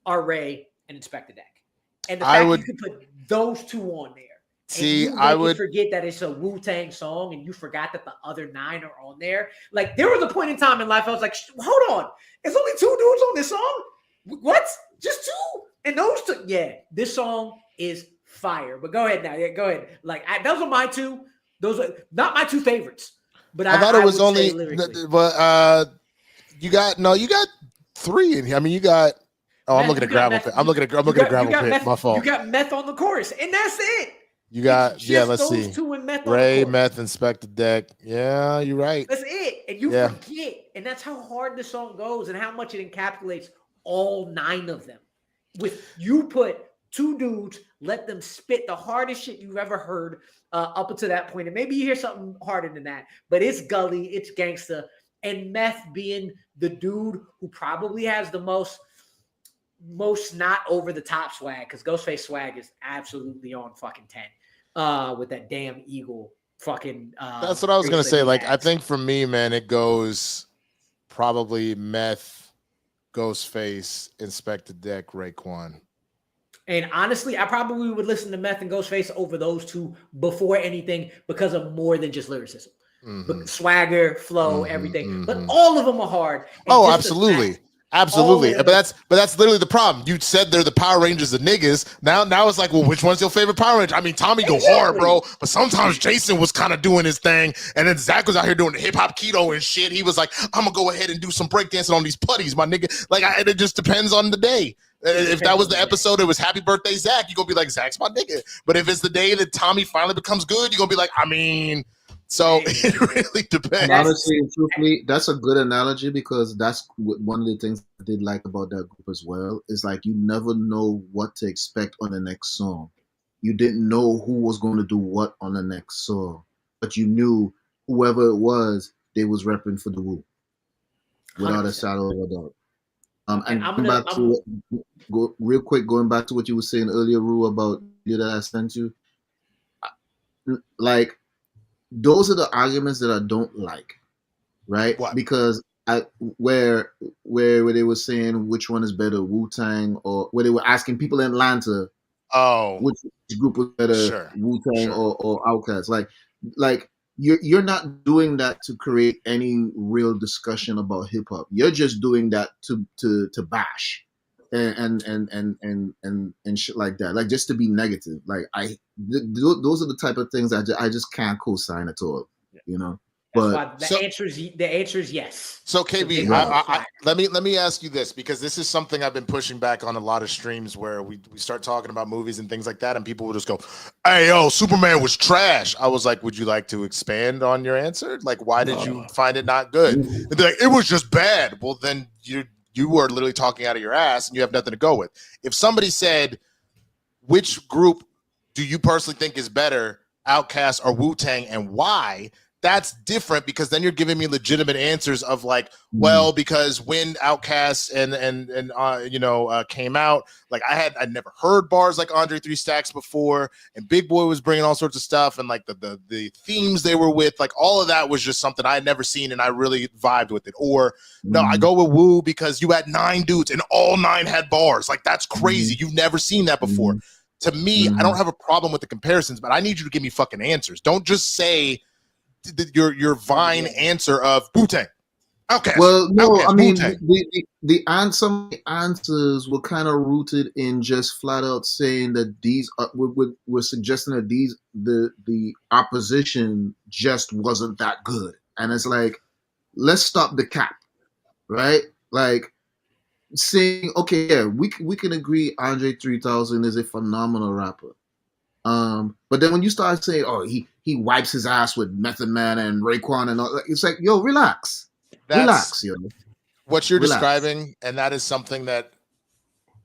are Ray and Inspector Deck. And the fact you can put those two on there. See, I would forget that it's a Wu-Tang song, and you forgot that the other 9 are on there. Like, there was a point in time in life I was like, "Hold on, there's only 2 dudes on this song. What? Just 2?" And those 2, yeah, this song is fire. But go ahead now, yeah, go ahead. Like, those are my 2. Those are not my 2 favorites. But I thought it was only. But you got 3 in here. I mean, you got Oh, I'm Meth, looking you at got gravel meth- pit. I'm looking at you gravel got pit. meth, My fault. You got meth on the chorus, and that's it. You got It's yeah. just Let's those see. two and meth on the Ray, chorus. Meth, Inspector Deck. Yeah, you're right. That's it. And you Yeah. forget. And that's how hard the song goes and how much it encapsulates all 9 of them. With you put 2 dudes, let them spit the hardest shit you've ever heard up until that point. And maybe you hear something harder than that, but it's gully, it's gangsta. And Meth being the dude who probably has the most not over the top swag, because Ghostface swag is absolutely on fucking 10 with that damn eagle fucking That's what I was gonna bracelet say. he Like, I has. think for me, man, it goes probably Meth, Ghostface, Inspector Deck, Raekwon. And honestly, I probably would listen to Meth and Ghostface over those 2 before anything because of more than just lyricism. But swagger, flow, everything. But all of them are hard. And Oh, just the absolutely. fact- Absolutely. all of But them- that's literally the problem. You said they're the Power Rangers of niggas. Now it's like, well, which one's your favorite Power Ranger? I mean, Tommy go hard, bro. But sometimes Jason was kind of doing his thing. And then Zach was out here doing the hip hop keto and shit. He was like, I'm gonna go ahead and do some breakdancing on these putties, my nigga. Like, it just depends on the day. If that was the episode, it was Happy Birthday, Zach, you're gonna be like, Zach's my nigga. But if it's the day that Tommy finally becomes good, you're gonna be like, I mean, so it really depends. And honestly and truthfully, that's a good analogy because that's one of the things I did like about that group as well. Is like you never know what to expect on the next song. You didn't know who was going to do what on the next song, but you knew whoever it was, they was repping for the Wu, without 100%. a shadow of a doubt. And Real quick, going back to what you were saying earlier, Ru, about the that I sent you. Like, those are the arguments that I don't like, right? What? Because where they were saying which one is better, Wu-Tang, or where they were asking people in Atlanta, which group was better, Wu-Tang or Outkast. Like you're not doing that to create any real discussion about hip hop. You're just doing that to bash and shit like that, like just to be negative. Like those are the type of things I just can't co-sign at all, you know. But the answer is yes. So KB, let me ask you this, because this is something I've been pushing back on a lot of streams where we start talking about movies and things like that, and people will just go, "Hey, yo, Superman was trash." I was like, "Would you like to expand on your answer? Like, why did you find it not good?" They'd be like, "It was just bad." Well, then you are literally talking out of your ass, and you have nothing to go with. If somebody said, "Which group do you personally think is better, Outkast or Wu-Tang, and why?" That's different, because then you're giving me legitimate answers of like, well, because when Outkast and came out, like I'd never heard bars like Andre 3 Stacks before, and Big Boy was bringing all sorts of stuff, and like the themes they were with, like all of that was just something I had never seen, and I really vibed with it. Or no, I go with Wu because you had 9 dudes and all 9 had bars. Like that's crazy. You've never seen that before. To me, I don't have a problem with the comparisons, but I need you to give me fucking answers. Don't just say your Vine answer of Wu-Tang. Outkast. Well, no, Outkast, I mean Wu-Tang. some answers were kind of rooted in just flat out saying that these we're suggesting that the opposition just wasn't that good, and it's like, let's stop the cap, right? Like saying, okay, yeah, we can agree Andre 3000 is a phenomenal rapper. But then when you start saying, "Oh, he wipes his ass with Method Man and Raekwon and all," it's like, yo, relax, yo. What you're describing, and that is something that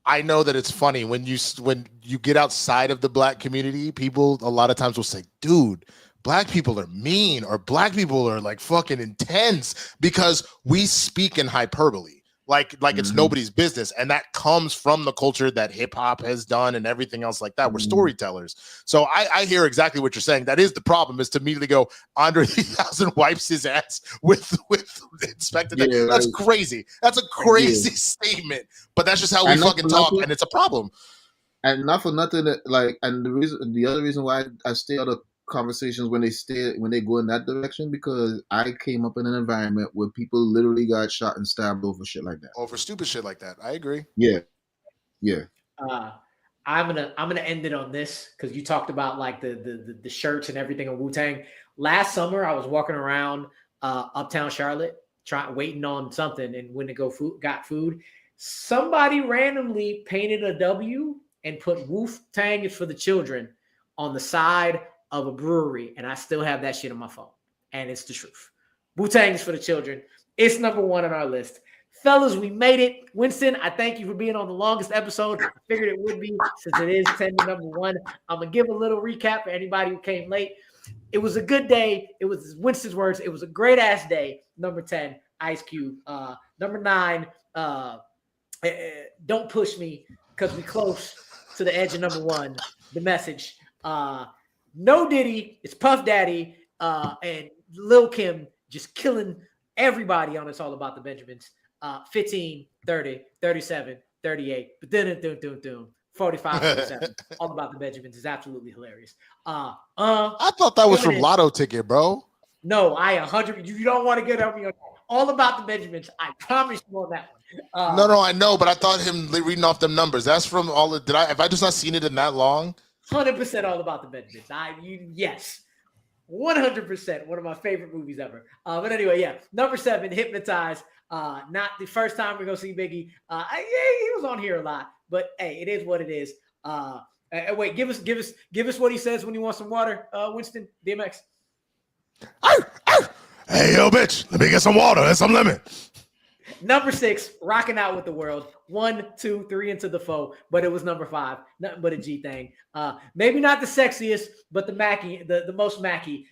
I know that it's funny when you get outside of the Black community. People a lot of times will say, "Dude, Black people are mean," or "Black people are like fucking intense," because we speak in hyperbole. Like it's nobody's business, and that comes from the culture that hip hop has done and everything else like that. We're storytellers, so I hear exactly what you're saying. That is the problem: is to immediately go, Andre 3000 wipes his ass with Inspector Deck. That's crazy. That's a crazy statement, but that's just how we fucking talk, and it's a problem. And not for nothing, the other reason why I stay out of conversations when they go in that direction, because I came up in an environment where people literally got shot and stabbed over shit like that, over stupid shit like that. I agree. Yeah. I'm gonna end it on this, because you talked about like the shirts and everything on Wu-Tang. Last summer, I was walking around uptown Charlotte, waiting on something, and went to got food. Somebody randomly painted a W and put Wu-Tang is for the children on the side of a brewery, and I still have that shit on my phone, and it's the truth. Wu-Tang is for the children. It's number 1 on our list. Fellas, we made it. Winston, I thank you for being on the longest episode. I figured it would be since it is 10 to number 1. I'm going to give a little recap for anybody who came late. It was a good day. It was Winston's words. It was a great-ass day. Number 10, Ice Cube. Number 9, Don't Push Me because we close to the edge of number 1, The Message. No Diddy. It's Puff Daddy and Lil' Kim just killing everybody on It's All About the Benjamins. 15, 30, 37, 38, but then 45, 47. All About the Benjamins is absolutely hilarious. I thought that was from Lotto Ticket, bro. No, I 100. You don't want to get on me on All About the Benjamins. I promise you on that one. No, I know, but I thought him reading off them numbers. That's from all. Have I just not seen it in that long? 100% All About the Benjamins. Yes. 100%. One of my favorite movies ever. But anyway, yeah. Number 7, Hypnotized. Not the first time we're going to see Biggie. He was on here a lot, but hey, it is what it is. Wait, give us what he says when he wants some water, Winston, DMX. Hey, yo, bitch, let me get some water and some lemon. Number 6, Rocking Out with the World. 1, 2, 3 into the foe, but it was number 5. Nothing but a G thing. Maybe not the sexiest, but the Mackie, the most Mackie.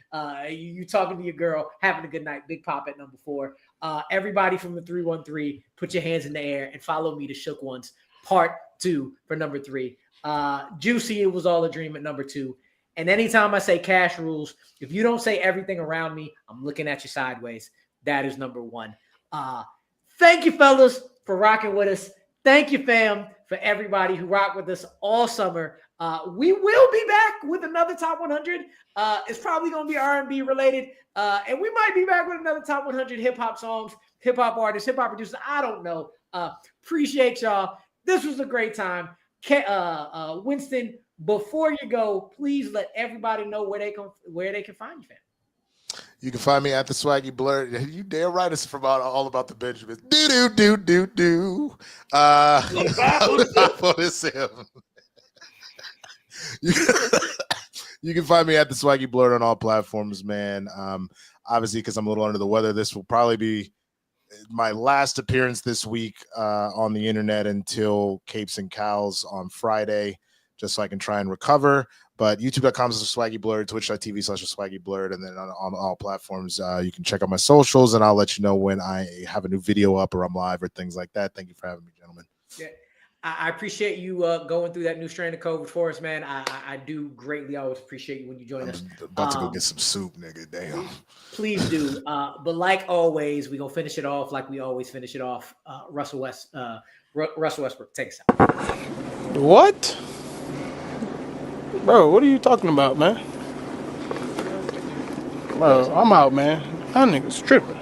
You talking to your girl, having a good night. Big Pop at number 4. Everybody from the 313, put your hands in the air and follow me to Shook Ones, part 2 for number 3. Juicy, It Was All a Dream at number 2. And anytime I say Cash Rules, if you don't say Everything Around Me, I'm looking at you sideways. That is number 1. Thank you, fellas, for rocking with us. Thank you, fam, for everybody who rocked with us all summer. We will be back with another Top 100. It's probably going to be R&B related. And we might be back with another Top 100 hip-hop songs, hip-hop artists, hip-hop producers. I don't know. Appreciate y'all. This was a great time. Winston, before you go, please let everybody know where they can find you, fam. You can find me at the Swaggy Blurred. You damn right, it's from All About the Benjamins. Do. For this him. You can find me at the Swaggy Blurred on all platforms, man. Obviously, because I'm a little under the weather, this will probably be my last appearance this week on the internet until Capes and Cows on Friday, just so I can try and recover. But youtube.com/swaggyblurred, twitch.tv/swaggyblurred, and then on all platforms, you can check out my socials, and I'll let you know when I have a new video up or I'm live or things like that. Thank you for having me, gentlemen. Yeah, I appreciate you going through that new strain of COVID for us, man. I do greatly always appreciate you when you join us. About to go get some soup, nigga. Damn. Please do. But like always, we're going to finish it off like we always finish it off. Russell Westbrook, take us out. What? Bro, what are you talking about, man? Bro, I'm out, man. That nigga's tripping.